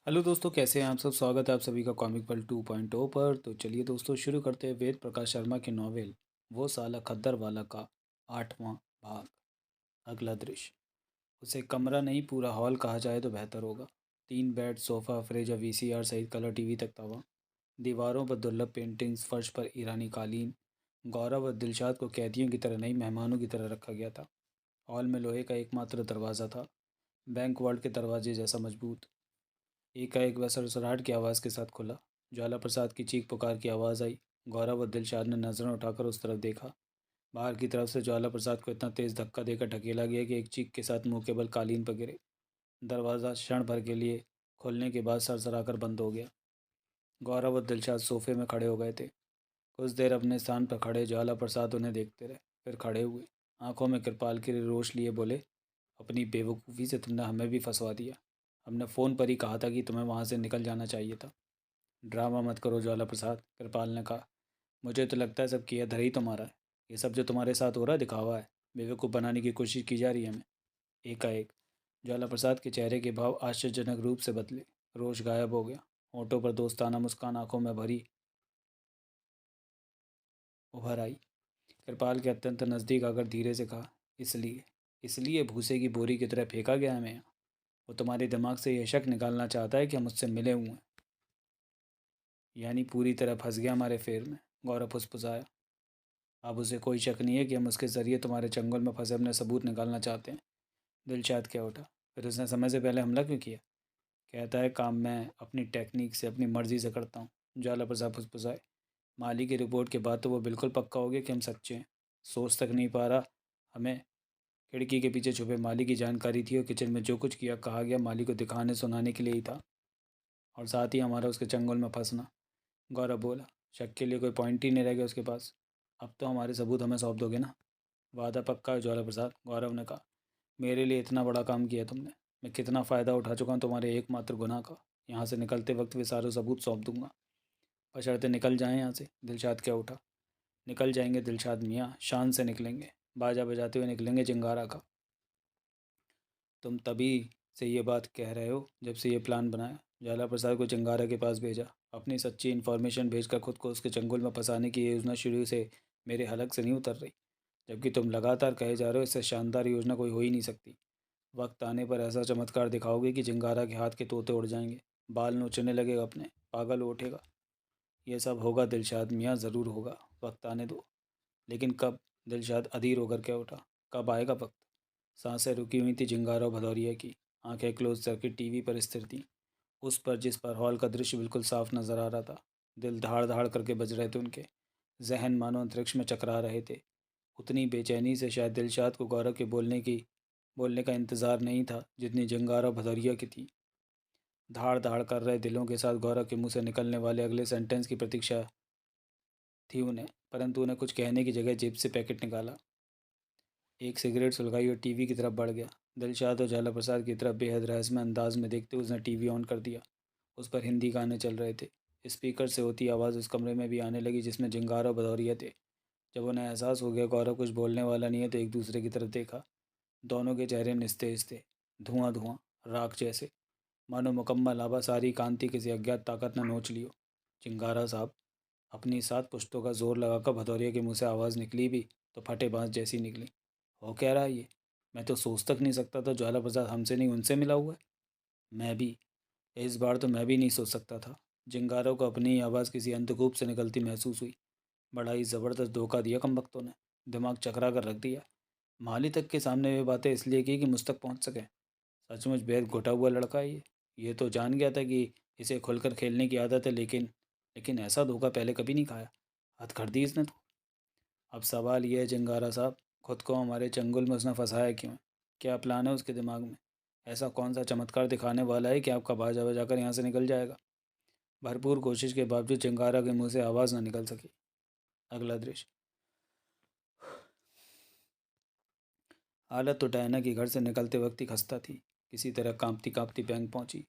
Hello दोस्तों, कैसे हैं आप सब। स्वागत है आप सभी का कॉमिक वर्ल्ड 2.0 पर। तो चलिए दोस्तों, शुरू करते हैं वेद प्रकाश शर्मा की नॉवेल वो साला खद्दर वाला का 8वां भाग। अगला दृश्य। उसे कमरा नहीं, पूरा हॉल कहा जाए तो बेहतर होगा। 3 बेड, सोफ़ा, फ्रिज और वीसीआर सहित कलर टीवी तक था वहाँ। दीवारों पर दुर्लभ पेंटिंग्स, फर्श पर ईरानी कालीन। गौरव और दिलशाद को कैदियों की तरह नहीं, मेहमानों की तरह रखा गया था। हॉल में लोहे का एकमात्र दरवाज़ा था, बैंक वार्ड के दरवाजे जैसा मजबूत। एकाएक वह सरसराहट की आवाज़ के साथ खुला। ज्वाला प्रसाद की चीख पुकार की आवाज़ आई। गौरव और दिलशाद ने नज़रें उठाकर उस तरफ देखा। बाहर की तरफ से ज्वाला प्रसाद को इतना तेज़ धक्का देकर ढकेला गया कि एक चीख के साथ मुंह के बल कालीन पर गिरे। दरवाज़ा क्षण भर के लिए खुलने के बाद सरसराकर बंद हो गया। गौरव और दिलशाद सोफे में खड़े हो गए थे। कुछ देर अपने स्थान पर खड़े ज्वाला प्रसाद उन्हें देखते रहे, फिर खड़े हुए। आंखों में कृपाल की रोश लिए बोले, अपनी बेवकूफ़ी से तुमने हमें भी फंसवा दिया। हमने फ़ोन पर ही कहा था कि तुम्हें वहाँ से निकल जाना चाहिए था। ड्रामा मत करो ज्वाला प्रसाद, कृपाल ने कहा। मुझे तो लगता है सब किया धर ही तुम्हारा है। ये सब जो तुम्हारे साथ हो रहा है दिखावा है। बेवकूफ़ बनाने की कोशिश की जा रही है हमें। एकाएक ज्वाला प्रसाद के चेहरे के भाव आश्चर्यजनक रूप से बदले। रोष गायब हो गया। होठों पर दोस्ताना मुस्कान आंखों में भरी उभर आई। कृपाल के अत्यंत नज़दीक आकर धीरे से कहा, इसलिए इसलिए भूसे की बोरी की तरह फेंका गया हमें यहाँ। वो तुम्हारे दिमाग से यह शक निकालना चाहता है कि हम उससे मिले हुए हैं। यानी पूरी तरह फंस गया हमारे फेर में। गौरव फुसफुसाया। अब उसे कोई शक नहीं है कि हम उसके ज़रिए तुम्हारे चंगुल में फंसे अपने सबूत निकालना चाहते हैं। दिलशाद क्या उठा। फिर उसने समय से पहले हमला क्यों किया। कहता है काम मैं अपनी टेक्निक से, अपनी मर्जी से करता हूँ। ज्वाला प्रसाद फुसफुसाए। माली की रिपोर्ट के बाद तो वो बिल्कुल पक्का हो गया कि हम सच्चे हैं। सोच तक नहीं पा रहा। हमें खिड़की के पीछे छुपे माली की जानकारी थी और किचन में जो कुछ किया कहा गया माली को दिखाने सुनाने के लिए ही था। और साथ ही हमारा उसके चंगुल में फंसना। गौरव बोला, शक के लिए कोई पॉइंट ही नहीं रह गया उसके पास। अब तो हमारे सबूत हमें सौंप दोगे ना। वादा पक्का है ज्वाला प्रसाद, गौरव ने कहा। मेरे लिए इतना बड़ा काम किया तुमने। मैं कितना फ़ायदा उठा चुका हूँ तुम्हारे एकमात्र गुनाह का। यहाँ से निकलते वक्त वे सारे सबूत सौंप दूंगा। बशर्ते निकल जाएं यहाँ से। दिलशाद क्या उठा। निकल जाएंगे दिलशाद मियाँ, शान से निकलेंगे। बाजा बजाते हुए निकलेंगे चिंगारा का। तुम तभी से ये बात कह रहे हो जब से ये प्लान बनाया। ज्वाला प्रसाद को चिंगारा के पास भेजा। अपनी सच्ची इन्फॉर्मेशन भेजकर खुद को उसके चंगुल में फंसाने की ये योजना शुरू से मेरे हलक से नहीं उतर रही। जबकि तुम लगातार कहे जा रहे हो इससे शानदार योजना कोई हो ही नहीं सकती। वक्त आने पर ऐसा चमत्कार दिखाओगे कि चिंगारा के हाथ के तोते उड़ जाएंगे। बाल नोचने लगेगा अपने, पागल हो उठेगा। ये सब होगा दिलशाद मियाँ, ज़रूर होगा। वक्त आने दो। लेकिन कब। दिलशाद अधीर होकर क्या उठा। कब आएगा वक्त। सांसें रुकी हुई थी चिंगारा भदौरिया की। आंखें क्लोज करके टीवी पर स्थिर थीं, उस पर जिस पर हॉल का दृश्य बिल्कुल साफ नजर आ रहा था। दिल धाड़ धाड़ करके बज रहे थे उनके। जहन मानो अंतरिक्ष में चकरा रहे थे। उतनी बेचैनी से शायद दिलशाद को गौरव के बोलने का इंतज़ार नहीं था जितनी जंगारा भदौरिया की थी। धाड़ धाड़ कर रहे दिलों के साथ गौरव के मुंह से निकलने वाले अगले सेंटेंस की प्रतीक्षा थी उन्हें। परंतु उन्हें कुछ कहने की जगह जेब से पैकेट निकाला, एक सिगरेट सुलगाई और टीवी की तरफ बढ़ गया। दिलशाद और ज्वाला प्रसाद की तरफ बेहद रहस्यमय अंदाज में देखते हुए उसने टीवी ऑन कर दिया। उस पर हिंदी गाने चल रहे थे। स्पीकर से होती आवाज़ उस कमरे में भी आने लगी जिसमें जिंगार और भदौरिया थे। जब उन्हें एहसास हो गया गौरव कुछ बोलने वाला नहीं है तो एक दूसरे की तरफ देखा। दोनों के चेहरे निस्तेज थे, धुआं धुआं, राख जैसे। मानो मुकम्मल आभा सारी कांति किसी अज्ञात ताकत ने नोच लियो। चिंगारा साहब। अपनी 7 पुश्तों का जोर लगाकर भदौरिया के मुंह से आवाज़ निकली भी तो फटे बाँस जैसी निकली। हो क्या रहा है ये। मैं तो सोच तक नहीं सकता था ज्वाला प्रसाद हमसे नहीं उनसे मिला हुआ है। मैं भी। इस बार तो मैं भी नहीं सोच सकता था। जिंगारों को अपनी ही आवाज़ किसी अंधकूप से निकलती महसूस हुई। बड़ा ही ज़बरदस्त धोखा दिया कम वक्तों ने। दिमाग चकरा कर रख दिया। माली तक के सामने वे बातें इसलिए की कि मुझ तक पहुंच सके। सचमुच बेहद घुटा हुआ लड़का है ये तो जान गया था कि इसे खुलकर खेलने की आदत है, लेकिन ऐसा धोखा पहले कभी नहीं खाया। हद कर दी इसने तो। अब सवाल यह है जंगारा साहब, खुद को हमारे चंगुल में उसने फंसाया क्यों है? क्या प्लान है उसके दिमाग में? ऐसा कौन सा चमत्कार दिखाने वाला है कि आपका बाजा बजाकर यहाँ से निकल जाएगा? भरपूर कोशिश के बावजूद चिंगारा के मुंह से आवाज़ न निकल सकी। अगला दृश्य। हालत तो डायना की घर से निकलते वक्त ही खस्ता थी। किसी तरह कांपती कांपती बैंक पहुंची।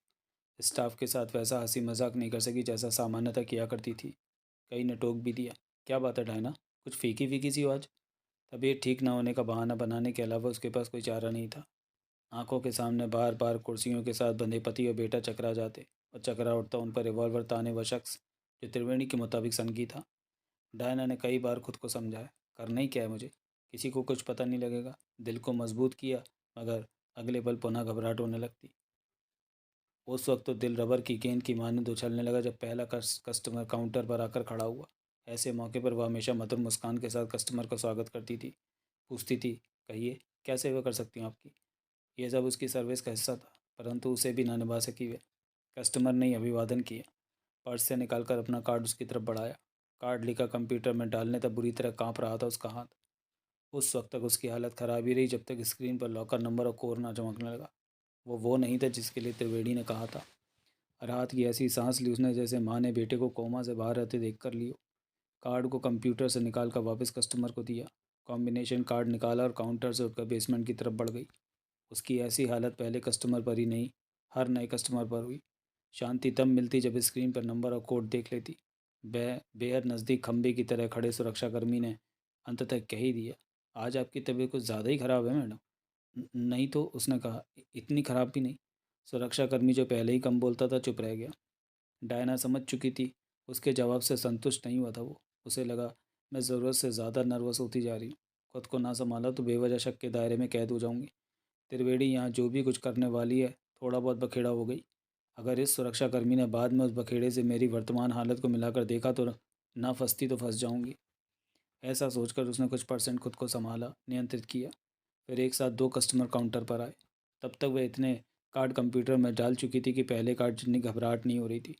स्टाफ के साथ वैसा हंसी मजाक नहीं कर सकी जैसा सामान्यतः किया करती थी। कई ने टोक भी दिया, क्या बात है डायना, कुछ फीकी फीकी सी हो आज। तबीयत ठीक न होने का बहाना बनाने के अलावा उसके पास कोई चारा नहीं था। आंखों के सामने बार बार कुर्सियों के साथ बंधे पति और बेटा चकरा जाते और चकरा उठता उन पर रिवॉल्वर ताने वह शख्स जो त्रिवेणी के मुताबिक सनकी था। डायना ने कई बार खुद को समझाया, करना ही क्या है मुझे, किसी को कुछ पता नहीं लगेगा। दिल को मजबूत किया, मगर अगले पल पुनः घबराहट होने लगती। उस वक्त तो दिल रबर की गेंद की मानद उछलने लगा जब पहला कस्टमर काउंटर पर आकर खड़ा हुआ। ऐसे मौके पर वह हमेशा मधुर मुस्कान के साथ कस्टमर का स्वागत करती थी। पूछती थी, कहिए क्या सेवा कर सकती हूँ आपकी। यह सब उसकी सर्विस का हिस्सा था, परंतु उसे भी ना निभा सकी वे। कस्टमर ने ही अभिवादन किया। पर्स से निकालकर अपना कार्ड उसकी तरफ बढ़ाया। कार्ड लिखा कंप्यूटर में डालने तक बुरी तरह कांप रहा था उसका हाथ। उस वक्त तक उसकी हालत खराब ही रही जब तक स्क्रीन पर लॉकर नंबर और कोड ना चमकने लगा। वो नहीं था जिसके लिए त्रिवेणी ने कहा था। राहत की ऐसी सांस ली उसने जैसे माँ ने बेटे को कोमा से बाहर आते देख कर लियो। कार्ड को कंप्यूटर से निकाल कर वापस कस्टमर को दिया। कॉम्बिनेशन कार्ड निकाला और काउंटर से उठकर बेसमेंट की तरफ बढ़ गई। उसकी ऐसी हालत पहले कस्टमर पर ही नहीं, हर नए कस्टमर पर हुई। शांति तब मिलती जब स्क्रीन पर नंबर और कोड देख लेती। बेहद नज़दीक खंबे की तरह खड़े सुरक्षाकर्मी ने अंततः कह ही दिया, आज आपकी तबीयत कुछ ज़्यादा ही ख़राब है मैडम। नहीं तो, उसने कहा, इतनी ख़राब भी नहीं। सुरक्षाकर्मी जो पहले ही कम बोलता था चुप रह गया। डायना समझ चुकी थी, उसके जवाब से संतुष्ट नहीं हुआ था वो। उसे लगा, मैं ज़रूरत से ज़्यादा नर्वस होती जा रही हूँ। खुद को ना संभाला तो बेवजह शक के दायरे में कैद हो जाऊंगी। त्रिवेणी यहाँ जो भी कुछ करने वाली है थोड़ा बहुत बखेड़ा हो गई। अगर इस सुरक्षाकर्मी ने बाद में उस बखेड़े से मेरी वर्तमान हालत को मिलाकर देखा तो ना फंसती तो फंस जाऊंगी। ऐसा सोचकर उसने कुछ परसेंट खुद को संभाला, नियंत्रित किया। फिर एक साथ दो कस्टमर काउंटर पर आए। तब तक वह इतने कार्ड कंप्यूटर में डाल चुकी थी कि पहले कार्ड जितनी घबराहट नहीं हो रही थी।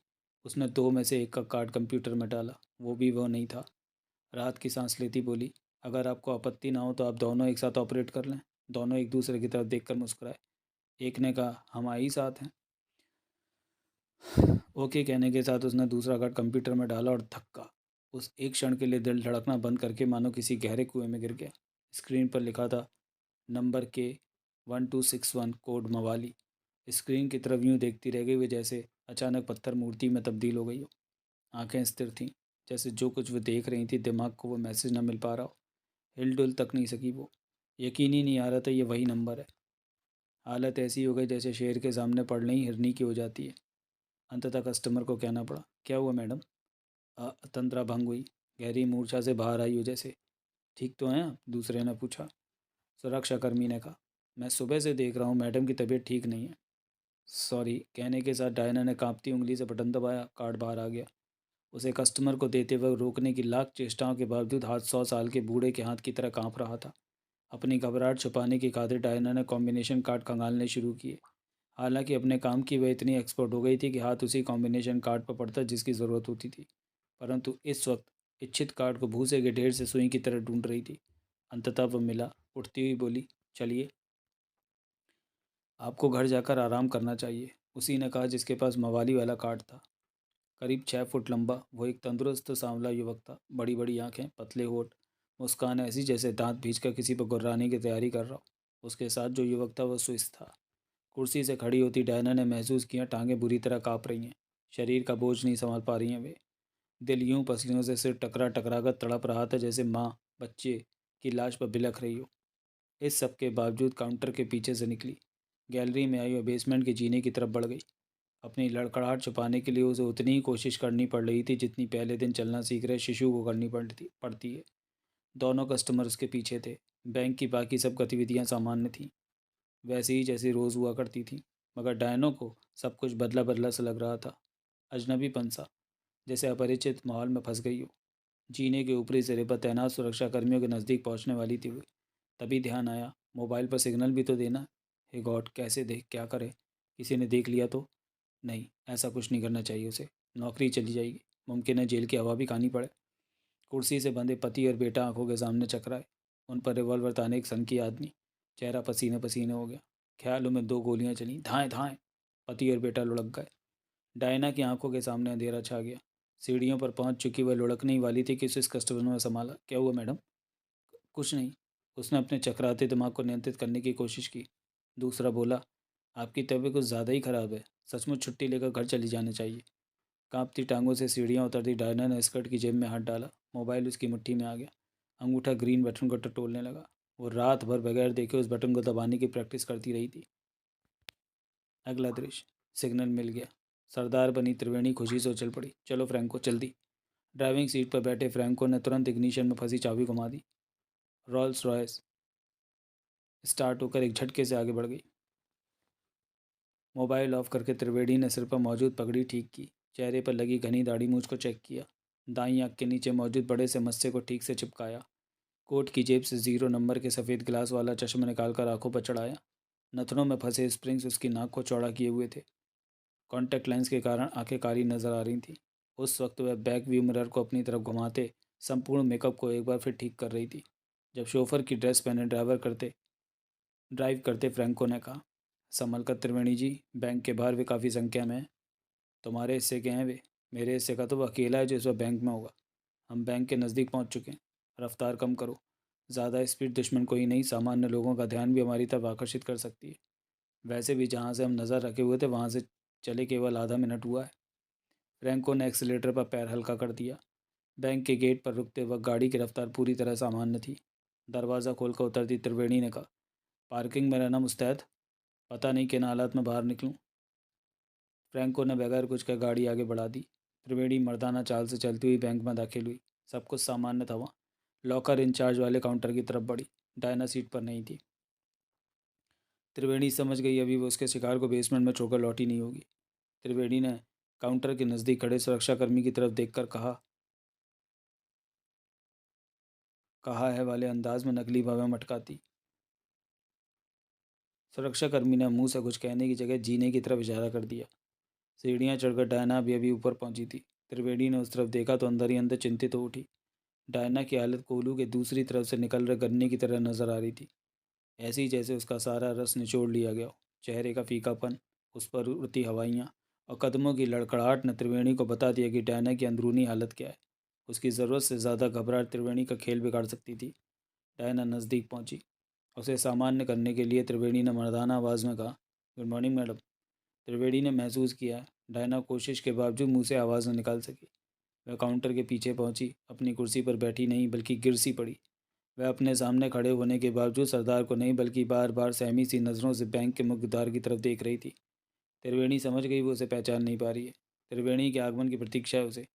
उसने दो में से एक का कार्ड कंप्यूटर में डाला, वो भी वो नहीं था। राहत की सांस लेती बोली, अगर आपको आपत्ति ना हो तो आप दोनों एक साथ ऑपरेट कर लें। दोनों एक दूसरे की तरफ देखकर मुस्कुराए। एक ने कहा, हम आई साथ हैं। ओके कहने के साथ उसने दूसरा कार्ड कंप्यूटर में डाला और धक्का। उस एक क्षण के लिए दिल धड़कना बंद करके मानो किसी गहरे कुएं में गिर गया। स्क्रीन पर लिखा था, नंबर के 1261 कोड मवाली। स्क्रीन की तरफ यूं देखती रह गई वे जैसे अचानक पत्थर मूर्ति में तब्दील हो गई हो। आंखें स्थिर थीं, जैसे जो कुछ वो देख रही थी दिमाग को वो मैसेज न मिल पा रहा हो। हिल-डुल तक नहीं सकी वो। यकीन ही नहीं आ रहा था ये वही नंबर है। हालत ऐसी हो गई जैसे शेर के सामने पड़ने ही हिरनी की हो जाती है। अंततः कस्टमर को कहना पड़ा, क्या हुआ मैडम। तंद्रा भंग हुई, गहरी मूर्छा से बाहर आई हो जैसे। ठीक तो हैं आप, दूसरे ने पूछा। सुरक्षाकर्मी ने कहा, मैं सुबह से देख रहा हूँ मैडम की तबीयत ठीक नहीं है। सॉरी कहने के साथ डायना ने कांपती उंगली से बटन दबाया, कार्ड बाहर आ गया। उसे कस्टमर को देते वक्त रोकने की लाख चेष्टाओं के बावजूद हाथ 100 साल के बूढ़े के हाथ की तरह कांप रहा था। अपनी घबराहट छुपाने की खातिर डायना ने कॉम्बिनेशन कार्ड खंगालने शुरू किए। हालांकि अपने काम की वह इतनी एक्सपर्ट हो गई थी कि हाथ उसी कॉम्बिनेशन कार्ड पर पड़ता जिसकी ज़रूरत होती थी। परंतु इस वक्त इच्छित कार्ड को भूसे के ढेर से सुई की तरह ढूंढ रही थी। अंततः वह मिला। उठती हुई बोली, चलिए, आपको घर जाकर आराम करना चाहिए। उसी ने कहा जिसके पास मवाली वाला कार्ड था। करीब 6 फुट लंबा वो एक तंदुरुस्त सांवला युवक था। बड़ी बड़ी आंखें, पतले होठ, मुस्कान ऐसी जैसे दांत भींचकर किसी पर गुर्राने की तैयारी कर रहा हो। उसके साथ जो युवक था वह स्विस था। कुर्सी से खड़ी होती डायना ने महसूस किया टांगें बुरी तरह काँप रही हैं। शरीर का बोझ नहीं संभाल पा रही हैं वे। दिल यूं पसलियों से सिर टकरा टकरा कर तड़प रहा था जैसे माँ बच्चे की लाश पर बिलख रही हो। इस सब के बावजूद काउंटर के पीछे से निकली, गैलरी में आई और बेसमेंट के जीने की तरफ बढ़ गई। अपनी लड़खड़ाहट छुपाने के लिए उसे उतनी ही कोशिश करनी पड़ रही थी जितनी पहले दिन चलना सीख रहे शिशु को करनी पड़ती है। दोनों कस्टमर उसके पीछे थे। बैंक की बाकी सब गतिविधियां सामान्य थीं, वैसे ही जैसी रोज़ हुआ करती थी। मगर डायनो को सब कुछ बदला बदला सा लग रहा था। अजनबी पंसा, जैसे अपरिचित माहौल में फंस गई हो। जीने के ऊपरी सिरे पर तैनात सुरक्षा कर्मियों के नज़दीक पहुंचने वाली थी वो। तभी ध्यान आया, मोबाइल पर सिग्नल भी तो देना। हे गॉड, कैसे देख क्या करे, किसी ने देख लिया तो। नहीं, ऐसा कुछ नहीं करना चाहिए उसे। नौकरी चली जाएगी, मुमकिन है जेल की हवा भी खानी पड़े। कुर्सी से बंधे पति और बेटा आंखों के सामने चकराए। उन पर रिवॉल्वर ताने एक सनकी आदमी। चेहरा पसीने पसीने हो गया। ख्यालों में दो गोलियां चली, धाएं धाएं। पति और बेटा लुढ़क गए। डायना की आंखों के सामने अंधेरा छा गया। सीढ़ियों पर पहुंच चुकी वह लुढ़कने ही वाली थी कि उसे इस कस्टमर ने संभाला। क्या हुआ मैडम। कुछ नहीं। उसने अपने चकराते दिमाग को नियंत्रित करने की कोशिश की। दूसरा बोला, आपकी तबीयत कुछ ज़्यादा ही ख़राब है, सचमुच छुट्टी लेकर घर चली जानी चाहिए। कांपती टांगों से सीढ़ियां उतरती डायना ने स्कर्ट की जेब में हाथ डाला। मोबाइल उसकी मुट्ठी में आ गया। अंगूठा ग्रीन बटन को टटोलने लगा। वो रात भर बगैर देखे उस बटन को दबाने की प्रैक्टिस करती रही थी। अगला दृश्य, सिग्नल मिल गया। सरदार बनी त्रिवेणी खुशी से उछल पड़ी। चलो फ्रैंको, जल्दी। ड्राइविंग सीट पर बैठे फ्रैंको ने तुरंत इग्निशन में फंसी चाबी घुमा दी। रॉल्स रॉयस स्टार्ट होकर एक झटके से आगे बढ़ गई। मोबाइल ऑफ करके त्रिवेणी ने सिर पर मौजूद पगड़ी ठीक की, चेहरे पर लगी घनी दाढ़ी मूंछ को चेक किया, दाईं आंख के नीचे मौजूद बड़े से मस्से को ठीक से चिपकाया, कोट की जेब से 0 नंबर के सफ़ेद ग्लास वाला चश्मा निकालकर आंखों पर चढ़ाया। नथनों में फंसे स्प्रिंग्स उसकी नाक को चौड़ा किए हुए थे। कॉन्टैक्ट लेंस के कारण आंखें काली नजर आ रही थीं। उस वक्त वह बैक व्यू मिरर को अपनी तरफ घुमाते संपूर्ण मेकअप को एक बार फिर ठीक कर रही थी, जब शोफर की ड्रेस पहने ड्राइव करते फ्रैंको ने कहा, संभल कर त्रिवेणी जी, बैंक के बाहर वे काफ़ी संख्या में हैं। तुम्हारे हिस्से के हैं वे? मेरे हिस्से का तो वह अकेला है जो इस वक्त बैंक में होगा। हम बैंक के नज़दीक पहुंच चुके हैं। रफ्तार कम करो। ज़्यादा स्पीड दुश्मन को ही नहीं, सामान्य लोगों का ध्यान भी हमारी तरफ आकर्षित कर सकती है। वैसे भी जहाँ से हम नज़र रखे हुए थे वहाँ से चले केवल आधा मिनट हुआ है। फ्रैंको ने एक्सीलेटर पर पैर हल्का कर दिया। बैंक के गेट पर रुकते वक्त गाड़ी की रफ्तार पूरी तरह सामान्य थी। दरवाज़ा खोलकर उतरती त्रिवेणी ने कहा, पार्किंग में रहना मुस्तैद, पता नहीं किन हालात में बाहर निकलूं। फ्रैंको ने बगैर कुछ कहे गाड़ी आगे बढ़ा दी। त्रिवेणी मर्दाना चाल से चलती हुई बैंक में दाखिल हुई। सब कुछ सामान्य था वहाँ। लॉकर इंचार्ज वाले काउंटर की तरफ बढ़ी। डायना सीट पर नहीं थी। त्रिवेणी समझ गई अभी वो उसके शिकार को बेसमेंट में छोड़कर लौटी नहीं होगी। त्रिवेणी ने काउंटर के नज़दीक खड़े सुरक्षाकर्मी की तरफ देखकर कहा है वाले अंदाज में नकली भाव में मटकाती। सुरक्षाकर्मी ने मुंह से कुछ कहने की जगह जीने की तरफ इशारा कर दिया। सीढ़ियाँ चढ़कर डायना भी अभी ऊपर पहुंची थी। त्रिवेणी ने उस तरफ देखा तो अंदर ही अंदर चिंतित हो उठी। डायना की हालत कोलू के दूसरी तरफ से निकल रहे गन्ने की तरह नजर आ रही थी, ऐसे ही जैसे उसका सारा रस निचोड़ लिया गया हो। चेहरे का फीकापन, उस पर उड़ती हवाइयाँ और कदमों की लड़खड़ाहट ने त्रिवेणी को बता दिया कि डायना की अंदरूनी हालत क्या है। उसकी ज़रूरत से ज़्यादा घबराहट त्रिवेणी का खेल बिगाड़ सकती थी। डायना नज़दीक पहुंची। उसे सामान्य करने के लिए त्रिवेणी ने मर्दाना आवाज़ में कहा, गुड मॉर्निंग मैडम। त्रिवेणी ने महसूस किया डायना कोशिश के बावजूद मुंह से आवाज़ न निकाल सकी। वह काउंटर के पीछे पहुंची, अपनी कुर्सी पर बैठी नहीं बल्कि गिर सी पड़ी। वह अपने सामने खड़े होने के बावजूद सरदार को नहीं बल्कि बार बार सहमी सी नज़रों से बैंक के मुख्य द्वार की तरफ देख रही थी। त्रिवेणी समझ गई वो उसे पहचान नहीं पा रही है। त्रिवेणी के आगमन की प्रतीक्षा है उसे।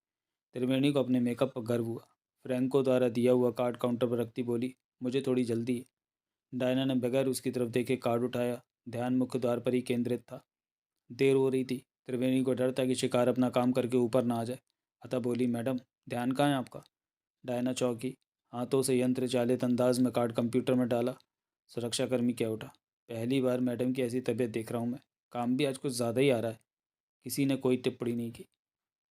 त्रिवेणी को अपने मेकअप पर गर्व हुआ। फ्रैंको द्वारा दिया हुआ कार्ड काउंटर पर रखती बोली, मुझे थोड़ी जल्दी है। डायना ने बगैर उसकी तरफ देखे कार्ड उठाया। ध्यान मुख्य द्वार पर ही केंद्रित था। देर हो रही थी। त्रिवेणी को डर था कि शिकार अपना काम करके ऊपर ना आ जाए, अतः बोली, मैडम ध्यान कहाँ है आपका? डायना चौंकी। हाथों से यंत्र चालित अंदाज में कार्ड कंप्यूटर में डाला। सुरक्षाकर्मी कह उठा, पहली बार मैडम की ऐसी तबीयत देख रहा हूँ मैं। काम भी आज कुछ ज़्यादा ही आ रहा है। किसी ने कोई टिप्पणी नहीं की।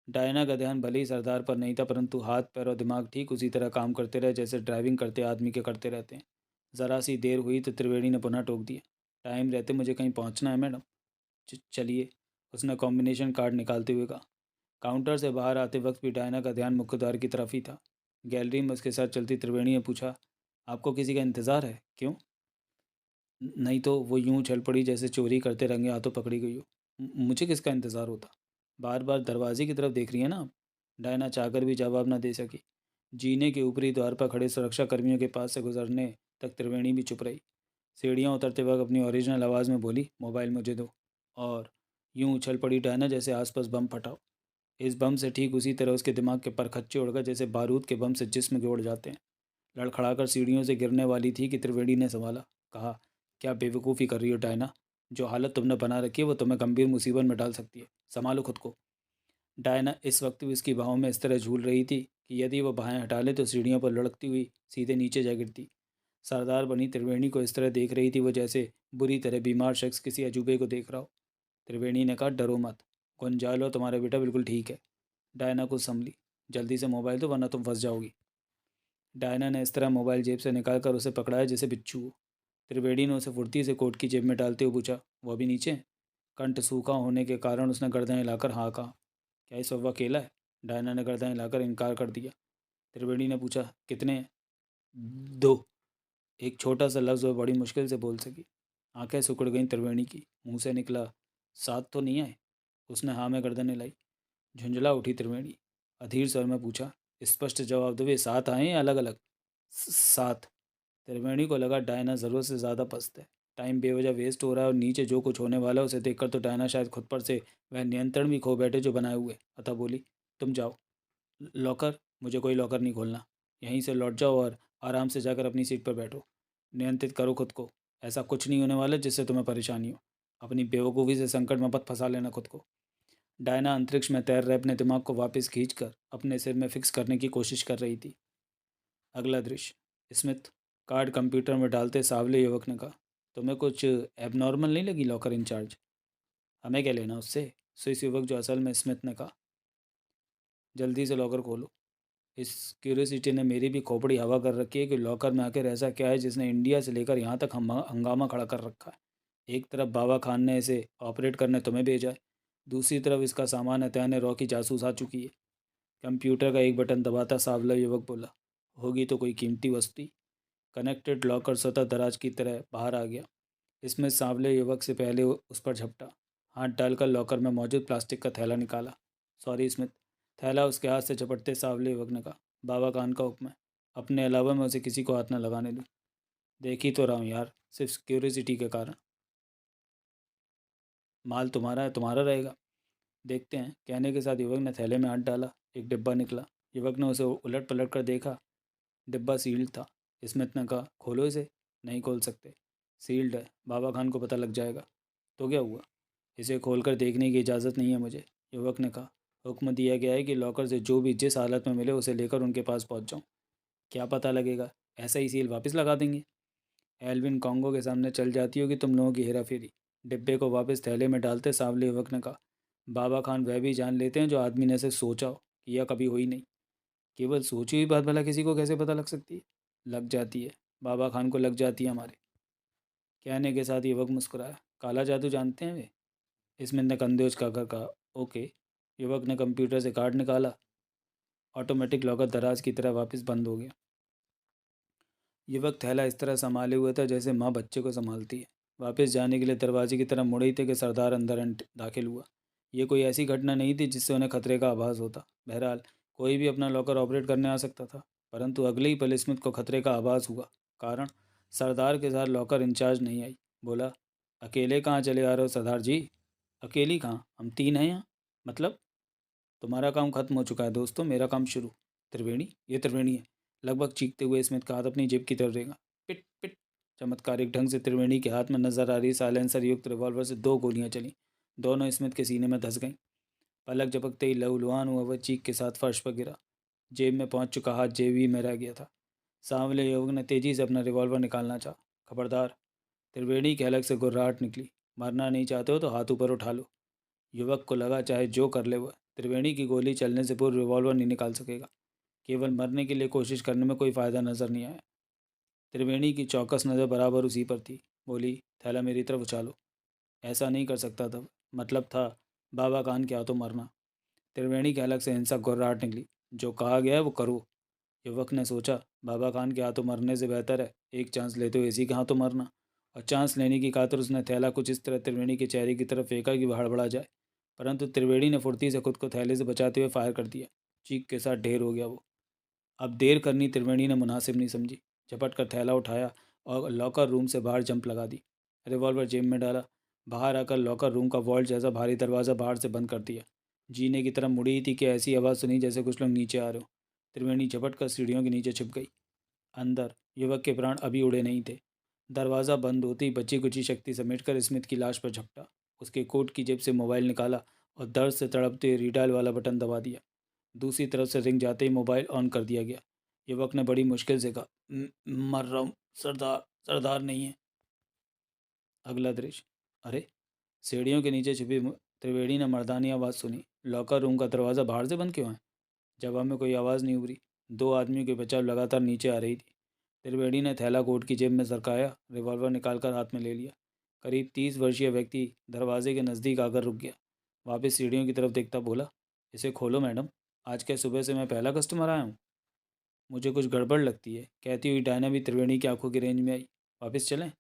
डायना का ध्यान भले ही सरदार पर नहीं था, परंतु हाथ पैर और दिमाग ठीक उसी तरह काम करते रहे जैसे ड्राइविंग करते आदमी के करते रहते हैं। ज़रा सी देर हुई तो त्रिवेणी ने पुनः टोक दिया, टाइम रहते मुझे कहीं पहुंचना है मैडम। चलिए, उसने कॉम्बिनेशन कार्ड निकालते हुए कहा। काउंटर से बाहर आते वक्त भी डायना का ध्यान मुख्य द्वार की तरफ ही था। गैलरी में उसके साथ चलती त्रिवेणी ने पूछा, आपको किसी का इंतज़ार है क्यों? नहीं तो वो यूं उछल पड़ी जैसे चोरी करते रंगे हाथों पकड़ी गई हो। मुझे किसका इंतज़ार होता? बार बार दरवाजे की तरफ देख रही है ना आप? डायना चाहकर भी जवाब न दे सकी। जीने के ऊपरी द्वार पर खड़े सुरक्षा कर्मियों के पास से गुजरने तक त्रिवेणी भी चुप रही। सीढ़ियाँ उतरते वक्त अपनी ओरिजिनल आवाज़ में बोली, मोबाइल मुझे दो। और यूं उछल पड़ी डायना जैसे आसपास बम फटा हो। इस बम से ठीक उसी तरह उसके दिमाग के परखच्चे उड़ गए जैसे बारूद के बम से जिस्म के उड़ जाते हैं। लड़खड़ाकर सीढ़ियों से गिरने वाली थी कि त्रिवेणी ने संभाला। कहा, क्या बेवकूफ़ी कर रही हो डायना? जो हालत तुमने बना रखी है वो तुम्हें गंभीर मुसीबत में डाल सकती है। संभालो खुद को। डायना इस वक्त भी उसकी बाहों में इस तरह झूल रही थी कि यदि वह बाहें हटा ले तो सीढ़ियों पर लुढ़कती हुई सीधे नीचे जा गिरती। सरदार बनी त्रिवेणी को इस तरह देख रही थी वो जैसे बुरी तरह बीमार शख्स किसी अजूबे को देख रहा हो। त्रिवेणी ने कहा, डरो मत। गुंजालो तुम्हारा बेटा बिल्कुल ठीक है। डायना को संभली। जल्दी से मोबाइल दो वरना तुम फंस जाओगी। डायना ने इस तरह मोबाइल जेब से निकाल कर उसे पकड़ाया जैसे बिच्छू हो। त्रिवेणी ने उसे फुर्ती से कोट की जेब में डालते हुए पूछा, वो अभी नीचे है? कंठ सूखा होने के कारण उसने गर्दन हिलाकर हाँ कहा। क्या इस वक्त अकेला है? डायना ने गर्दन हिलाकर इनकार कर दिया। त्रिवेणी ने पूछा, कितने हैं? दो। एक छोटा सा लफ्ज़ वह बड़ी मुश्किल से बोल सकी। आंखें सिकुड़ गईं त्रिवेणी की। मुंह से निकला, सात तो नहीं आए? उसने हाँ में गर्दन हिलाई। झुंझला उठी त्रिवेणी। अधीर स्वर में पूछा, स्पष्ट जवाब दो, वे साथ आए या अलग अलग? साथ। त्रिवेणी को लगा डायना ज़रूरत से ज़्यादा पस्त है। टाइम बेवजह वेस्ट हो रहा है और नीचे जो कुछ होने वाला है उसे देखकर तो डायना शायद खुद पर से वह नियंत्रण भी खो बैठे जो बनाए हुए। अतः बोली, तुम जाओ। लॉकर? मुझे कोई लॉकर नहीं खोलना। यहीं से लौट जाओ और आराम से जाकर अपनी सीट पर बैठो। नियंत्रित करो खुद को। ऐसा कुछ नहीं होने वाला जिससे तुम्हें परेशानी हो। अपनी बेवकूफ़ी से संकट में मत फंसा लेना खुद को। डायना अंतरिक्ष में तैर रहे अपने दिमाग को वापस खींचकर अपने सिर में फिक्स करने की कोशिश कर रही थी। अगला दृश्य। स्मिथ कार्ड कंप्यूटर में डालते सांवले युवक ने कहा, तुम्हें कुछ एबनॉर्मल नहीं लगी लॉकर इंचार्ज? हमें क्या लेना उससे? सो इस युवक जो असल में स्मिथ ने कहा, जल्दी से लॉकर खोलो। इस क्यूरियोसिटी ने मेरी भी खोपड़ी हवा कर रखी है कि लॉकर में आखिर ऐसा क्या है जिसने इंडिया से लेकर यहाँ तक हंगामा खड़ा कर रखा है। एक तरफ बाबा खान ने इसे ऑपरेट करने तुम्हें भेजा है, दूसरी तरफ इसका सामान हथियाने रॉ की जासूस आ चुकी है। कंप्यूटर का एक बटन दबाता सांवला युवक बोला, होगी तो कोई कीमती वस्तु। कनेक्टेड लॉकर स्वतः दराज की तरह बाहर आ गया। इसमें सांवले युवक से पहले उस पर झपटा, हाथ डालकर लॉकर में मौजूद प्लास्टिक का थैला निकाला। Sorry Smith. थैला उसके हाथ से झपटते सांवले युवक ने कहा, बाबा खान का हुक्म है, अपने अलावा मैं उसे किसी को हाथ न लगाने दूँ। देख ही तो रहा हूँ यार, सिर्फ क्यूरियोसिटी के कारण। माल तुम्हारा है, तुम्हारा रहेगा। देखते हैं। कहने के साथ युवक ने थैले में हाथ डाला। एक डिब्बा निकला। युवक ने उसे उलट पलट कर देखा। डिब्बा सील्ड था। स्मिथ ने कहा, खोलो इसे। नहीं खोल सकते, सील्ड है, बाबा खान को पता लग जाएगा। तो क्या हुआ? इसे खोलकर देखने की इजाज़त नहीं है मुझे, युवक ने कहा। हुक्म दिया गया है कि लॉकर से जो भी जिस हालत में मिले उसे लेकर उनके पास पहुंच जाऊं। क्या पता लगेगा? ऐसा ही सील वापस लगा देंगे। एल्विन कॉन्गो के सामने चल जाती होगी तुम लोगों की हेरा फेरी। डिब्बे को वापस थैले में डालते सांवले युवक ने कहा, बाबा खान वह भी जान लेते हैं जो आदमी ने ऐसे सोचा हो, किया कभी हुई नहीं। केवल सोची हुई बात भला किसी को कैसे पता लग सकती है? लग जाती है, बाबा खान को लग जाती है हमारे। कहने के साथ युवक मुस्कुराया। काला जादू जानते हैं वे? इसमें ने कंधे उचकाकर कहा, ओके। युवक ने कंप्यूटर से कार्ड निकाला। ऑटोमेटिक लॉकर दराज की तरह वापस बंद हो गया। युवक थैला इस तरह संभाले हुए था जैसे माँ बच्चे को संभालती है। वापस जाने के लिए दरवाजे की तरफ मुड़े ही थे कि सरदार अंदर दाखिल हुआ। ये कोई ऐसी घटना नहीं थी जिससे उन्हें खतरे का आभास होता। बहरहाल कोई भी अपना लॉकर ऑपरेट करने आ सकता था, परंतु अगले ही पल स्मिथ को खतरे का आभास हुआ। कारण, सरदार के साथ लॉकर इंचार्ज नहीं आई। बोला, अकेले कहाँ चले आ रहे हो सरदार जी? अकेली कहाँ, हम तीन हैं यहाँ। मतलब? तुम्हारा काम खत्म हो चुका है दोस्तों, मेरा काम शुरू। त्रिवेणी? ये त्रिवेणी है। लगभग चीखते हुए स्मिथ का हाथ अपनी जेब की तरफ रेंगा। पिट पिट। चमत्कारिक ढंग से त्रिवेणी के हाथ में नजर आ रही साइलेंसर युक्त रिवॉल्वर से दो गोलियां चलीं। दोनों स्मिथ के सीने में धंस गईं। पलक झपकते ही लहूलुहान हुआ वह चीख के साथ फर्श पर गिरा। जेब में पहुंच चुका हाथ जेब ही में रह गया था। सांवले युवक ने तेजी से अपना रिवॉल्वर निकालना चाहा। खबरदार। त्रिवेणी के हलक से गुर्राहट निकली। मरना नहीं चाहते हो तो हाथ ऊपर उठा लो। युवक को लगा चाहे जो कर ले वह त्रिवेणी की गोली चलने से पूर्व रिवॉल्वर नहीं निकाल सकेगा। केवल मरने के लिए कोशिश करने में कोई फ़ायदा नजर नहीं आया। त्रिवेणी की चौकस नज़र बराबर उसी पर थी। बोली, थैला मेरी तरफ उछालो। ऐसा नहीं कर सकता था। मतलब था बाबा कान के हाथों मरना। त्रिवेणी के अलग से हिंसक गुर्राहट निकली। जो कहा गया है वो करो। युवक ने सोचा, बाबा खान के हाथों मरने से बेहतर है एक चांस लेते हुए इसी के हाथों मरना। और चांस लेने की खातिर उसने थैला कुछ इस तरह त्रिवेणी के चेहरे की तरफ फेंका कि वह हड़बड़ा जाए। परंतु त्रिवेणी ने फुर्ती से खुद को थैले से बचाते हुए फायर कर दिया। चीख के साथ ढेर हो गया वो। अब देर करनी त्रिवेणी ने मुनासिब नहीं समझी। झपट कर थैला उठाया और लॉकर रूम से बाहर जंप लगा दी। रिवॉल्वर जेब में डाला। बाहर आकर लॉकर रूम का वॉल्ट जैसा भारी दरवाज़ा बाहर से बंद कर दिया। जीने की तरफ मुड़ी ही थी कि ऐसी आवाज़ सुनी जैसे कुछ लोग नीचे आ रहे हो। त्रिवेणी झपट कर सीढ़ियों के नीचे छिप गई। अंदर युवक के प्राण अभी उड़े नहीं थे। दरवाज़ा बंद होते ही बची कुची शक्ति समेटकर स्मिथ की लाश पर झपटा। उसके कोट की जेब से मोबाइल निकाला और दर्द से तड़पते हुए रीडायल वाला बटन दबा दिया। दूसरी तरफ से रिंग जाते ही मोबाइल ऑन कर दिया गया। युवक ने बड़ी मुश्किल से कहा, मर रहा हूँ सरदार, सरदार नहीं है। अगला दृश्य। अरे, सीढ़ियों के नीचे छिपी त्रिवेणी ने मर्दानी आवाज़ सुनी, लॉकर रूम का दरवाज़ा बाहर से बंद क्यों है? जवाब में कोई आवाज़ नहीं उभरी। दो आदमियों की बचाव लगातार नीचे आ रही थी। त्रिवेणी ने थैला कोट की जेब में सरकाया, रिवॉल्वर निकालकर हाथ में ले लिया। करीब 30 वर्षीय व्यक्ति दरवाजे के नज़दीक आकर रुक गया। वापस सीढ़ियों की तरफ देखता बोला, इसे खोलो मैडम, आज क्या सुबह से मैं पहला कस्टमर आया हूँ? मुझे कुछ गड़बड़ लगती है, कहती हुई डायना भी त्रिवेणी की आंखों की रेंज में आई। वापस चलें?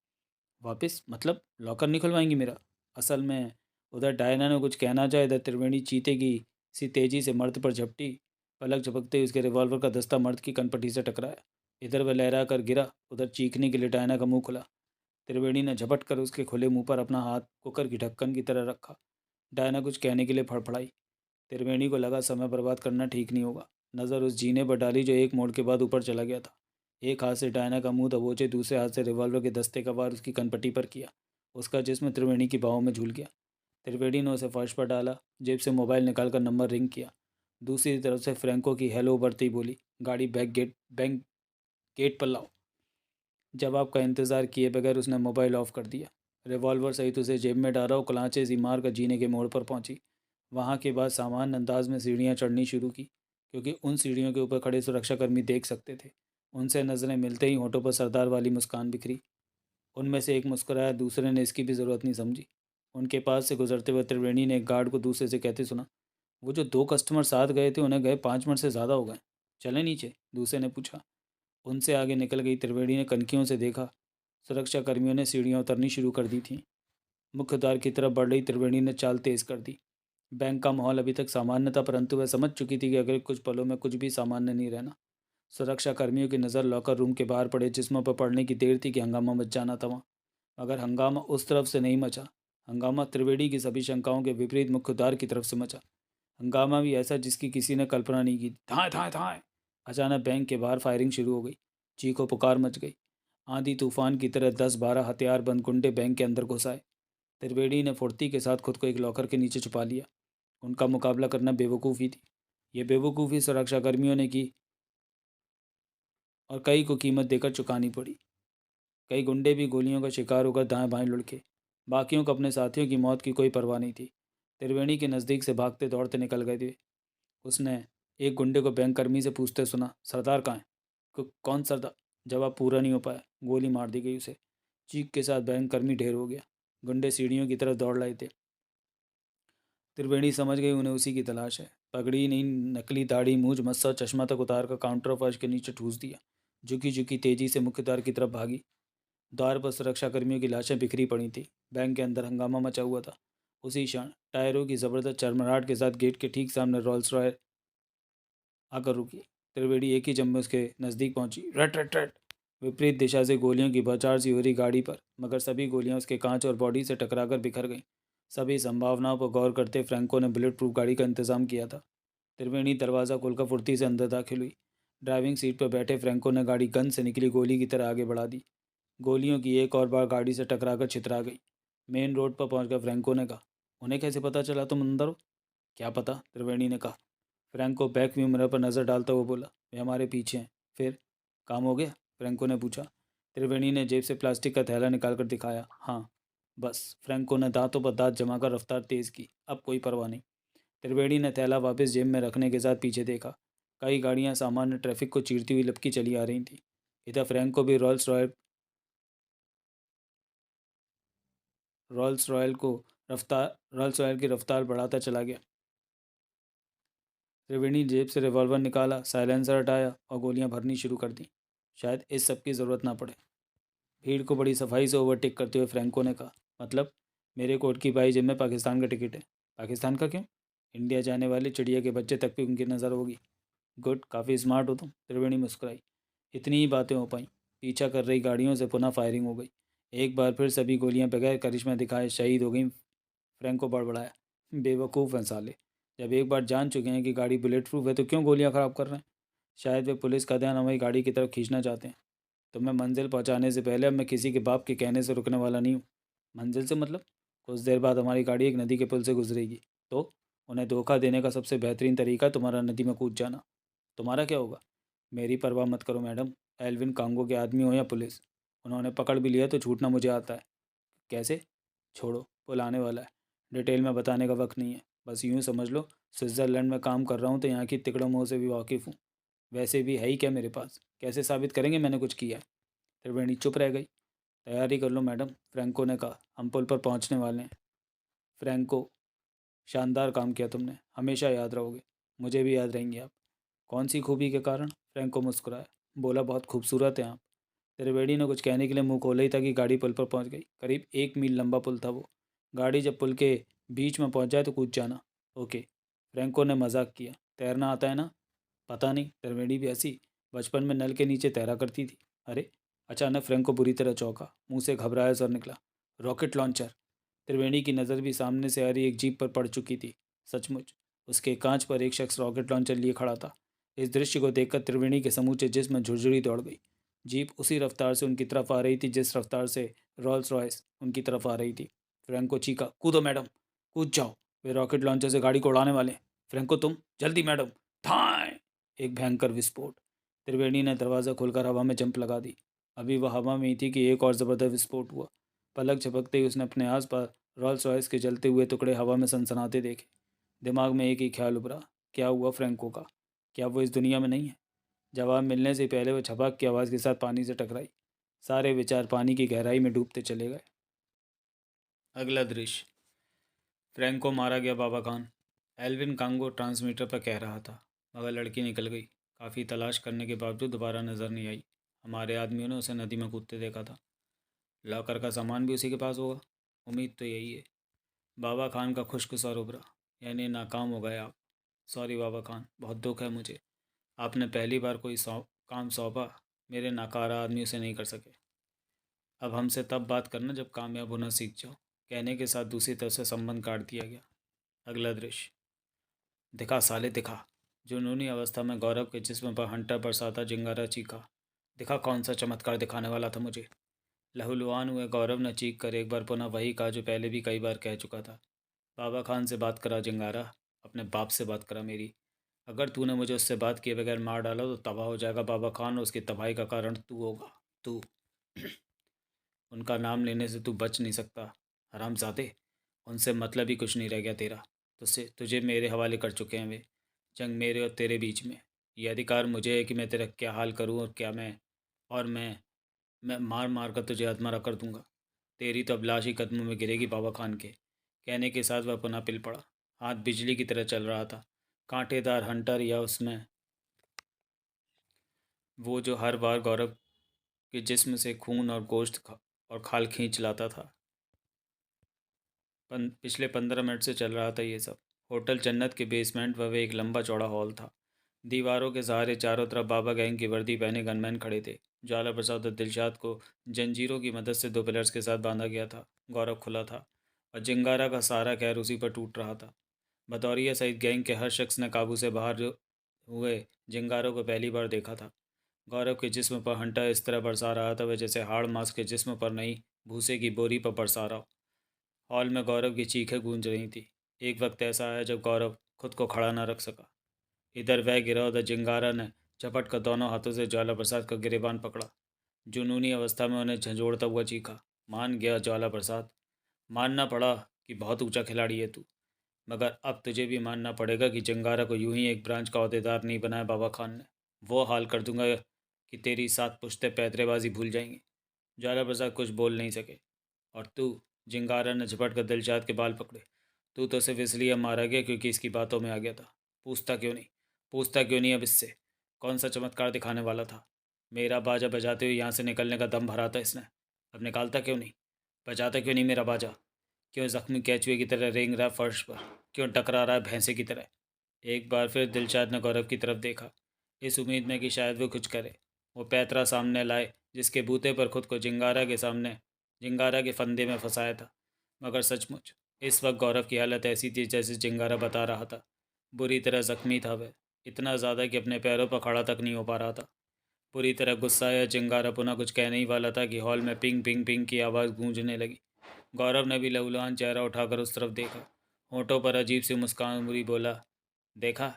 वापस मतलब लॉकर नहीं खुलवाएंगी मेरा? असल में उधर डायना ने कुछ कहना चाहा, इधर त्रिवेणी चीते की सी तेजी से मर्द पर झपटी। पलक झपकते ही उसके रिवॉल्वर का दस्ता मर्द की कनपट्टी से टकराया। इधर वह लहरा कर गिरा, उधर चीखने के लिए डायना का मुंह खुला। त्रिवेणी ने झपट कर उसके खुले मुंह पर अपना हाथ कुकर की ढक्कन की तरह रखा। डायना कुछ कहने के लिए फड़फड़ाई। त्रिवेणी को लगा समय बर्बाद करना ठीक नहीं होगा। नज़र उस जीने पर डाली जो एक मोड़ के बाद ऊपर चला गया था। एक हाथ से डायना का मुंह दबोचे, दूसरे हाथ से रिवॉल्वर के दस्ते का वार उसकी कनपट्टी पर किया। उसका जिस्म त्रिवेणी की बाहों में झूल गया। त्रिवेणी ने उसे फर्श पर डाला, जेब से मोबाइल निकालकर नंबर रिंग किया। दूसरी तरफ से फ्रैंको की हेलो बरती बोली, गाड़ी बैंक गेट पर लाओ। जवाब का इंतज़ार किए बगैर उसने मोबाइल ऑफ कर दिया। रिवॉल्वर सहित उसे जेब में डाला और कलांचे सी मार कर जीने के मोड़ पर पहुंची। वहां के बाद सामान्य अंदाज में सीढ़ियां चढ़नी शुरू की, क्योंकि उन सीढ़ियों के ऊपर खड़े सुरक्षाकर्मी देख सकते थे। उनसे नजरें मिलते ही होठों पर सरदार वाली मुस्कान बिखरी। उनमें से एक मुस्कुराया, दूसरे ने इसकी भी ज़रूरत नहीं समझी। उनके पास से गुजरते हुए त्रिवेणी ने एक गार्ड को दूसरे से कहते सुना, वो जो 2 कस्टमर साथ गए थे उन्हें गए 5 मिनट से ज़्यादा हो गए। चले नीचे, दूसरे ने पूछा। उनसे आगे निकल गई। त्रिवेणी ने कनखियों से देखा, सुरक्षा कर्मियों ने सीढ़ियाँ उतरनी शुरू कर दी थीं। मुख्य द्वार की तरफ बढ़ रही त्रिवेणी ने चाल तेज कर दी। बैंक का माहौल अभी तक सामान्य था, परंतु वह समझ चुकी थी कि अगले कुछ पलों में कुछ भी सामान्य नहीं रहना। सुरक्षा कर्मियों की नज़र लॉकर रूम के बाहर पड़े जिस्मों पर पड़ने की देर थी कि हंगामा मच जाना था वहाँ। मगर हंगामा उस तरफ से नहीं मचा। हंगामा त्रिवेणी की सभी शंकाओं के विपरीत मुख्य द्वार की तरफ से मचा। हंगामा भी ऐसा जिसकी किसी ने कल्पना नहीं की। धाए धाए धाए! अचानक बैंक के बाहर फायरिंग शुरू हो गई। चीखों पुकार मच गई। आंधी तूफान की तरह 10-12 हथियारबंद गुंडे बैंक के अंदर घुस आए। त्रिवेणी ने फुर्ती के साथ खुद को एक लॉकर के नीचे छुपा लिया। उनका मुकाबला करना बेवकूफ़ी थी। ये बेवकूफ़ी सुरक्षाकर्मियों ने की और कई को कीमत देकर चुकानी पड़ी। कई गुंडे भी गोलियों का शिकार होकर दाएं बाएं लुढ़के। बाकियों को अपने साथियों की मौत की कोई परवाह नहीं थी। त्रिवेणी के नज़दीक से भागते दौड़ते निकल गए थे। उसने एक गुंडे को बैंक कर्मी से पूछते सुना, सरदार कहाँ है? कौन सरदार? जवाब पूरा नहीं हो पाया। गोली मार दी गई उसे। चीख के साथ बैंक कर्मी ढेर हो गया। गुंडे सीढ़ियों की तरफ दौड़ लाए थे। त्रिवेणी समझ गई उन्हें उसी की तलाश है। पगड़ी नहीं, नकली दाढ़ी, मूंछ, मस्सा, चश्मा तक उतार कर काउंटर फर्श के नीचे ठूस दिया। झुकी झुकी तेजी से मुख्य द्वार की तरफ भागी। द्वार पर सुरक्षाकर्मियों की लाशें बिखरी पड़ी थी। बैंक के अंदर हंगामा मचा हुआ था। उसी क्षण टायरों की ज़बरदस्त चरमराहट के साथ गेट के ठीक सामने रोल्स रॉय आकर रुकी। त्रिवेणी एक ही जम में उसके नज़दीक पहुंची। रट रट रट! विपरीत दिशा से गोलियों की बौछार सी हो रही गाड़ी पर, मगर सभी गोलियां उसके कांच और बॉडी से टकराकर बिखर गईं। सभी संभावनाओं पर गौर करते फ्रैंको ने बुलेट प्रूफ गाड़ी का इंतजाम किया था। त्रिवेणी दरवाज़ा खोलकर फुर्ती से अंदर दाखिल हुई। ड्राइविंग सीट पर बैठे फ्रैंको ने गाड़ी गन से निकली गोली की तरह आगे बढ़ा दी। गोलियों की एक और बार गाड़ी से टकराकर छितरा गई। मेन रोड पर पहुंचकर फ्रैंको ने कहा, उन्हें कैसे पता चला तुम अंदर हो? क्या पता, त्रिवेणी ने कहा। फ्रैंको बैक व्यू मिरर पर नज़र डालता हुआ बोला, वे हमारे पीछे हैं। फिर काम हो गया? फ्रैंको ने पूछा। त्रिवेणी ने जेब से प्लास्टिक का थैला निकालकर दिखाया। हाँ, बस। फ्रैंको ने दांतों पर दांत जमाकर रफ्तार तेज़ की। अब कोई परवाह नहीं। त्रिवेणी ने थैला वापस जेब में रखने के साथ पीछे देखा। कई गाड़ियां सामान्य ट्रैफिक को चीरती हुई लपकी चली आ रही थीं। इधर फ्रैंको भी रॉल्स रॉयल की रफ्तार बढ़ाता चला गया। त्रिवेणी ने जेब से रिवॉल्वर निकाला, साइलेंसर हटाया और गोलियां भरनी शुरू कर दी। शायद इस सब की ज़रूरत ना पड़े। भीड़ को बड़ी सफाई से ओवरटेक करते हुए फ्रैंको ने कहा, मतलब मेरे कोट की बाई जेब में पाकिस्तान का टिकट है। पाकिस्तान का क्यों? इंडिया जाने वाले चिड़िया के बच्चे तक भी उनकी नज़र होगी। गुड, काफ़ी स्मार्ट हो तुम। त्रिवेणी मुस्कुराई। इतनी ही बातें हो पाई। पीछा कर रही गाड़ियों से पुनः फायरिंग हो गई। एक बार फिर सभी गोलियां बगैर करिश्मा दिखाए शहीद हो गईं। फ्रैंको बड़बड़ाया, बेवकूफ़ हैं साले। जब एक बार जान चुके हैं कि गाड़ी बुलेट प्रूफ है तो क्यों गोलियां ख़राब कर रहे हैं? शायद वे पुलिस का ध्यान हमारी गाड़ी की तरफ खींचना चाहते हैं। तुम्हें मंजिल पहुंचाने से पहले अब मैं किसी के बाप के कहने से रुकने वाला नहीं हूँ। मंजिल से मतलब? कुछ देर बाद हमारी गाड़ी एक नदी के पुल से गुजरेगी। तो उन्हें धोखा देने का सबसे बेहतरीन तरीका तुम्हारा नदी में कूद जाना। तुम्हारा क्या होगा? मेरी परवाह मत करो मैडम। एल्विन कांगो के आदमी हो या पुलिस, उन्होंने पकड़ भी लिया तो छूटना मुझे आता है। कैसे? छोड़ो, पुल आने वाला है। डिटेल में बताने का वक्त नहीं है। बस यूँ समझ लो, स्विट्ज़रलैंड में काम कर रहा हूँ तो यहाँ की तिकड़म मोह से भी वाकिफ़ हूँ। वैसे भी है ही क्या मेरे पास? कैसे साबित करेंगे मैंने कुछ किया है? त्रिवेणी चुप रह गई। तैयारी कर लो मैडम, फ्रैंको ने कहा, हम पुल पर पहुँचने वाले हैं। फ्रैंको, शानदार काम किया तुमने, हमेशा याद रहोगे। मुझे भी याद रहेंगे आप। कौन सी खूबी के कारण? फ्रैंको मुस्कुराया। बोला, बहुत खूबसूरत हैं आप। त्रिवेणी ने कुछ कहने के लिए मुंह खोला ही था कि गाड़ी पुल पर पहुंच गई। करीब 1 मील लंबा पुल था वो। गाड़ी जब पुल के बीच में पहुंच जाए तो कूद जाना। ओके। फ्रैंको ने मजाक किया। तैरना आता है ना? पता नहीं। त्रिवेणी भी हंसी। बचपन में नल के नीचे तैरा करती थी। अरे, अचानक फ्रैंको बुरी तरह चौंका, मुंह से घबराया स्वर निकला, रॉकेट लॉन्चर। त्रिवेणी की नज़र भी सामने से आ रही एक जीप पर पड़ चुकी थी। सचमुच उसके कांच पर एक शख्स रॉकेट लॉन्चर लिए खड़ा था। इस दृश्य को देखकर त्रिवेणी के समूचे जिस्म में झुरझुरी दौड़ गई। जीप उसी रफ्तार से उनकी तरफ आ रही थी जिस रफ्तार से रॉल्स रॉयस उनकी तरफ आ रही थी। फ्रैंको चीखा, कूदो मैडम, कूद जाओ, वे रॉकेट लॉन्चर से गाड़ी को उड़ाने वाले हैं। फ्रैंको तुम, जल्दी मैडम। ठाएं! एक भयंकर विस्फोट। त्रिवेणी ने दरवाज़ा खोलकर हवा में जंप लगा दी। अभी वह हवा में ही थी कि एक और ज़बरदस्त विस्फोट हुआ। पलक झपकते ही उसने अपने आसपास रॉल्स रॉयस के जलते हुए टुकड़े हवा में सनसनाते देखे। दिमाग में एक ही ख्याल उभरा, क्या हुआ फ्रैंको का? क्या वो इस दुनिया में नहीं है? जवाब मिलने से पहले वो छपाक की आवाज़ के साथ पानी से टकराई। सारे विचार पानी की गहराई में डूबते चले गए। अगला दृश्य। फ्रैंको मारा गया बाबा खान। एल्विन कांगो ट्रांसमीटर पर कह रहा था, मगर लड़की निकल गई। काफ़ी तलाश करने के बावजूद दोबारा नज़र नहीं आई। हमारे आदमियों ने उसे नदी में कूदते देखा था। लॉकर का सामान भी उसी के पास होगा। उम्मीद तो यही है। बाबा खान का खुश्क स्वर उभरा, यानी नाकाम हो गए आप। सॉरी बाबा खान, बहुत दुख है मुझे। आपने पहली बार कोई काम सौंपा, मेरे नाकारा आदमी उसे नहीं कर सके। अब हमसे तब बात करना जब कामयाब होना सीख जाओ। कहने के साथ दूसरी तरफ से संबंध काट दिया गया। अगला दृश्य। दिखा साले दिखा। जुनूनी अवस्था में गौरव के जिस्म पर हंटर बरसाता चिंगारा चीखा। दिखा कौन सा चमत्कार दिखाने वाला था मुझे। लहूलुहान हुए गौरव ने चीख कर एक बार पुनः वही कहा जो पहले भी कई बार कह चुका था। बाबा खान से बात करा चिंगारा, अपने बाप से बात करा मेरी। अगर तूने मुझे उससे बात किए बगैर मार डाला तो तबाह हो जाएगा बाबा खान, और उसकी तबाही का कारण तू होगा। तू। उनका नाम लेने से तू बच नहीं सकता हरामजादे। उनसे मतलब ही कुछ नहीं रह गया तेरा। तुझसे तुझे मेरे हवाले कर चुके हैं वे। जंग मेरे और तेरे बीच में। ये अधिकार मुझे है कि मैं तेरा क्या हाल करूं, और क्या मैं मार मार कर तुझे अधमरा कर दूंगा। तेरी तो अब लाश ही कदमों में गिरेगी बाबा खान के। कहने के साथ वह पुनः पिल पड़ा। हाथ बिजली की तरह चल रहा था। कांटेदार हंटर, या उसमें वो जो हर बार गौरव के जिस्म से खून और और खाल खींच लाता था। पिछले 15 मिनट से चल रहा था ये सब। होटल जन्नत के बेसमेंट व एक लंबा चौड़ा हॉल था। दीवारों के सहारे चारों तरफ बाबा गैंग की वर्दी पहने गनमैन खड़े थे। ज्वाला प्रसाद और दिलशाद को जंजीरों की मदद से दो पिलर्स के साथ बांधा गया था। गौरव खुला था और जिंगारा का सारा कहर उसी पर टूट रहा था। भदौरिया सहित गैंग के हर शख्स ने काबू से बाहर हुए जिंगारों को पहली बार देखा था। गौरव के जिस्म पर हंटर इस तरह बरसा रहा था वह जैसे हाड़ मांस के जिस्म पर नहीं, भूसे की बोरी पर बरसा रहा हो। हॉल में गौरव की चीखें गूंज रही थी। एक वक्त ऐसा आया जब गौरव खुद को खड़ा न रख सका। इधर वह गिरा, उधर जिंगारा ने झपट कर दोनों हाथों से ज्वाला प्रसाद का गिरेबान पकड़ा। जुनूनी अवस्था में उन्हें झंझोड़ता हुआ चीखा, मान गया ज्वाला प्रसाद। मानना पड़ा कि बहुत ऊंचा खिलाड़ी है तू, मगर अब तुझे भी मानना पड़ेगा कि जिंगारा को यूं ही एक ब्रांच का अहदेदार नहीं बनाया बाबा खान ने। वो हाल कर दूंगा कि तेरी 7 पुश्तें पैतरेबाजी भूल जाएंगी। ज्वाला प्रसाद कुछ बोल नहीं सके। और तू, जिंगारा ने झपट कर दिलशाद के बाल पकड़े, तू तो सिर्फ इसलिए मारा गया क्योंकि इसकी बातों में आ गया था। पूछता क्यों नहीं? पूछता क्यों नहीं अब इससे? कौन सा चमत्कार दिखाने वाला था? मेरा बाजा बजाते हुए यहाँ से निकलने का दम भरा था इसने, अब निकालता क्यों नहीं? बजाता क्यों नहीं मेरा बाजा? क्यों जख्मी कैचुए की तरह रेंग रहा फर्श पर? क्यों टकरा रहा है भैंसे की तरह? एक बार फिर दिलशाद ने गौरव की तरफ देखा, इस उम्मीद में कि शायद वो कुछ करे, वो पैतरा सामने लाए जिसके बूते पर खुद को जिंगारा के फंदे में फंसाया था। मगर सचमुच इस वक्त गौरव की हालत ऐसी थी जैसे जिंगारा बता रहा था। बुरी तरह जख्मी था वह, इतना ज़्यादा कि अपने पैरों पर खड़ा तक नहीं हो पा रहा था। पूरी तरह गुस्साया जिंगारा पुनः कुछ कहने ही वाला था कि हॉल में पिंग पिंग पिंग की आवाज़ गूंजने लगी। गौरव ने भी लहूलुहान चेहरा उठाकर उस तरफ देखा। होठों पर अजीब सी मुस्कान उमरी, बोला, देखा?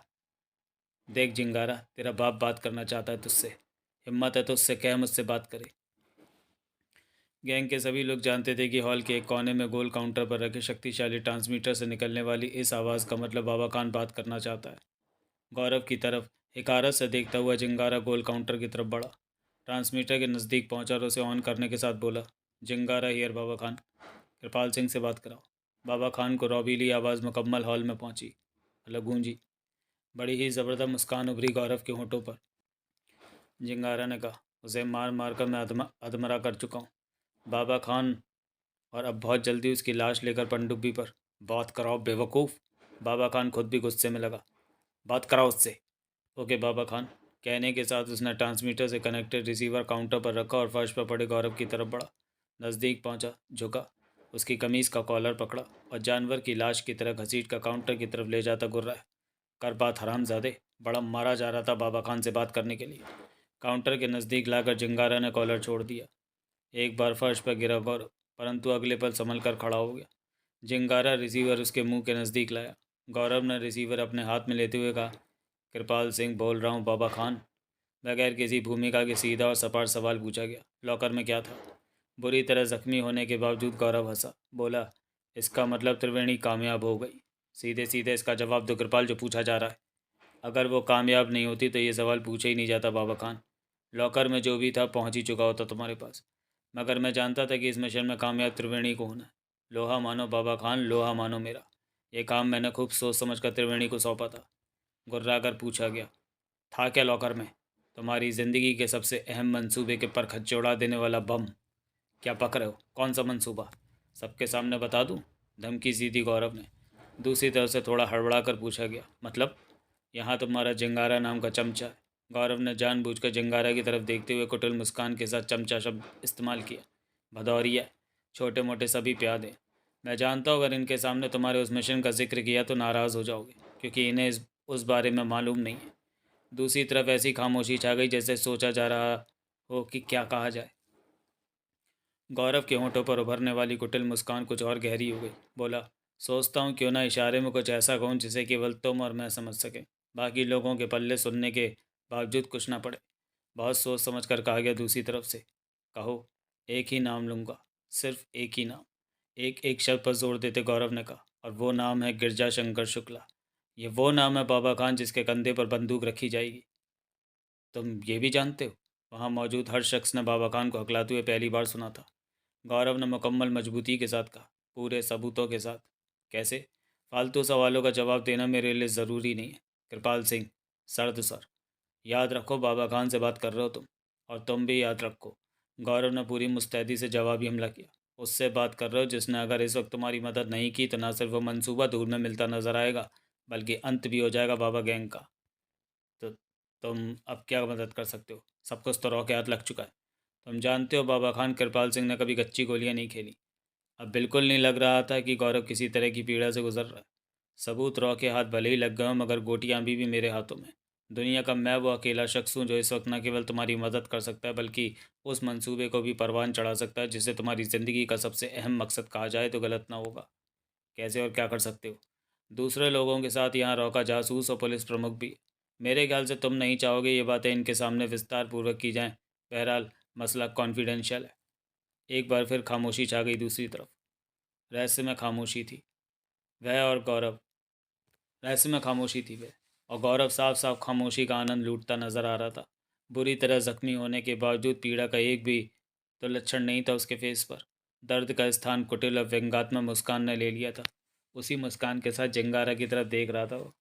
देख जिंगारा, तेरा बाप बात करना चाहता है तुझसे। हिम्मत है तो उससे कह मुझसे बात करे। गैंग के सभी लोग जानते थे कि हॉल के एक कोने में गोल काउंटर पर रखे शक्तिशाली ट्रांसमीटर से निकलने वाली इस आवाज़ का मतलब बाबा खान बात करना चाहता है। गौरव की तरफ हिकारत से देखता हुआ जिंगारा गोल काउंटर की तरफ बढ़ा। ट्रांसमीटर के नज़दीक पहुंचा और उसे ऑन करने के साथ बोला, जिंगारा हियर बाबा खान, कृपाल सिंह से बात कराओ। बाबा खान को रौबीली आवाज़ मुकम्मल हॉल में पहुंची, अलग गूंजी। बड़ी ही ज़बरदस्त मुस्कान उभरी गौरव के होठों पर। जिंगारा ने कहा, उसे मार मार कर मैं अधमरा कर चुका हूँ बाबा खान, और अब बहुत जल्दी उसकी लाश लेकर पनडुब्बी पर। बात कराओ बेवकूफ़। बाबा खान खुद भी गुस्से में लगा, बात कराओ उससे। ओके बाबा खान, कहने के साथ उसने ट्रांसमीटर से कनेक्टेड रिसीवर काउंटर पर रखा और फर्श पर पड़े गौरव की तरफ बढ़ा। नज़दीक पहुंचा, झुका, उसकी कमीज़ का कॉलर पकड़ा और जानवर की लाश की तरह घसीट कर काउंटर की तरफ ले जाता गुर्राया। कर बात हरामजादे, बड़ा मारा जा रहा था बाबा खान से बात करने के लिए। काउंटर के नज़दीक लाकर जिंगारा ने कॉलर छोड़ दिया। एक बार फर्श पर गिरा गौरव, परंतु अगले पल संभल कर खड़ा हो गया। जिंगारा रिसीवर उसके मुंह के नज़दीक लाया। गौरव ने रिसीवर अपने हाथ में लेते हुए कहा, कृपाल सिंह बोल रहा हूँ बाबा खान। बगैर किसी भूमिका के सीधा और सपाट सवाल पूछा गया, लॉकर में क्या था? बुरी तरह जख्मी होने के बावजूद गौरव हंसा, बोला, इसका मतलब त्रिवेणी कामयाब हो गई। सीधे सीधे इसका जवाब दो कृपाल, जो पूछा जा रहा है। अगर वो कामयाब नहीं होती तो ये सवाल पूछे ही नहीं जाता बाबा खान। लॉकर में जो भी था पहुंच ही चुका होता तुम्हारे पास। मगर मैं जानता था कि इस मिशन में कामयाब त्रिवेणी को होना है। लोहा मानो बाबा खान, लोहा मानो मेरा। ये काम मैंने खूब सोच समझ कर त्रिवेणी को सौंपा था। गुर्रा कर पूछा गया, था क्या लॉकर में? तुम्हारी ज़िंदगी के सबसे अहम मंसूबे के पर खच्चोड़ा देने वाला बम। क्या पक रहे हो? कौन सा मंसूबा? सबके सामने बता दूं? धमकी सी दी गौरव ने। दूसरी तरफ से थोड़ा हड़बड़ा कर पूछा गया, मतलब? यहाँ तुम्हारा जिंगारा नाम का चमचा है। गौरव ने जानबूझकर जिंगारा की तरफ देखते हुए कुटिल मुस्कान के साथ चमचा शब्द इस्तेमाल किया। भदौरिया, छोटे मोटे सभी प्यादे। मैं जानता हूँ अगर इनके सामने तुम्हारे उस मिशन का जिक्र किया तो नाराज़ हो जाओगे, क्योंकि इन्हें उस बारे में मालूम नहीं है। दूसरी तरफ ऐसी खामोशी छा गई जैसे सोचा जा रहा हो कि क्या कहा जाए। गौरव के होंठों पर उभरने वाली कुटिल मुस्कान कुछ और गहरी हो गई। बोला, सोचता हूँ क्यों ना इशारे में कुछ ऐसा कहूँ जिसे केवल तुम और मैं समझ सकें, बाकी लोगों के पल्ले सुनने के बावजूद कुछ ना पड़े। बहुत सोच समझ कर कहा गया दूसरी तरफ से। कहो, एक ही नाम लूँगा, सिर्फ एक ही नाम। एक एक शब्द पर जोर देते गौरव ने कहा, और वो नाम है गिरजा शंकर शुक्ला। ये वो नाम है बाबा खान जिसके कंधे पर बंदूक रखी जाएगी। तुम ये भी जानते हो? वहाँ मौजूद हर शख्स ने बाबा खान को हकलाते हुए पहली बार सुना था। गौरव ने मुकम्मल मजबूती के साथ कहा, पूरे सबूतों के साथ। कैसे? फालतू सवालों का जवाब देना मेरे लिए ज़रूरी नहीं है। कृपाल सिंह, सर्द सर। याद रखो बाबा खान से बात कर रहे हो तुम, और तुम भी याद रखो। गौरव ने पूरी मुस्तैदी से जवाबी हमला किया। उससे बात कर रहे हो जिसने अगर इस वक्त तुम्हारी मदद नहीं की तो ना सिर्फ वो मंसूबा दूर में मिलता नजर आएगा, बल्कि अंत भी हो जाएगा बाबा गैंग का। तो तुम अब क्या मदद कर सकते हो? सब कुछ तो रॉ के हाथ लग चुका है। तुम जानते हो बाबा खान, कृपाल सिंह ने कभी कच्ची गोलियां नहीं खेली। अब बिल्कुल नहीं लग रहा था कि गौरव किसी तरह की पीड़ा से गुजर रहा है। सबूत रॉ के हाथ भले ही लग गए हों, मगर गोटियां अभी भी मेरे हाथों में। दुनिया का मैं वो अकेला शख्स हूँ जो इस वक्त न केवल तुम्हारी मदद कर सकता है, बल्कि उस मंसूबे को भी परवान चढ़ा सकता है जिसे तुम्हारी ज़िंदगी का सबसे अहम मकसद कहा जाए तो गलत ना होगा। कैसे और क्या कर सकते हो? दूसरे लोगों के साथ यहाँ रॉ का जासूस और पुलिस प्रमुख भी। मेरे ख्याल से तुम नहीं चाहोगे ये बातें इनके सामने विस्तार पूर्वक की जाएं। बहरहाल, मसला कॉन्फिडेंशियल है। एक बार फिर खामोशी छा गई दूसरी तरफ। रहस्य में खामोशी थी वह और गौरव रहस्य में खामोशी थी वह और गौरव साफ साफ खामोशी का आनंद लूटता नजर आ रहा था। बुरी तरह जख्मी होने के बावजूद पीड़ा का एक भी तो लक्षण नहीं था उसके फेस पर। दर्द का स्थान कुटिल और व्यंग्यात्मक मुस्कान ने ले लिया था। उसी मुस्कान के साथ जिंगारा की तरफ देख रहा था वो।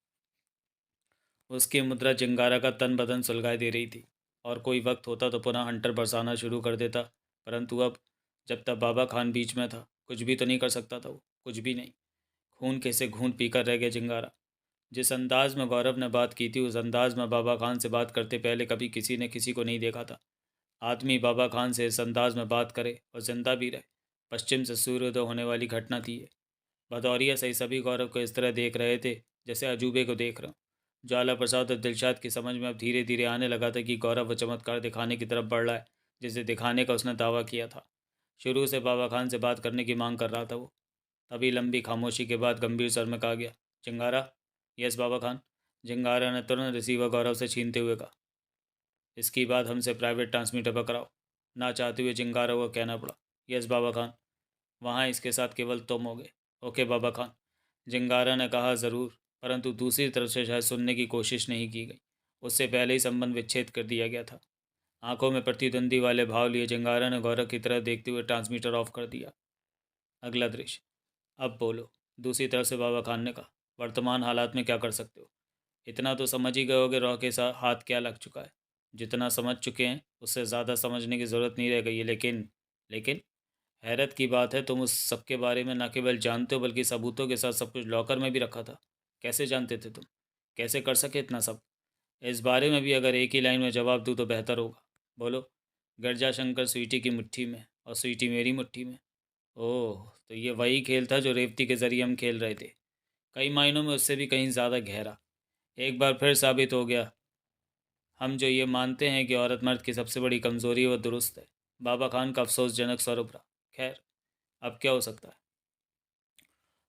उसकी मुद्रा जिंगारा का तन बदन सुलगाए दे रही थी। और कोई वक्त होता तो पुनः हंटर बरसाना शुरू कर देता, परंतु अब, जब तक बाबा खान बीच में था, कुछ भी तो नहीं कर सकता था वो, कुछ भी नहीं। खून कैसे घूंट पीकर रह गया जिंगारा। जिस अंदाज में गौरव ने बात की थी उस अंदाज में बाबा खान से बात करते पहले कभी किसी ने किसी को नहीं देखा था। आदमी बाबा खान से इस अंदाज में बात करे और जिंदा भी रहे, पश्चिम से सूर्योदय होने वाली घटना थी ये। भदौरिया सही सभी गौरव को इस तरह देख रहे थे जैसे अजूबे को देख रहे हो। ज्वाला प्रसाद और दिलशाद की समझ में अब धीरे धीरे आने लगा था कि गौरव वो चमत्कार दिखाने की तरफ बढ़ रहा है जिसे दिखाने का उसने दावा किया था। शुरू से बाबा खान से बात करने की मांग कर रहा था वो। तभी लंबी खामोशी के बाद गंभीर स्वर में कहा गया, चिंगारा। यस बाबा खान। जिंगारा ने तुरंत रिसीवर गौरव से छीनते हुए कहा, इसकी बात हमसे प्राइवेट ट्रांसमीटर पर कराओ। ना चाहते हुए जिंगारा को कहना पड़ा, यस बाबा खान। वहाँ इसके साथ केवल तुम होगे। ओके बाबा खान। जिंगारा ने कहा, ज़रूर। परंतु दूसरी तरफ से शायद सुनने की कोशिश नहीं की गई। उससे पहले ही संबंध विच्छेद कर दिया गया था। आंखों में प्रतिद्वंदी वाले भाव लिए जिंगारा ने गौरव की तरफ देखते हुए ट्रांसमीटर ऑफ कर दिया। अगला दृश्य। अब बोलो, दूसरी तरफ से बाबा खान ने कहा, वर्तमान हालात में क्या कर सकते हो? इतना तो समझ ही गए होगे रॉ के साथ हाथ क्या लग चुका है। जितना समझ चुके हैं उससे ज़्यादा समझने की ज़रूरत नहीं रह गई है। लेकिन लेकिन हैरत की बात है, तुम उस सब के बारे में न केवल जानते हो बल्कि सबूतों के साथ सब कुछ लॉकर में भी रखा था। कैसे जानते थे तुम? कैसे कर सके इतना सब? इस बारे में भी अगर एक ही लाइन में जवाब दूँ तो बेहतर होगा। बोलो। गिरजाशंकर स्वीटी की मुट्ठी में और स्वीटी मेरी मुट्ठी में। ओह, तो ये वही खेल था जो रेवती के ज़रिए हम खेल रहे थे। कई मायनों में उससे भी कहीं ज़्यादा गहरा। एक बार फिर साबित हो गया हम जो ये मानते हैं कि औरत मर्द की सबसे बड़ी कमज़ोरी वह दुरुस्त है। बाबा खान का अफसोसजनक स्वरूप रहा। खैर, अब क्या हो सकता है।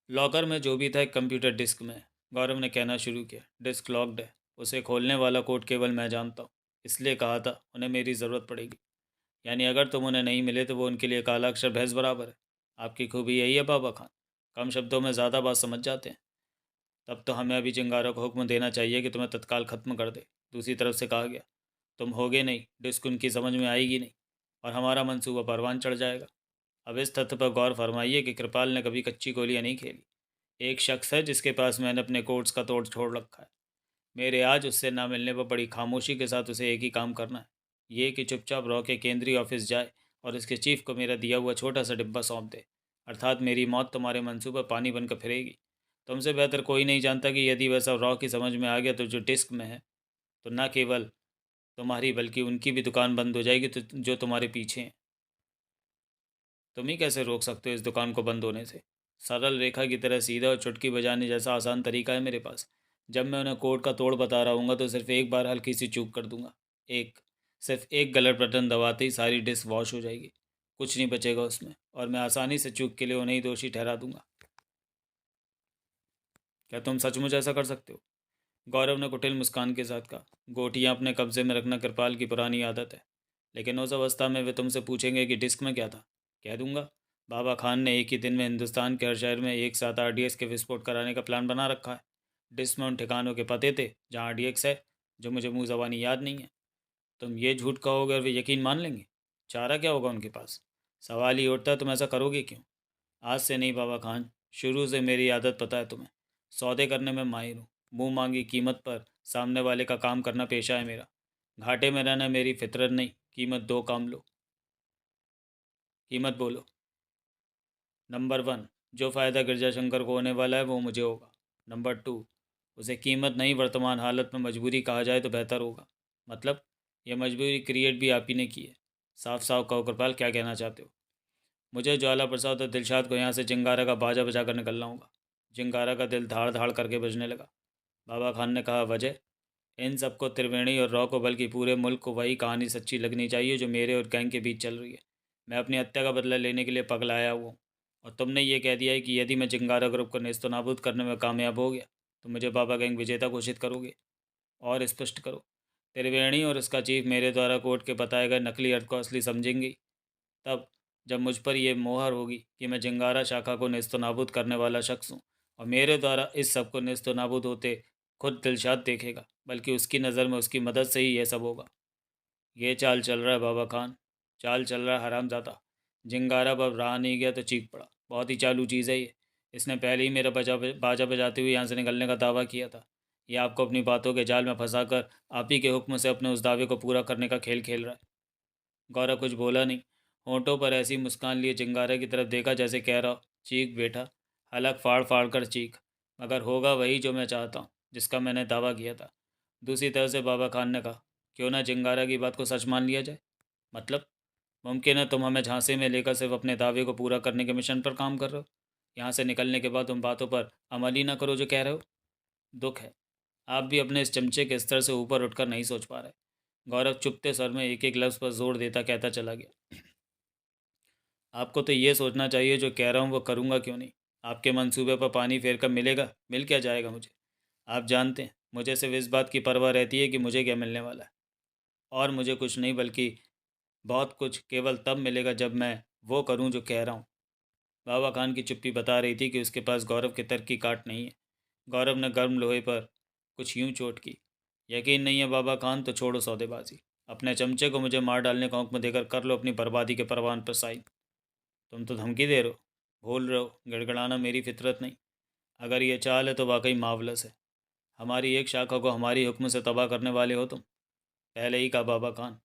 लॉकर में जो भी था एक कंप्यूटर डिस्क में। गौरव ने कहना शुरू किया। डिस्क लॉक्ड है। उसे खोलने वाला कोड केवल मैं जानता हूँ। इसलिए कहा था उन्हें मेरी ज़रूरत पड़ेगी। यानी अगर तुम उन्हें नहीं मिले तो वो उनके लिए काला अक्षर भैंस बराबर है। आपकी खूबी यही है बाबा खान, कम शब्दों में ज़्यादा बात समझ जाते हैं। तब तो हमें अभी चिंगारों को हुक्म देना चाहिए कि तुम्हें तत्काल ख़त्म कर दे। दूसरी तरफ से कहा गया, तुम होगे नहीं, डिस्क उनकी समझ में आएगी नहीं और हमारा मंसूबा परवान चढ़ जाएगा। अब इस तथ्य पर गौर फरमाइए कि कृपाल ने कभी कच्ची गोलियां नहीं खेली। एक शख्स है जिसके पास मैंने अपने कोर्ट्स का तोड़ छोड़ रखा है। मेरे आज उससे ना मिलने पर बड़ी खामोशी के साथ उसे एक ही काम करना है। ये कि चुपचाप रॉ के केंद्रीय ऑफिस जाए और इसके चीफ को मेरा दिया हुआ छोटा सा डिब्बा सौंप दे। अर्थात मेरी मौत तुम्हारे मंसूबे पर पानी बनकर फिरेगी। तुमसे बेहतर कोई नहीं जानता कि यदि वैसा रॉ की समझ में आ गया तो जो डिस्क में है, तो न केवल तुम्हारी बल्कि उनकी भी दुकान बंद हो जाएगी, तो जो तुम्हारे पीछे हैं। तुम ही कैसे रोक सकते हो इस दुकान को बंद होने से। सरल रेखा की तरह सीधा और चुटकी बजाने जैसा आसान तरीका है मेरे पास। जब मैं उन्हें कोड का तोड़ बता रहा हूँ तो सिर्फ एक बार हल्की सी चूक कर दूंगा। एक सिर्फ एक गलत बटन दबाते ही सारी डिस्क वॉश हो जाएगी। कुछ नहीं बचेगा उसमें और मैं आसानी से चूक के लिए उन्हें ही दोषी ठहरा दूंगा। क्या तुम सचमुच ऐसा कर सकते हो। गौरव ने कुटिल मुस्कान के साथ कहा। गोटियाँ अपने कब्जे में रखना कृपाल की पुरानी आदत है। लेकिन उस अवस्था में वे तुमसे पूछेंगे कि डिस्क में क्या था। कह दूंगा, बाबा खान ने एक ही दिन में हिंदुस्तान के हर शहर में एक साथ RDX के विस्फोट कराने का प्लान बना रखा है। डिस्क में उन ठिकानों के पते थे जहाँ RDX है, जो मुझे मुँह ज़बानी याद नहीं है। तुम ये झूठ कहोगे और वे यकीन मान लेंगे। चारा क्या होगा उनके पास। सवाल ही उठता है, तुम ऐसा करोगे क्यों। आज से नहीं बाबा खान, शुरू से मेरी आदत पता है तुम्हें। सौदे करने में माहिर हूँ। मुंह मांगी कीमत पर सामने वाले का काम करना पेशा है मेरा। घाटे में रहना मेरी फितरत नहीं। कीमत दो, काम लो। कीमत बोलो। नंबर 1, जो फ़ायदा गिरजाशंकर को होने वाला है वो मुझे होगा। नंबर 2, उसे कीमत नहीं वर्तमान हालत में मजबूरी कहा जाए तो बेहतर होगा। मतलब यह मजबूरी क्रिएट भी आप ही ने की है। साफ साफ कहो कृपाल, क्या कहना चाहते हो। मुझे ज्वाला प्रसाद और दिलशाद को यहाँ से चिंगारा का बाजा बजा कर निकलना होगा। चिंगारा का दिल धाड़ धाड़ करके बजने लगा। बाबा खान ने कहा, वजह। इन सबको त्रिवेणी और रॉ को बल्कि पूरे मुल्क को वही कहानी सच्ची लगनी चाहिए जो मेरे और गैंग के बीच चल रही है। मैं अपनी हत्या का बदला लेने के लिए पगलाया हुआ हूँ। और तुमने ये कह दिया है कि यदि मैं चिंगारा ग्रुप को नेस्तो नाबूद करने में कामयाब हो गया तो मुझे बाबा गैंग विजेता घोषित करोगे। और स्पष्ट करो, त्रिवेणी और उसका चीफ मेरे द्वारा कोर्ट के बताए गए नकली अर्थ को असली समझेंगी तब, जब मुझ पर यह मोहर होगी कि मैं चिंगारा शाखा को नेस्तो नाबूद करने वाला शख्स हूँ। और मेरे द्वारा इस सब को नेस्तो नाबूद होते खुद दिलशाद देखेगा, बल्कि उसकी नज़र में उसकी मदद से ही यह सब होगा। ये चाल चल रहा है बाबा खान, चाल चल रहा है हरामजादा। जिंगारा अब रहा नहीं गया तो चीख पड़ा, बहुत ही चालू चीज़ है ये। इसने पहले ही मेरा बाजा बजाते हुए यहाँ से निकलने का दावा किया था। ये आपको अपनी बातों के जाल में फंसाकर आप ही के हुक्म से अपने उस दावे को पूरा करने का खेल खेल रहा है। गौरव कुछ बोला नहीं। होंठों पर ऐसी मुस्कान लिए चिंगारे की तरफ देखा जैसे कह रहा हो, चीख बेटा, हलक फाड़ फाड़ कर चीख, मगर होगा वही जो मैं चाहता हूँ, जिसका मैंने दावा किया था। दूसरी तरफ से बाबा खान ने कहा, क्यों ना चिंगारा की बात को सच मान लिया जाए। मतलब, मुमकिन है तुम हमें झांसे में लेकर सिर्फ अपने दावे को पूरा करने के मिशन पर काम कर रहे हो। यहाँ से निकलने के बाद तुम बातों पर अमल ही ना करो जो कह रहे हो। दुख है, आप भी अपने इस चमचे के स्तर से ऊपर उठकर नहीं सोच पा रहे। गौरव चुपते स्वर में एक एक लफ्ज़ पर जोर देता कहता चला गया। आपको तो ये सोचना चाहिए जो कह रहा हूँ वो करूँगा क्यों नहीं। आपके मंसूबे पर पानी फेर कर मिलेगा, मिल क्या जाएगा मुझे। आप जानते हैं मुझे सिर्फ इस बात की परवाह रहती है कि मुझे क्या मिलने वाला है। और मुझे कुछ नहीं बल्कि बहुत कुछ केवल तब मिलेगा जब मैं वो करूँ जो कह रहा हूँ। बाबा खान की चुप्पी बता रही थी कि उसके पास गौरव के तर्क की काट नहीं है। गौरव ने गर्म लोहे पर कुछ यूं चोट की। यकीन नहीं है बाबा खान तो छोड़ो सौदेबाजी। अपने चमचे को मुझे मार डालने का हुक्म देकर कर लो अपनी बर्बादी के परवान पर साइन। तुम तो धमकी दे रहे हो, भूल रहे हो गिड़गड़ाना मेरी फितरत नहीं। अगर ये चाल है तो वाकई मावलस है। हमारी एक शाखा को हमारी हुक्म से तबाह करने वाले हो तुम। पहले ही कहा बाबा खान,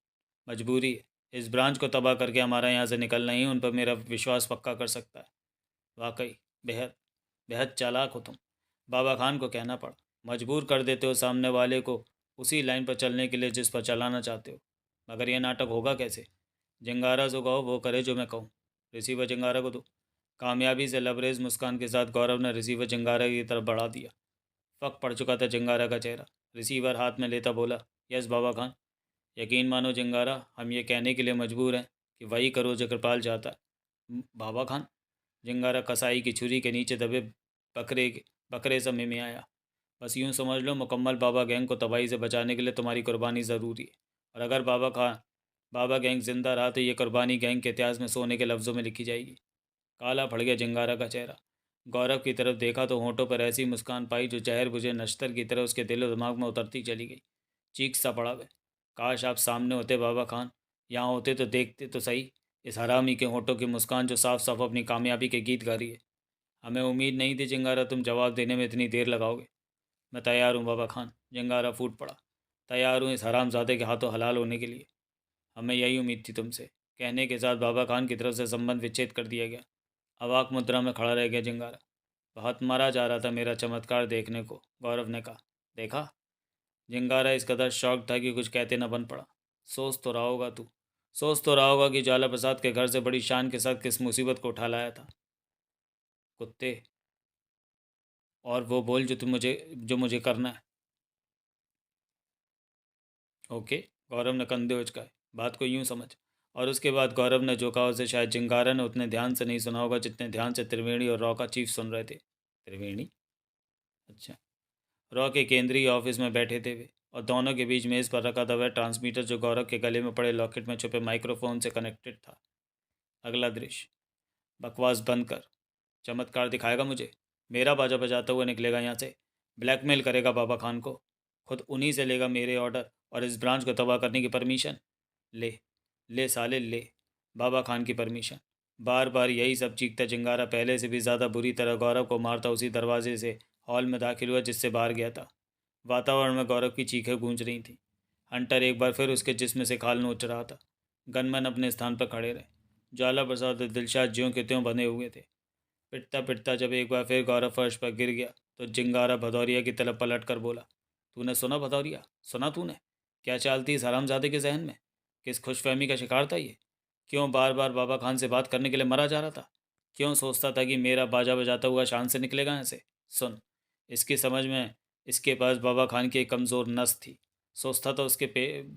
मजबूरी है। इस ब्रांच को तबाह करके हमारा यहाँ से निकलना ही उन पर मेरा विश्वास पक्का कर सकता है। वाकई बेहद बेहद चालाक हो तुम। बाबा खान को कहना पड़ा, मजबूर कर देते हो सामने वाले को उसी लाइन पर चलने के लिए जिस पर चलाना चाहते हो। मगर यह नाटक होगा कैसे? जंगारा जो कहो वो करे जो मैं कहूँ। रिसीवर जंगारा को दो। कामयाबी से लबरेज मुस्कान के साथ गौरव ने रिसीवर जंगारा की तरफ बढ़ा दिया। फक पड़ चुका था जंगारा का चेहरा। रिसीवर हाथ में लेता बोला, यस बाबा खान। यकीन मानो जंगारा, हम ये कहने के लिए मजबूर हैं कि वही करो जो कृपाल चाहता है। बाबा खान? जंगारा कसाई की छुरी के नीचे दबे बकरे बकरे समय में आया। बस यूं समझ लो, मुकम्मल बाबा गैंग को तबाही से बचाने के लिए तुम्हारी कुर्बानी ज़रूरी है। और अगर बाबा गैंग जिंदा रहा तो ये कुर्बानी गैंग के इतिहास में सोने के लफ्ज़ों में लिखी जाएगी। काला पड़ गया जंगारा का चेहरा। गौरव की तरफ देखा तो होंठों पर ऐसी मुस्कान पाई जो जहर बुझे नश्तर की तरह उसके दिलो दिमाग में उतरती चली गई। चीख सा पड़ा वह, काश आप सामने होते बाबा खान, यहाँ होते तो देखते तो सही इस हरामी के होंठों की मुस्कान जो साफ साफ अपनी कामयाबी के गीत गा रही है। हमें उम्मीद नहीं थी चिंगारा तुम जवाब देने में इतनी देर लगाओगे। मैं तैयार हूँ बाबा खान। जंगारा फूट पड़ा। तैयार हूँ इस हरामजादे के हाथों हलाल होने के लिए। हमें यही उम्मीद थी तुमसे, कहने के साथ बाबा खान की तरफ से संबंध विच्छेद कर दिया गया। अवाक मुद्रा में खड़ा रह गया जंगारा। बहुत मरा जा रहा था मेरा चमत्कार देखने को, गौरव ने कहा। देखा? जंगारा इस कदर शौक था कि कुछ कहते न बन पड़ा। सोच तो रहा होगा तू, सोच तो रहा होगा कि ज्वाला प्रसाद के घर से बड़ी शान के साथ किस मुसीबत को उठा लाया था। कुत्ते, और वो बोल जो मुझे करना है। ओके। गौरव ने कंधे उचकाए। बात को यूं समझ। और उसके बाद गौरव ने जो कहा उसे शायद जंगारा ने उतने ध्यान से नहीं सुना होगा जितने ध्यान से त्रिवेणी और रॉ का चीफ सुन रहे थे। त्रिवेणी? अच्छा। रॉ के केंद्रीय ऑफिस में बैठे थे वे, और दोनों के बीच मेज़ पर रखा था वह ट्रांसमीटर जो गौरव के गले में पड़े लॉकेट में छुपे माइक्रोफोन से कनेक्टेड था। अगला दृश्य। बकवास बंद कर। चमत्कार दिखाएगा मुझे? मेरा बाजा बजाता हुआ निकलेगा यहाँ से। ब्लैकमेल करेगा बाबा खान को। खुद उन्हीं से लेगा मेरे ऑर्डर और इस ब्रांच को तबाह करने की परमिशन। ले, ले साले ले, बाबा खान की परमिशन। बार बार यही सब चीखता चिंगारा पहले से भी ज़्यादा बुरी तरह गौरव को मारता उसी दरवाजे से हॉल में दाखिल हुआ जिससे बाहर गया था। वातावरण में गौरव की चीखें गूंज रही थीं। हंटर एक बार फिर उसके जिस्म से खाल नोच रहा था। गनमैन अपने स्थान पर खड़े रहे। ज्वाला प्रसाद और दिलशाद ज्यों के त्यों बंधे हुए थे। पिटता पिटता जब एक बार फिर गौरव फर्श पर गिर गया तो चिंगारा भदौरिया की तरफ पलट कर बोला, तूने सुना भदौरिया? सुना तूने? क्या चाल थी इस हरामजादे के जहन में? किस खुशफहमी का शिकार था ये? क्यों बार बार बाबा खान से बात करने के लिए मरा जा रहा था? क्यों सोचता था कि मेरा बाजा बजाता हुआ शान से निकलेगा यहाँ से? सुन, इसकी समझ में इसके पास बाबा खान की एक कमज़ोर नस थी। सोचता था उसके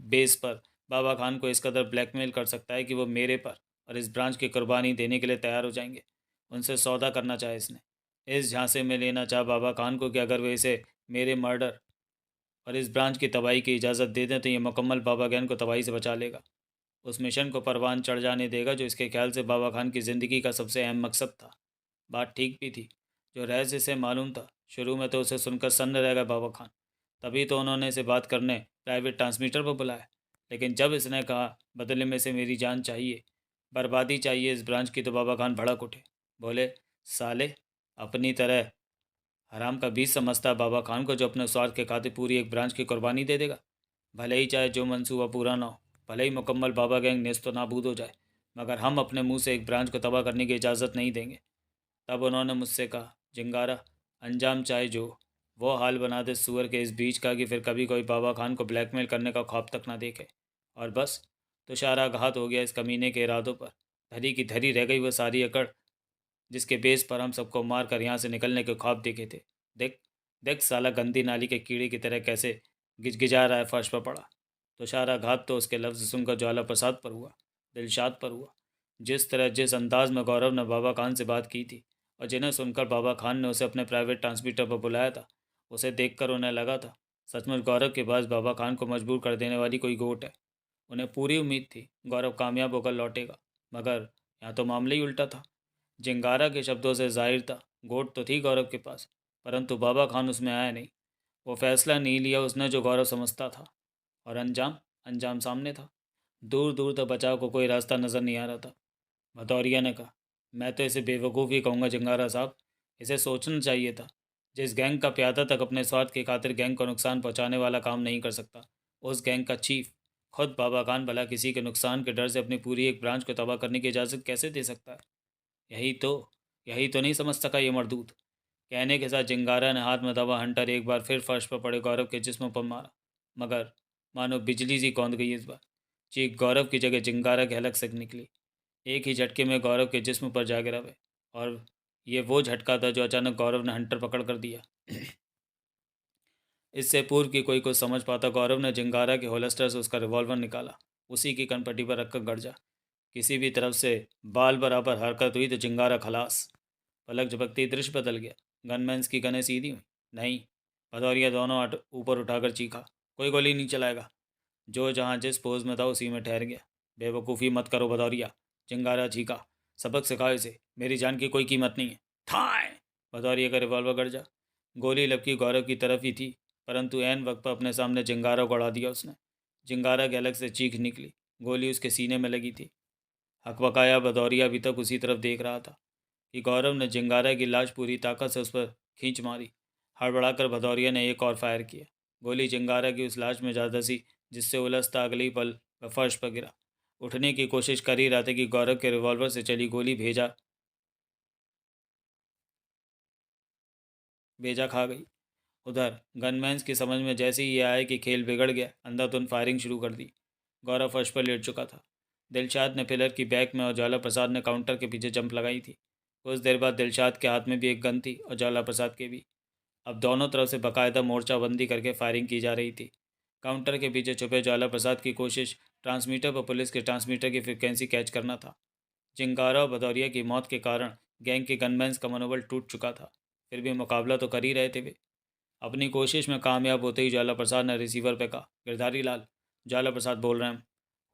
बेस पर बाबा खान को इस कदर ब्लैकमेल कर सकता है कि वो मेरे पर और इस ब्रांच की कुर्बानी देने के लिए तैयार हो जाएंगे। उनसे सौदा करना चाहे इसने। इस झांसे में लेना चाह बाबा खान को कि अगर वे इसे मेरे मर्डर और इस ब्रांच की तबाही की इजाज़त दे दें तो ये मुकम्मल बाबा गैन को तबाही से बचा लेगा। उस मिशन को परवान चढ़ जाने देगा जो इसके ख्याल से बाबा खान की ज़िंदगी का सबसे अहम मकसद था। बात ठीक भी थी। जो रहस्य से मालूम था, शुरू में तो उसे सुनकर सन्न रह गया बाबा खान। तभी तो उन्होंने इसे बात करने प्राइवेट ट्रांसमीटर पर बुलाया। लेकिन जब इसने कहा बदले में से मेरी जान चाहिए, बर्बादी चाहिए इस ब्रांच की, तो बाबा खान भड़क उठे। बोले, साले, अपनी तरह हराम का बीज समझता है बाबा खान को जो अपने स्वार्थ के खातिर पूरी एक ब्रांच की कुर्बानी दे देगा। भले ही चाहे जो मंसूबा पूरा ना हो, भले ही मुकम्मल बाबा गैंग नेस्त नाबूद हो जाए, मगर हम अपने मुंह से एक ब्रांच को तबाह करने की इजाज़त नहीं देंगे। तब उन्होंने मुझसे कहा, जिंगारा, अंजाम चाहे जो वो हाल बना दे सुअर के इस बीज का कि फिर कभी कोई बाबा खान को ब्लैकमेल करने का ख्वाब तक ना देखे। और बस तुषाराघात हो गया इस कमीने के इरादों पर। धरी की धरी रह गई वह सारी अकड़ जिसके बेस पर हम सबको मार कर यहाँ से निकलने के ख्वाब देखे थे। देख, देख साला गंदी नाली के कीड़े की तरह कैसे गिजगिजा रहा है फर्श पर पड़ा। तुषाराघात तो उसके लफ्ज़ सुनकर ज्वाला प्रसाद पर हुआ, दिलशाद पर हुआ। जिस तरह जिस अंदाज में गौरव ने बाबा खान से बात की थी और जिन्हें सुनकर बाबा खान ने उसे अपने प्राइवेट ट्रांसमीटर पर बुलाया था, उसे देखकर उन्हें लगा था सचमुच गौरव के पास बाबा खान को मजबूर कर देने वाली कोई गोट है। उन्हें पूरी उम्मीद थी गौरव कामयाब होकर लौटेगा, मगर यहाँ तो मामला ही उल्टा था। जिंगारा के शब्दों से जाहिर था गोट तो थी गौरव के पास, परंतु बाबा खान उसमें आया नहीं। वो फैसला नहीं लिया उसने जो गौरव समझता था। और अंजाम, अंजाम सामने था। दूर दूर तक बचाव को कोई रास्ता नज़र नहीं आ रहा था। भदौरिया ने कहा, मैं तो इसे बेवकूफ़ ही कहूँगा जंगारा साहब। इसे सोचना चाहिए था। जिस गैंग का प्यादा तक अपने स्वार्थ की खातिर गैंग को नुकसान पहुँचाने वाला काम नहीं कर सकता, उस गैंग का चीफ खुद बाबा खान भला किसी के नुकसान के डर से अपनी पूरी एक ब्रांच को तबाह करने की इजाज़त कैसे दे सकता है? यही तो यही तो नहीं समझ सका ये मरदूत। कहने के साथ जिंगारा ने हाथ में दबा हंटर एक बार फिर फर्श पर पड़े गौरव के जिस्म पर मारा। मगर मानो बिजली सी कौंध गई इस बार। चीख गौरव की जगह चिंगारा के हलक से निकली। एक ही झटके में गौरव के जिस्म पर जा गिरा वे। और ये वो झटका था जो अचानक गौरव ने हंटर पकड़ कर दिया। इससे पूर्व कि कोई कुछ समझ पाता, गौरव ने जिंगारा के होल्स्टर से उसका रिवॉल्वर निकाला, उसी की कनपट्टी पर रखकर गरजा। किसी भी तरफ से बाल बराबर हरकत हुई तो चिंगारा खलास। पलक झपकते ही दृश्य बदल गया। गनमैन्स की गनें सीधी हुई। नहीं, भदौरिया दोनों ऊपर उठाकर चीखा, कोई गोली नहीं चलाएगा। जो जहाँ जिस पोज में था उसी में ठहर गया। बेवकूफ़ी मत करो भदौरिया, चिंगारा चीखा। सबक सिखाओ इसे, मेरी जान की कोई कीमत नहीं है। थाए! भदौरिया का रिवॉल्वर गरजा। गोली लपकी गौरव की तरफ ही थी, परंतु ऐन वक्त पर अपने सामने चिंगारा को उड़ा दिया उसने। चिंगारा के अलग से चीख निकली। गोली उसके सीने में लगी थी। हकबकाया भदौरिया अभी तक उसी तरफ देख रहा था कि गौरव ने चिंगारा की लाश पूरी ताकत से उस पर खींच मारी। हड़बड़ाकर भदौरिया ने एक और फायर किया। गोली चिंगारा की उस लाश में जा धंसी, जिससे उलझता अगले ही पल वह फर्श पर गिरा। उठने की कोशिश कर ही रहा था कि गौरव के रिवॉल्वर से चली गोली भेजा भेजा खा गई। उधर गनमैन्स की समझ में जैसे ही ये आया कि खेल बिगड़ गया, अंधाधुंध फायरिंग शुरू कर दी। गौरव फर्श पर लेट चुका था। दिलशाद ने पिलर की बैक में और ज्वाला प्रसाद ने काउंटर के पीछे जंप लगाई थी। कुछ देर बाद दिलशाद के हाथ में भी एक गन थी और ज्वाला प्रसाद के भी। अब दोनों तरफ से बाकायदा मोर्चाबंदी करके फायरिंग की जा रही थी। काउंटर के पीछे छुपे ज्वाला प्रसाद की कोशिश ट्रांसमीटर पर पुलिस के ट्रांसमीटर की फ्रिक्वेंसी कैच करना था। चिंगारा और भदौरिया की मौत के कारण गैंग के गनमैन्स का मनोबल टूट चुका था। फिर भी मुकाबला तो कर ही रहे थे वे। अपनी कोशिश में कामयाब होते ही ज्वाला प्रसाद ने रिसीवर पे कहा, गिरधारी लाल, ज्वाला प्रसाद बोल रहे हैं।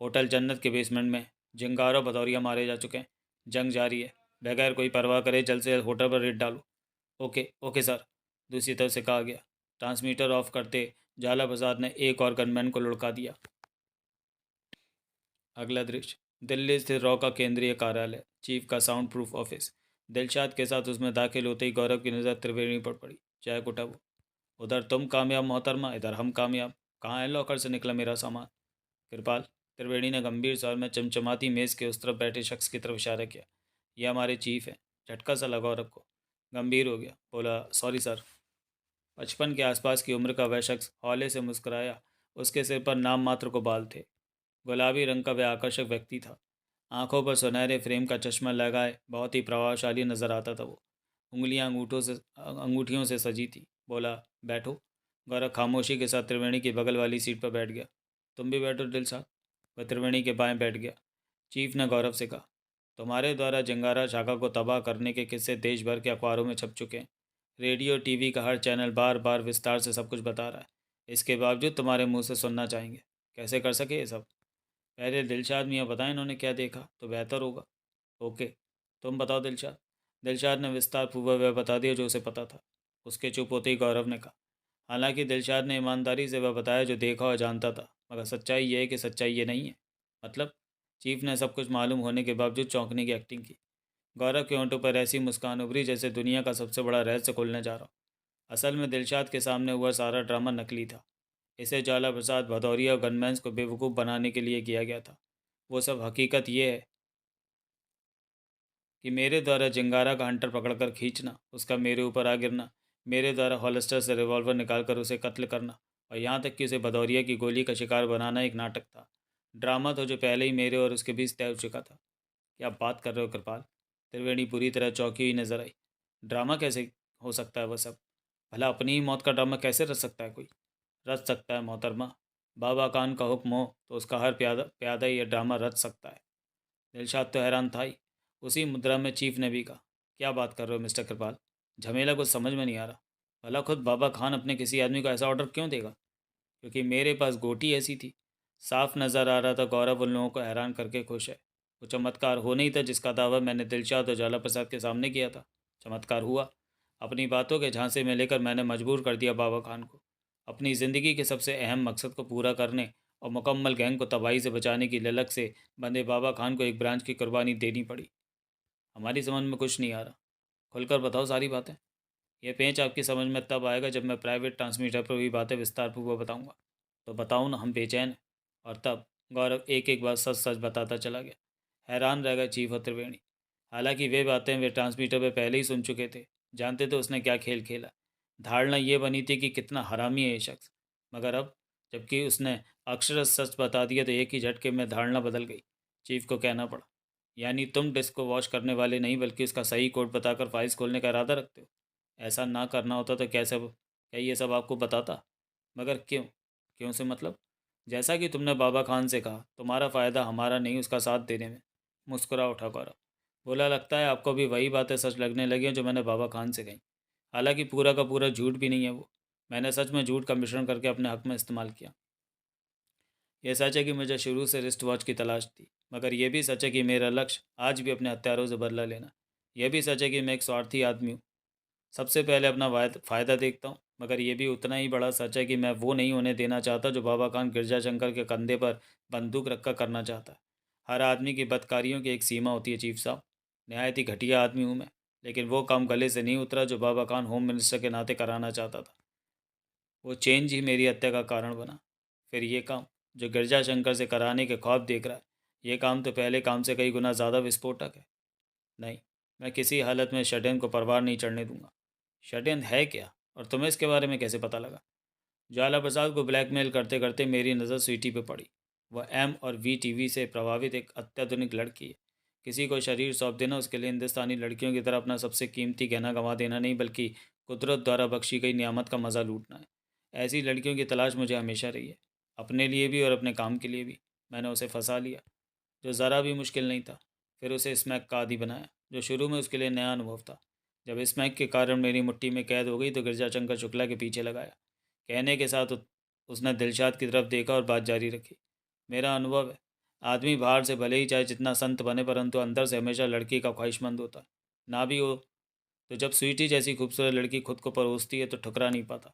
होटल जन्नत के बेसमेंट में जिंगार और भदौरिया मारे जा चुके हैं। जंग जारी है। बगैर कोई परवाह करे जल्द से जल्द होटल पर रेड डालो। ओके ओके सर, दूसरी तरफ से कहा गया। ट्रांसमीटर ऑफ करते ज्वाला प्रसाद ने एक और गनमैन को लुढ़का दिया। अगला दृश्य, दिल्ली स्थित रॉ का केंद्रीय कार्यालय, चीफ का साउंड प्रूफ ऑफिस। दिलशाद के साथ उसमें दाखिल होते ही गौरव की नज़र त्रिवेणी पर पड़ी। चाय कुटा वो। उधर तुम कामयाब मोहतरमा, इधर हम कामयाब। कहाँ है लॉकर से निकला मेरा सामान? कृपाल, त्रिवेणी ने गंभीर स्वर में चमचमाती मेज़ के उस तरफ बैठे शख्स की तरफ इशारा किया। यह हमारे चीफ हैं। झटका सा लगा गौरव को। गंभीर हो गया, बोला, सॉरी सर। 55 के आसपास की उम्र का वह शख्स हौले से मुस्कुराया। उसके सिर पर नाम मात्र को बाल थे। गुलाबी रंग का वह आकर्षक व्यक्ति था। आंखों पर सुनहरे फ्रेम का चश्मा लगाए बहुत ही प्रभावशाली नजर आता था वो। उंगलियां अंगूठियों से सजी थी। बोला, बैठो। गौरव खामोशी के साथ त्रिवेणी की बगल वाली सीट पर बैठ गया। तुम भी बैठो दिल साहब। वह त्रिवेणी के बाएं बैठ गया। चीफ ने गौरव से कहा, तुम्हारे द्वारा जंगारा शाखा को तबाह करने के किस्से देश भर के अखबारों में छप चुके हैं। रेडियो टीवी का हर चैनल बार बार विस्तार से सब कुछ बता रहा है। इसके बावजूद तुम्हारे मुंह से सुनना चाहेंगे। कैसे कर सके ये सब? पहले दिलशाद मियाँ बताएं इन्होंने क्या देखा तो बेहतर होगा। ओके, तुम बताओ दिलशाद। दिलशाद ने विस्तार पूर्वक वह बता दिया जो उसे पता था। उसके चुप होते ही गौरव ने कहा, हालांकि दिलशाद ने ईमानदारी से वह बताया जो देखा और जानता था, मगर सच्चाई ये है कि सच्चाई ये नहीं है। मतलब? चीफ ने सब कुछ मालूम होने के बावजूद चौंकने की एक्टिंग की। गौरव के होंठों पर ऐसी मुस्कान उभरी जैसे दुनिया का सबसे बड़ा रहस्य खुलने जा रहा हो। असल में दिलशाद के सामने हुआ सारा ड्रामा नकली था। इसे ज्वाला प्रसाद, भदौरिया और गनमैन्स को बेवकूफ़ बनाने के लिए किया गया था। वो सब हकीकत ये है कि मेरे द्वारा जिंगारा का हंटर पकड़कर खींचना, उसका मेरे ऊपर आ गिरना, मेरे द्वारा हॉलस्टर से रिवॉल्वर निकालकर उसे कत्ल करना और यहाँ तक कि उसे भदौरिया की गोली का शिकार बनाना एक नाटक था। ड्रामा तो जो पहले ही मेरे और उसके बीच तय हो चुका था। क्या बात कर रहे हो कृपाल? त्रिवेणी पूरी तरह चौंकी हुई नजर आई। ड्रामा कैसे हो सकता है वह सब? भला अपनी ही मौत का ड्रामा कैसे रच सकता है कोई? रच सकता है मोहतरमा। बाबा खान का हुक्म हो तो उसका हर प्यादा प्यादा ये ड्रामा रच सकता है। दिलशाद तो हैरान था ही। उसी मुद्रा में चीफ ने भी कहा, क्या बात कर रहे हो मिस्टर कृपाल? झमेला कुछ समझ में नहीं आ रहा। भला खुद बाबा खान अपने किसी आदमी को ऐसा ऑर्डर क्यों देगा? क्योंकि मेरे पास गोटी ऐसी थी। साफ नज़र आ रहा था गौरव उन लोगों को हैरान करके खुश है। वो चमत्कार हो नहीं था जिसका दावा मैंने दिलशाद और ज्वाला प्रसाद के सामने किया था। चमत्कार हुआ। अपनी बातों के झांसे में लेकर मैंने मजबूर कर दिया बाबा खान को। अपनी ज़िंदगी के सबसे अहम मकसद को पूरा करने और मुकम्मल गैंग को तबाही से बचाने की ललक से बंदे बाबा खान को एक ब्रांच की कुर्बानी देनी पड़ी। हमारी समझ में कुछ नहीं आ रहा। खुलकर बताओ सारी बातें। यह पेंच आपकी समझ में तब आएगा जब मैं प्राइवेट ट्रांसमीटर पर हुई बातें विस्तार पूर्वक बताऊंगा। तो बताऊँ ना, हम बेचैन हैं। और तब गौरव एक एक बात सच सच बताता चला गया। हैरान रह गए चीफ और त्रिवेणी। हालांकि वे बातें वे ट्रांसमीटर पर पहले ही सुन चुके थे। जानते थे उसने क्या खेल खेला। धारणा ये बनी थी कि कितना हरामी है ये शख्स। मगर अब जबकि उसने अक्षरश सच बता दिया तो एक ही झटके में धारणा बदल गई। चीफ को कहना पड़ा, यानी तुम डिस्क को वॉश करने वाले नहीं बल्कि उसका सही कोड बताकर फाइल्स खोलने का इरादा रखते हो। ऐसा ना करना होता तो क्या ये सब आपको बताता? मगर क्यों? क्यों से मतलब? जैसा कि तुमने बाबा खान से कहा, तुम्हारा फ़ायदा हमारा नहीं उसका साथ देने में। मुस्कुरा उठा गौरव। बोला, लगता है आपको भी वही बातें सच लगने लगी हैं जो मैंने बाबा खान से कही। हालांकि पूरा का पूरा झूठ भी नहीं है वो। मैंने सच में झूठ का मिश्रण करके अपने हक में इस्तेमाल किया। यह सच है कि मुझे शुरू से रिस्ट वॉच की तलाश थी, मगर यह भी सच है कि मेरा लक्ष्य आज भी अपने हत्यारों से बदला लेना। यह भी सच है कि मैं एक स्वार्थी आदमी हूँ, सबसे पहले अपना फ़ायदा देखता हूँ। मगर यह भी उतना ही बड़ा सच है कि मैं वो नहीं होने देना चाहता जो बाबा खान गिरजा शंकर के कंधे पर बंदूक रखकर करना चाहता है। हर आदमी की बदकारियों की एक सीमा होती है चीफ साहब। नहायत ही घटिया आदमी हूँ मैं, लेकिन वो काम गले से नहीं उतरा जो बाबा खान होम मिनिस्टर के नाते कराना चाहता था। वो चेंज ही मेरी हत्या का कारण बना। फिर ये काम जो गिरजा शंकर से कराने के ख्वाब देख रहा है, ये काम तो पहले काम से कई गुना ज़्यादा विस्फोटक है। नहीं, मैं किसी हालत में षड्यंत्र को परवार नहीं चढ़ने दूंगा। षड्यंत्र है क्या, और तुम्हें इसके बारे में कैसे पता लगा? ज्वाला प्रसाद को ब्लैकमेल करते करते मेरी नज़र स्वीटी पे पड़ी। वह एम और वी टीवी से प्रभावित एक अत्याधुनिक लड़की है। किसी को शरीर सौंप देना उसके लिए हिंदुस्तानी लड़कियों की तरह अपना सबसे कीमती गहना गंवा देना नहीं, बल्कि कुदरत द्वारा बख्शी गई नियामत का मज़ा लूटना है। ऐसी लड़कियों की तलाश मुझे हमेशा रही है, अपने लिए भी और अपने काम के लिए भी। मैंने उसे फंसा लिया, जो ज़रा भी मुश्किल नहीं था। फिर उसे स्मैक का आदी बनाया, जो शुरू में उसके लिए नया अनुभव था। जब स्मैक के कारण मेरी मुट्ठी में कैद हो गई तो गिरजा शंकर शुक्ला के पीछे लगाया। कहने के साथ उसने दिलशाद की तरफ देखा और बात जारी रखी। मेरा अनुभव है, आदमी बाहर से भले ही चाहे जितना संत बने, परंतु अंदर से हमेशा लड़की का ख्वाहिशमंद होता है। ना भी हो तो जब स्वीटी जैसी खूबसूरत लड़की खुद को परोसती है तो ठुकरा नहीं पाता।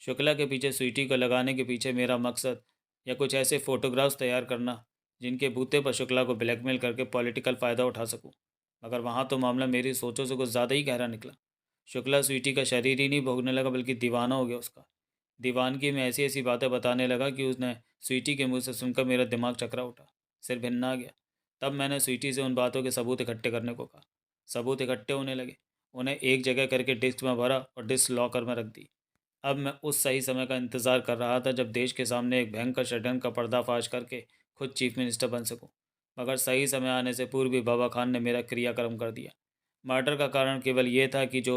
शुक्ला के पीछे स्वीटी को लगाने के पीछे मेरा मकसद या कुछ ऐसे फ़ोटोग्राफ्स तैयार करना जिनके बूते पर शुक्ला को ब्लैकमेल करके पॉलिटिकल फ़ायदा उठा सकूं। मगर वहाँ तो मामला मेरी सोचों से कुछ ज़्यादा ही गहरा निकला। शुक्ला स्वीटी का शरीर ही नहीं भोगने लगा, बल्कि दीवाना हो गया उसका। दीवानगी में ऐसी ऐसी बातें बताने लगा कि उसने स्वीटी के मुंह से सुनकर मेरा दिमाग चकरा उठा, सिर भिन्ना गया। तब मैंने स्वीटी से उन बातों के सबूत इकट्ठे करने को कहा। सबूत इकट्ठे होने लगे, उन्हें एक जगह करके डिस्क में भरा और डिस्क लॉकर में रख दी। अब मैं उस सही समय का इंतज़ार कर रहा था जब देश के सामने एक भयंकर षड्यंत्र का पर्दाफाश करके खुद चीफ मिनिस्टर बन सकूं। मगर सही समय आने से पूर्व भी बाबा खान ने मेरा क्रियाक्रम कर दिया। मर्डर का कारण केवल ये था कि जो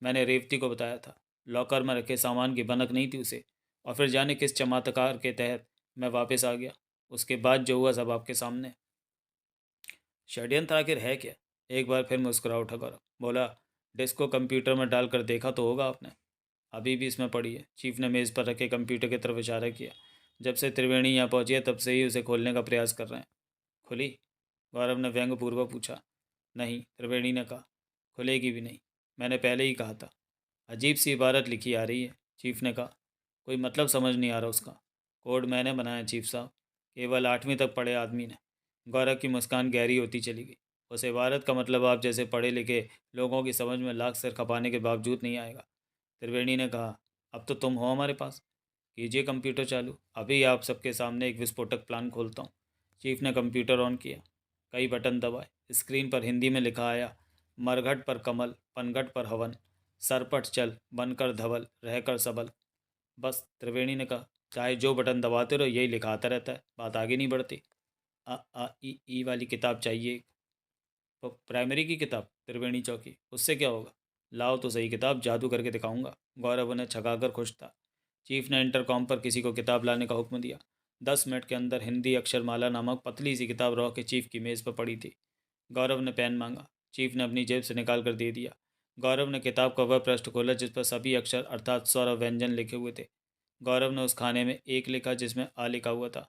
मैंने रेवती को बताया था, लॉकर में रखे सामान की भनक नहीं थी उसे। और फिर जाने किस चमत्कार के तहत मैं वापस आ गया। उसके बाद जो हुआ सब आपके सामने। षड्यंत्र आखिर है क्या? एक बार फिर मुस्कुरा उठा गौरव। बोला, डिस्क को कंप्यूटर में डालकर देखा तो होगा आपने। अभी भी इसमें पड़ी है। चीफ ने मेज़ पर रखे कंप्यूटर की तरफ इशारा किया। जब से त्रिवेणी यहाँ पहुंची है तब से ही उसे खोलने का प्रयास कर रहे हैं। खुली? गौरव ने व्यंग्यपूर्वक पूछा। नहीं, त्रिवेणी ने कहा, खुलेगी भी नहीं। मैंने पहले ही कहा था। अजीब सी इबारत लिखी आ रही है, चीफ ने कहा। कोई मतलब समझ नहीं आ रहा उसका। कोड मैंने बनाया चीफ साहब, केवल 8वीं तक पढ़े आदमी ने। गौरव की मुस्कान गहरी होती चली गई। उस इबारत का मतलब आप जैसे पढ़े लिखे लोगों की समझ में लाख सिर खपाने के बावजूद नहीं आएगा। त्रिवेणी ने कहा, अब तो तुम हो हमारे पास। कीजिए कंप्यूटर चालू, अभी आप सबके सामने एक विस्फोटक प्लान खोलता हूँ। चीफ ने कंप्यूटर ऑन किया, कई बटन दबाए। स्क्रीन पर हिंदी में लिखा आया, मरघट पर कमल, पनघट पर हवन, सरपट चल, बनकर धवल, रहकर सबल। बस, त्रिवेणी ने कहा, चाहे जो बटन दबाते रहो यही लिखा आता रहता है, बात आगे नहीं बढ़ती। आ ई वाली किताब चाहिए। तो प्राइमरी की किताब? त्रिवेणी चौकी, उससे क्या होगा? लाओ तो सही किताब, जादू करके दिखाऊंगा। गौरव उन्हें छकाकर खुश था। चीफ ने इंटरकॉम पर किसी को किताब लाने का हुक्म दिया। 10 मिनट के अंदर हिंदी अक्षरमाला नामक पतली सी किताब रॉ के चीफ की मेज़ पर पड़ी थी। गौरव ने पेन मांगा। चीफ ने अपनी जेब से निकाल कर दे दिया। गौरव ने किताब का वह पृष्ठ खोला जिस पर सभी अक्षर अर्थात स्वर और व्यंजन लिखे हुए थे। गौरव ने उस खाने में एक लिखा जिसमें आ लिखा हुआ था।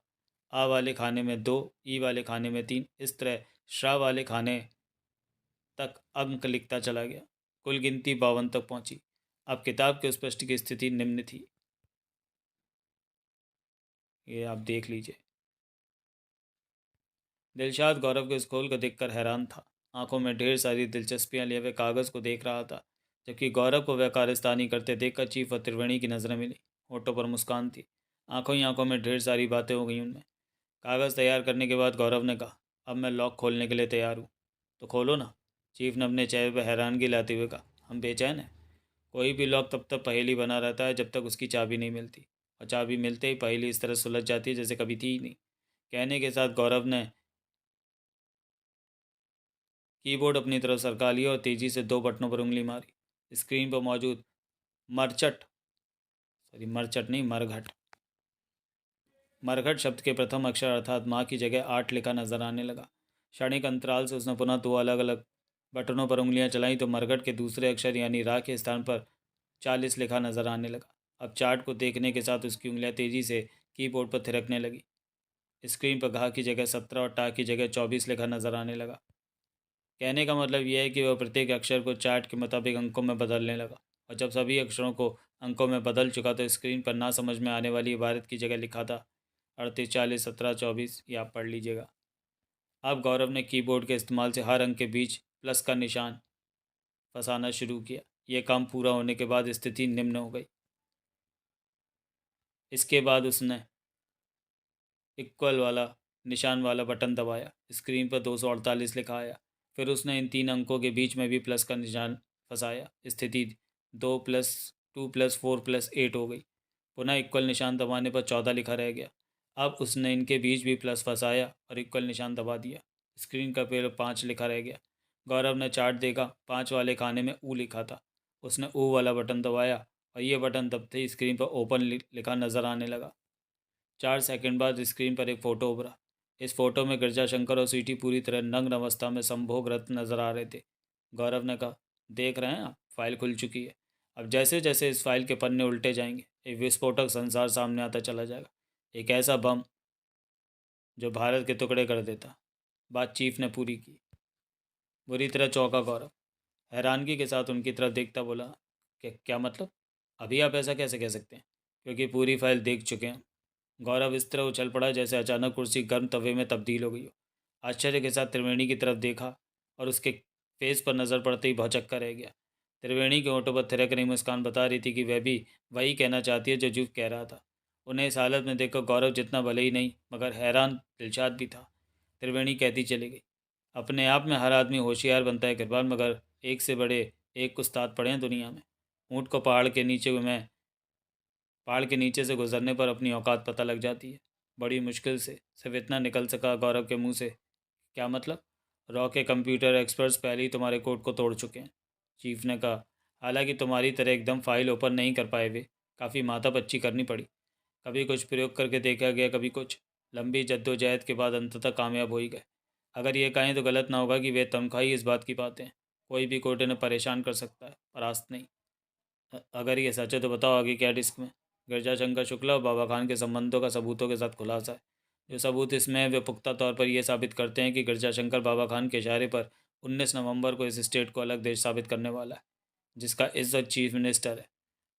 आ वाले खाने में 2, ई वाले खाने में 3, इस तरह श्रा वाले खाने तक अंक लिखता चला गया। कुल गिनती 52 तक पहुंची। अब किताब के उस पृष्ठ की स्थिति निम्न थी, ये आप देख लीजिए। दिलशाद गौरव के इस खोल को देखकर हैरान था। आंखों में ढेर सारी दिलचस्पियां लिए हुए कागज़ को देख रहा था, जबकि गौरव को वह कारस्तानी करते देखकर चीफ और त्रिवेणी की नज़रें मिली। होठों पर मुस्कान थी, आंखों ही आंखों में ढेर सारी बातें हो गई उनमें। कागज़ तैयार करने के बाद गौरव ने कहा, अब मैं लॉक खोलने के लिए तैयार हूँ। तो खोलो ना। चीफ ने अपने चेहरे पर हैरानगी लाते हुए कहा, हम बेचैन हैं। कोई भी लॉक तब तक पहेली बना रहता है जब तक उसकी चाबी नहीं मिलती। और चाबी मिलते ही पहेली इस तरह सुलझ जाती है जैसे कभी थी ही नहीं। कहने के साथ गौरव ने कीबोर्ड अपनी तरफ सरका लिया और तेजी से दो बटनों पर उंगली मारी। स्क्रीन पर मौजूद मरचट मरचट नहीं मरघट मरघट शब्द के प्रथम अक्षर अर्थात माँ की जगह 8 लिखा नजर आने लगा। क्षणिक अंतराल से उसने पुनः दो अलग अलग बटनों पर उंगलियां चलाई तो मरघट के दूसरे अक्षर यानी रा के स्थान पर 40 लिखा नजर आने लगा। अब चार्ट को देखने के साथ उसकी उंगलियां तेजी से कीबोर्ड पर थिरकने लगी। स्क्रीन पर घा की जगह 17 और टा की जगह 24 लिखा नजर आने लगा। कहने का मतलब यह है कि वह प्रत्येक अक्षर को चार्ट के मुताबिक अंकों में बदलने लगा, और जब सभी अक्षरों को अंकों में बदल चुका तो स्क्रीन पर ना समझ में आने वाली इबारत की जगह लिखा था 38 40 17 24। ये आप पढ़ लीजिएगा। अब गौरव ने कीबोर्ड के इस्तेमाल से हर अंक के बीच प्लस का निशान फंसाना शुरू किया। यह काम पूरा होने के बाद स्थिति निम्न हो गई। इसके बाद उसने इक्वल वाला निशान वाला बटन दबाया। स्क्रीन पर 248 लिखा आया। फिर उसने इन तीन अंकों के बीच में भी प्लस का निशान फंसाया। स्थिति 2+2+4+8 हो गई। पुनः इक्वल निशान दबाने पर 14 लिखा रह गया। अब उसने इनके बीच भी प्लस फंसाया और इक्वल निशान दबा दिया। स्क्रीन का पेड़ 5 लिखा रह गया। गौरव ने चार्ट देखा, 5 वाले खाने में ऊ लिखा था। उसने ऊ वाला बटन दबाया और ये बटन दबते ही स्क्रीन पर ओपन लिखा नज़र आने लगा। 4 सेकंड बाद स्क्रीन पर एक फ़ोटो उभरा। इस फोटो में गिरजाशंकर और स्वीटी पूरी तरह नग्न अवस्था में संभोगरत नजर आ रहे थे। गौरव ने कहा, देख रहे हैं आप, फाइल खुल चुकी है। अब जैसे जैसे इस फाइल के पन्ने उल्टे जाएंगे एक विस्फोटक संसार सामने आता चला जाएगा। एक ऐसा बम जो भारत के टुकड़े कर देता। बात चीफ ने पूरी की। बुरी तरह चौंका गौरव। हैरानगी के साथ उनकी तरफ देखता बोला, क्या मतलब? अभी आप ऐसा कैसे कह सकते हैं? क्योंकि पूरी फाइल देख चुके हैं। गौरव इस तरह उछल पड़ा जैसे अचानक कुर्सी गर्म तवे में तब्दील हो गई हो। आश्चर्य के साथ त्रिवेणी की तरफ देखा और उसके फेस पर नज़र पड़ते ही भौचक्का रह गया। त्रिवेणी के होठों पर थिरक रही मुस्कान बता रही थी कि वह भी वही कहना चाहती है जो जुग कह रहा था। उन्हें इस हालत में देखकर गौरव जितना भले ही नहीं मगर हैरान दिलशाद भी था। त्रिवेणी कहती चली गई, अपने आप में हर आदमी होशियार बनता है कृपाल, मगर एक से बड़े एक उस्ताद पड़े हैं दुनिया में। ऊँट को पहाड़ के नीचे से गुजरने पर अपनी औकात पता लग जाती है। बड़ी मुश्किल से सिर्फ इतना निकल सका गौरव के मुंह से, क्या मतलब? रॉ के कंप्यूटर एक्सपर्ट्स पहले ही तुम्हारे कोड को तोड़ चुके हैं, चीफ ने कहा। हालांकि तुम्हारी तरह एकदम फाइल ओपन नहीं कर पाए वे, काफ़ी माथापच्ची करनी पड़ी। कभी कुछ प्रयोग करके देखा गया, कभी कुछ। लंबी जद्दोजहद के बाद अंततः कामयाब हो ही गए। अगर ये कहें तो गलत ना होगा कि वे तनख्वाही इस बात की पाते हैं। कोई भी कोर्ट इन्हें परेशान कर सकता है, परास्त नहीं। अगर ये सच है तो बताओ आगे क्या डिस्क में? गिरजाशंकर शुक्ला और बाबा खान के संबंधों का सबूतों के साथ खुलासा है। जो सबूत इसमें है वे पुख्ता तौर पर यह साबित करते हैं कि गिरजाशंकर बाबा खान के इशारे पर 19 नवंबर को इस स्टेट को अलग देश साबित करने वाला है, जिसका इज्जत चीफ मिनिस्टर है।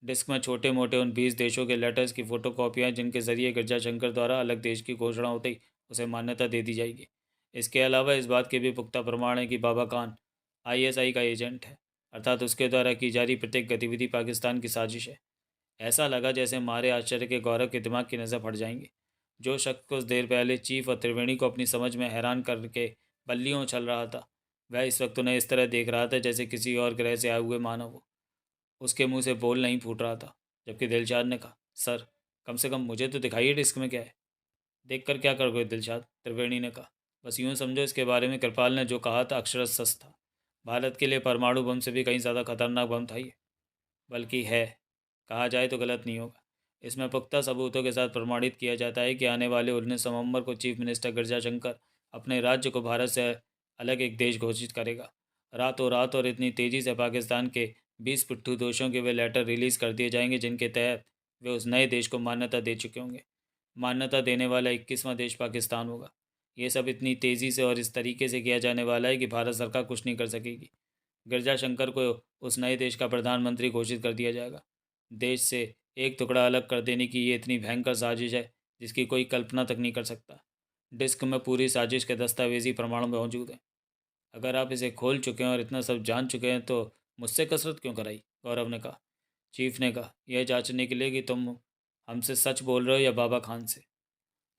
डिस्क में छोटे मोटे उन 20 देशों के लेटर्स की फ़ोटो कॉपियाँ जिनके ज़रिए गिरजाशंकर द्वारा अलग देश की घोषणा होते ही उसे मान्यता दे दी जाएगी। इसके अलावा इस बात के भी पुख्ता प्रमाण है कि बाबा खान आईएसआई का एजेंट है, अर्थात उसके द्वारा की जा रही प्रत्येक गतिविधि पाकिस्तान की साजिश है। ऐसा लगा जैसे मारे आश्चर्य के गौरव के दिमाग की नज़र फट जाएंगी। जो शख्स कुछ देर पहले चीफ और त्रिवेणी को अपनी समझ में हैरान करके बल्लियों उछल रहा था, वह इस वक्त उन्हें इस तरह देख रहा था जैसे किसी और ग्रह से आए हुए मानव हो। उसके मुंह से बोल नहीं फूट रहा था। जबकि दिलशाद ने कहा, सर, कम से कम मुझे तो दिखाइए डिस्क में क्या है। देख कर क्या करोगे दिलशाद? त्रिवेणी ने कहा। बस यूँ समझो इसके बारे में कृपाल ने जो कहा था अक्षरश सच था। भारत के लिए परमाणु बम से भी कहीं ज़्यादा खतरनाक बम था ये। बल्कि है, कहा जाए तो गलत नहीं होगा। इसमें पुख्ता सबूतों के साथ प्रमाणित किया जाता है कि आने वाले 19 नवंबर को चीफ मिनिस्टर गिरजाशंकर अपने राज्य को भारत से अलग एक देश घोषित करेगा। रातों रात और इतनी तेज़ी से पाकिस्तान के 20 पिट्ठू दोषों के वे लेटर रिलीज़ कर दिए जाएंगे जिनके तहत वे उस नए देश को मान्यता दे चुके होंगे। मान्यता देने वाला 21वां देश पाकिस्तान होगा। ये सब इतनी तेज़ी से और इस तरीके से किया जाने वाला है कि भारत सरकार कुछ नहीं कर सकेगी। गिरजाशंकर को उस नए देश का प्रधानमंत्री घोषित कर दिया जाएगा। देश से एक टुकड़ा अलग कर देने की ये इतनी भयंकर साजिश है जिसकी कोई कल्पना तक नहीं कर सकता। डिस्क में पूरी साजिश के दस्तावेजी प्रमाण मौजूद हैं। अगर आप इसे खोल चुके हैं और इतना सब जान चुके हैं तो मुझसे कसरत क्यों कराई? गौरव ने कहा। चीफ ने कहा, यह जांचने के लिए कि तुम हमसे सच बोल रहे हो या बाबा खान से।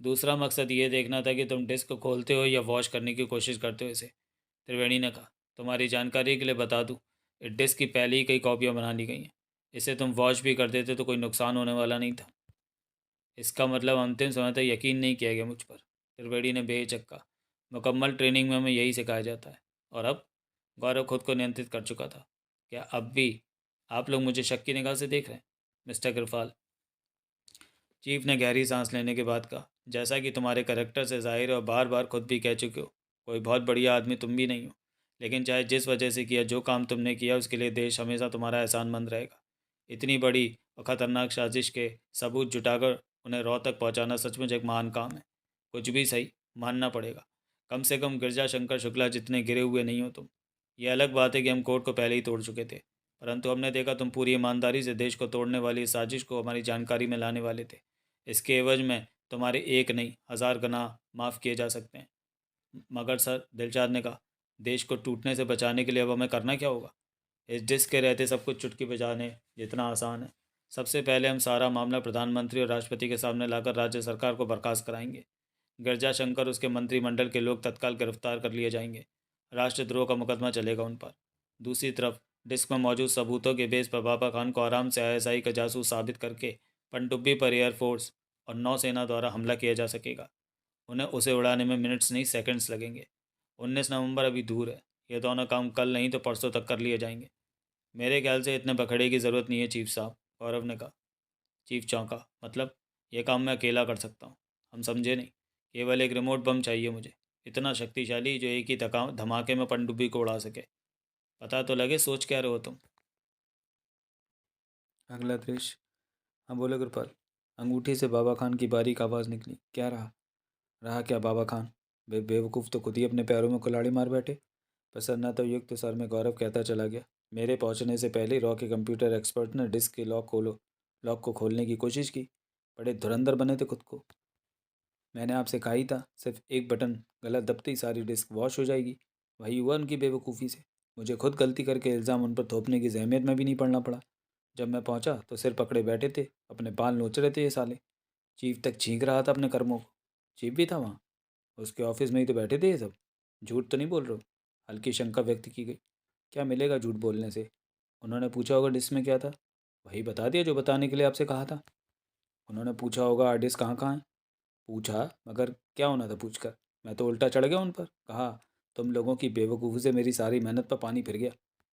दूसरा मकसद ये देखना था कि तुम डिस्क को खोलते हो या वॉश करने की कोशिश करते हो इसे। त्रिवेणी ने कहा, तुम्हारी जानकारी के लिए बता दूं, इस डिस्क की पहले ही कई कॉपियाँ बना ली गई हैं। इसे तुम वॉश भी कर देते तो कोई नुकसान होने वाला नहीं था। इसका मतलब अंतिम समय तक यकीन नहीं किया गया मुझ पर। त्रिवेदी ने बेहिचक कहा। मुकम्मल ट्रेनिंग में हमें यही सिखाया जाता है। और अब? गौरव खुद को नियंत्रित कर चुका था। क्या अब भी आप लोग मुझे शक की निगाह से देख रहे हैं, मिस्टर अग्रवाल? चीफ ने गहरी सांस लेने के बाद कहा, जैसा कि तुम्हारे करेक्टर से जाहिर है और बार बार खुद भी कह चुके हो, कोई बहुत बढ़िया आदमी तुम भी नहीं हो। लेकिन चाहे जिस वजह से किया, जो काम तुमने किया, उसके लिए देश हमेशा तुम्हारा एहसानमंद रहेगा। इतनी बड़ी और ख़तरनाक साजिश के सबूत जुटाकर उन्हें रॉ तक पहुंचाना सचमुच एक महान काम है। कुछ भी सही, मानना पड़ेगा। कम से कम गिरजा शंकर शुक्ला जितने गिरे हुए नहीं हो तुम। ये अलग बात है कि हम कोर्ट को पहले ही तोड़ चुके थे, परंतु हमने देखा तुम पूरी ईमानदारी से देश को तोड़ने वाली इस साजिश को हमारी जानकारी में लाने वाले थे। इसके एवज में तुम्हारे एक नहीं, 1000 गुनाह माफ़ किए जा सकते हैं। मगर सर, दिलशाद ने कहा, देश को टूटने से बचाने के लिए अब हमें करना क्या होगा? इस डिस्क के रहते सब कुछ चुटकी बजाने जितना आसान है। सबसे पहले हम सारा मामला प्रधानमंत्री और राष्ट्रपति के सामने लाकर राज्य सरकार को बर्खास्त कराएंगे। गिरजा शंकर, उसके मंत्रिमंडल के लोग तत्काल गिरफ्तार कर लिए जाएंगे। राष्ट्रद्रोह का मुकदमा चलेगा उन पर। दूसरी तरफ डिस्क में मौजूद सबूतों के बेस पर बाबा खान को आराम से आईएसआई का जासूस साबित करके पनडुब्बी पर एयरफोर्स और नौसेना द्वारा हमला किया जा सकेगा। उन्हें उसे उड़ाने में मिनट्स नहीं, सेकंड्स लगेंगे। 19 नवंबर अभी दूर है। ये दोनों काम कल नहीं तो परसों तक कर लिए जाएंगे। मेरे ख्याल से इतने बखड़े की ज़रूरत नहीं है चीफ साहब, गौरव ने कहा। चीफ चौंका। मतलब? यह काम मैं अकेला कर सकता हूँ? हम समझे नहीं। केवल एक रिमोट बम चाहिए मुझे, इतना शक्तिशाली जो एक ही धमाके में पनडुब्बी को उड़ा सके। पता तो लगे सोच क्या रहे हो तुम। अगला दृश्य। हाँ बोले गुरपाल। अंगूठी से बाबा खान की बारीक आवाज़ निकली। क्या रहा? रहा क्या बाबा खान? बेवकूफ़ तो खुद ही अपने पैरों में कुल्हाड़ी मार बैठे। प्रसन्नता युक्त सर में गौरव कहता चला गया, मेरे पहुंचने से पहले रॉ के कंप्यूटर एक्सपर्ट ने डिस्क के लॉक को खोलने की कोशिश की। बड़े धुरंधर बने थे खुद को। मैंने आपसे कहा ही था, सिर्फ एक बटन गलत दबते ही सारी डिस्क वॉश हो जाएगी। वही हुआ उनकी बेवकूफ़ी से। मुझे खुद गलती करके इल्ज़ाम उन पर थोपने की जहमियत में भी नहीं पड़ना पड़ा। जब मैं पहुंचा तो सिर पकड़े बैठे थे, अपने बाल नोच रहे थे ये साले। चीफ तक छींक रहा था अपने कर्मों को। चीफ भी था वहाँ? उसके ऑफिस में ही तो बैठे थे ये सब। झूठ तो नहीं बोल रहे हो? हल्की शंका व्यक्त की गई। क्या मिलेगा झूठ बोलने से? उन्होंने पूछा होगा डिस्क में क्या था। वही बता दिया जो बताने के लिए आपसे कहा था। उन्होंने पूछा होगा डिस्क कहाँ कहाँ है। पूछा, मगर क्या होना था पूछकर? मैं तो उल्टा चढ़ गया उन पर। कहा, तुम लोगों की बेवकूफ़ी से मेरी सारी मेहनत पर पानी फिर गया।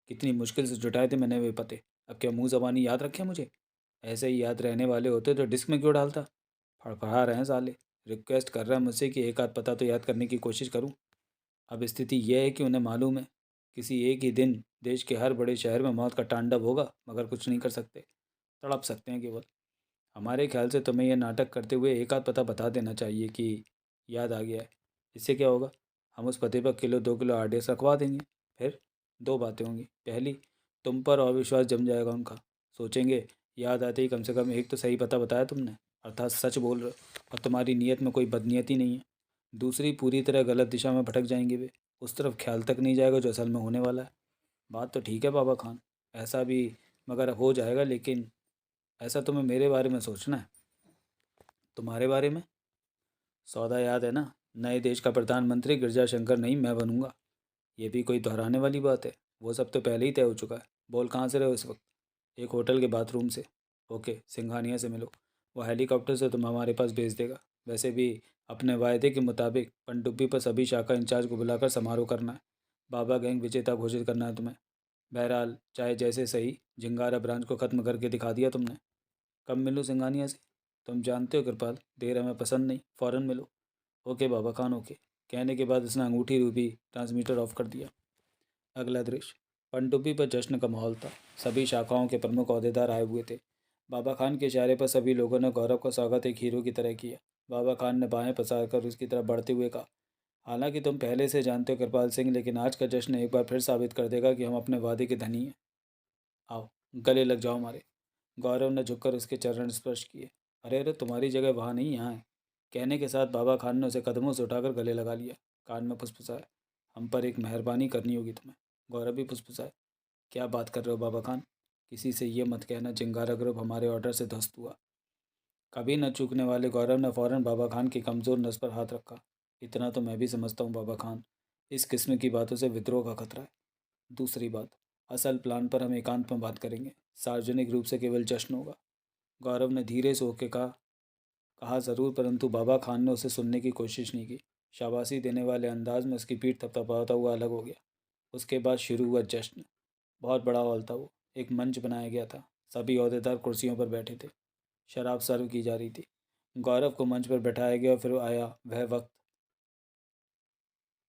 कितनी मुश्किल से जुटाए थे मैंने वे पते। अब क्या मुंह ज़बानी याद रखे मुझे? ऐसे ही याद रहने वाले होते तो डिस्क में क्यों डालता? फड़फड़ा रहे हैं साले। रिक्वेस्ट कर रहे हैं मुझसे कि एक आध पता तो याद करने की कोशिश करूं। अब स्थिति यह है कि उन्हें मालूम है किसी एक ही दिन देश के हर बड़े शहर में मौत का तांडव होगा, मगर कुछ नहीं कर सकते। तड़प सकते हैं केवल। हमारे ख्याल से तुम्हें यह नाटक करते हुए एक आध पता बता देना चाहिए कि याद आ गया है। इससे क्या होगा? हम उस पते पर किलो 2 किलो आरडीएक्स रखवा देंगे। फिर दो बातें होंगी। पहली, तुम पर और विश्वास जम जाएगा उनका। सोचेंगे, याद आते ही कम से कम एक तो सही पता बताया तुमने, अर्थात सच बोल रहे हो और तुम्हारी नीयत में कोई बदनीयती नहीं है। दूसरी, पूरी तरह गलत दिशा में भटक जाएंगे वे। उस तरफ ख्याल तक नहीं जाएगा जो असल में होने वाला है। बात तो ठीक है बाबा खान, ऐसा भी मगर हो जाएगा, लेकिन ऐसा तुम्हें मेरे बारे में सोचना है। तुम्हारे बारे में? सौदा याद है ना? नए देश का प्रधानमंत्री गिरजा शंकर नहीं, मैं बनूंगा। ये भी कोई दोहराने वाली बात है? वो सब तो पहले ही तय हो चुका है। बोल, कहाँ से रहे हो इस वक्त? एक होटल के बाथरूम से। ओके, सिंघानिया से मिलो। वो हेलीकॉप्टर से तुम हमारे पास भेज देगा। वैसे भी अपने वायदे के मुताबिक पनडुब्बी पर सभी शाखा इंचार्ज को बुलाकर समारोह करना है। बाबा गैंग विजेता घोषित करना है तुम्हें। बहरहाल चाहे जैसे सही, झिंगारा ब्रांच को ख़त्म करके दिखा दिया तुमने। कब मिलूँ सिंघानिया से? तुम जानते हो कृपाल, देर हमें पसंद नहीं, फ़ौरन मिलो। ओके बाबा खान, ओके। कहने के बाद उसने अंगूठी रूपी ट्रांसमीटर ऑफ कर दिया। अगला दृश्य। पनडुब्बी पर जश्न का माहौल था। सभी शाखाओं के प्रमुख अहदेदार आए हुए थे। बाबा खान के इशारे पर सभी लोगों ने गौरव का स्वागत एक हीरो की तरह किया। बाबा खान ने बाहें पसार कर उसकी तरफ बढ़ते हुए कहा, हालांकि तुम पहले से जानते हो कृपाल सिंह, लेकिन आज का जश्न एक बार फिर साबित कर देगा कि हम अपने वादे के धनी हैं। आओ, गले लग जाओ हमारे। गौरव ने झुककर उसके चरण स्पर्श किए। अरे अरे, तुम्हारी जगह वहाँ नहीं, यहाँ है। कहने के साथ बाबा खान ने उसे कदमों से उठाकर गले लगा लिया। कान में फुसफुसाया, हम पर एक मेहरबानी करनी होगी तुम्हें। गौरव भी फुसफुसाया, क्या बात कर रहे हो बाबा खान? किसी से ये मत कहना चिंगारा ग्रुप हमारे ऑर्डर से ध्वस्त हुआ। कभी न चूकने वाले गौरव ने फौरन बाबा खान की कमज़ोर नस पर हाथ रखा। इतना तो मैं भी समझता हूँ बाबा खान, इस किस्म की बातों से विद्रोह का खतरा है। दूसरी बात, असल प्लान पर हम एकांत में बात करेंगे। सार्वजनिक रूप से केवल जश्न होगा। गौरव ने धीरे से होके कहा, कहा ज़रूर, परंतु बाबा खान ने उसे सुनने की कोशिश नहीं की। शाबाशी देने वाले अंदाज में उसकी पीठ थपथपाता हुआ अलग हो गया। उसके बाद शुरू हुआ जश्न। बहुत बड़ा हॉल था वो। एक मंच बनाया गया था। सभी ओहदेदार कुर्सियों पर बैठे थे। शराब सर्व की जा रही थी। गौरव को मंच पर बैठाया गया और फिर आया वह वक्त।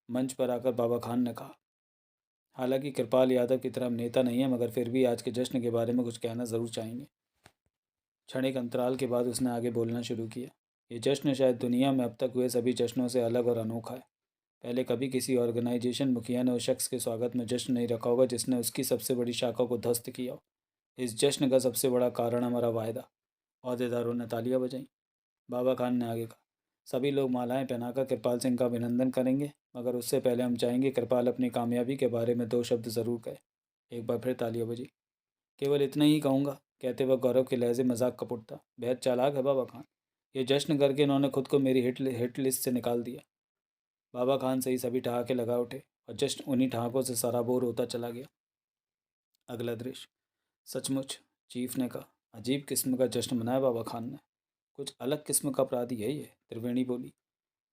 मंच पर आकर बाबा खान ने कहा, हालांकि कृपाल यादव की तरह हम नेता नहीं है, मगर फिर भी आज के जश्न के बारे में कुछ कहना ज़रूर चाहेंगे। क्षणिक अंतराल के बाद उसने आगे बोलना शुरू किया। ये जश्न शायद दुनिया में अब तक हुए सभी जश्नों से अलग और अनोखा है। पहले कभी किसी ऑर्गेनाइजेशन मुखिया ने उस शख्स के स्वागत में जश्न नहीं रखा होगा जिसने उसकी सबसे बड़ी शाखा को ध्वस्त किया हो। इस जश्न का सबसे बड़ा कारण हमारा वायदा। अहदेदारों ने तालियां बजाईं। बाबा खान ने आगे कहा, सभी लोग मालाएं पहनाकर कृपाल सिंह का अभिनंदन करेंगे, मगर उससे पहले हम चाहेंगे कृपाल अपनी कामयाबी के बारे में दो शब्द ज़रूर कहे। एक बार फिर तालियां बजी। केवल इतना ही कहूँगा, कहते वक्त गौरव के लहजे मजाक का पुट था। बेहद चालाक है बाबा खान। ये जश्न करके इन्होंने खुद को मेरी हिट लिस्ट से निकाल दिया। बाबा खान से ही सभी ठहाके लगा उठे और जश्न उन्हीं ठहाकों से सराबोर होता चला गया। अगला दृश्य। सचमुच, चीफ ने कहा, अजीब किस्म का जश्न मनाया बाबा खान ने। कुछ अलग किस्म का अपराधी है ये, त्रिवेणी बोली।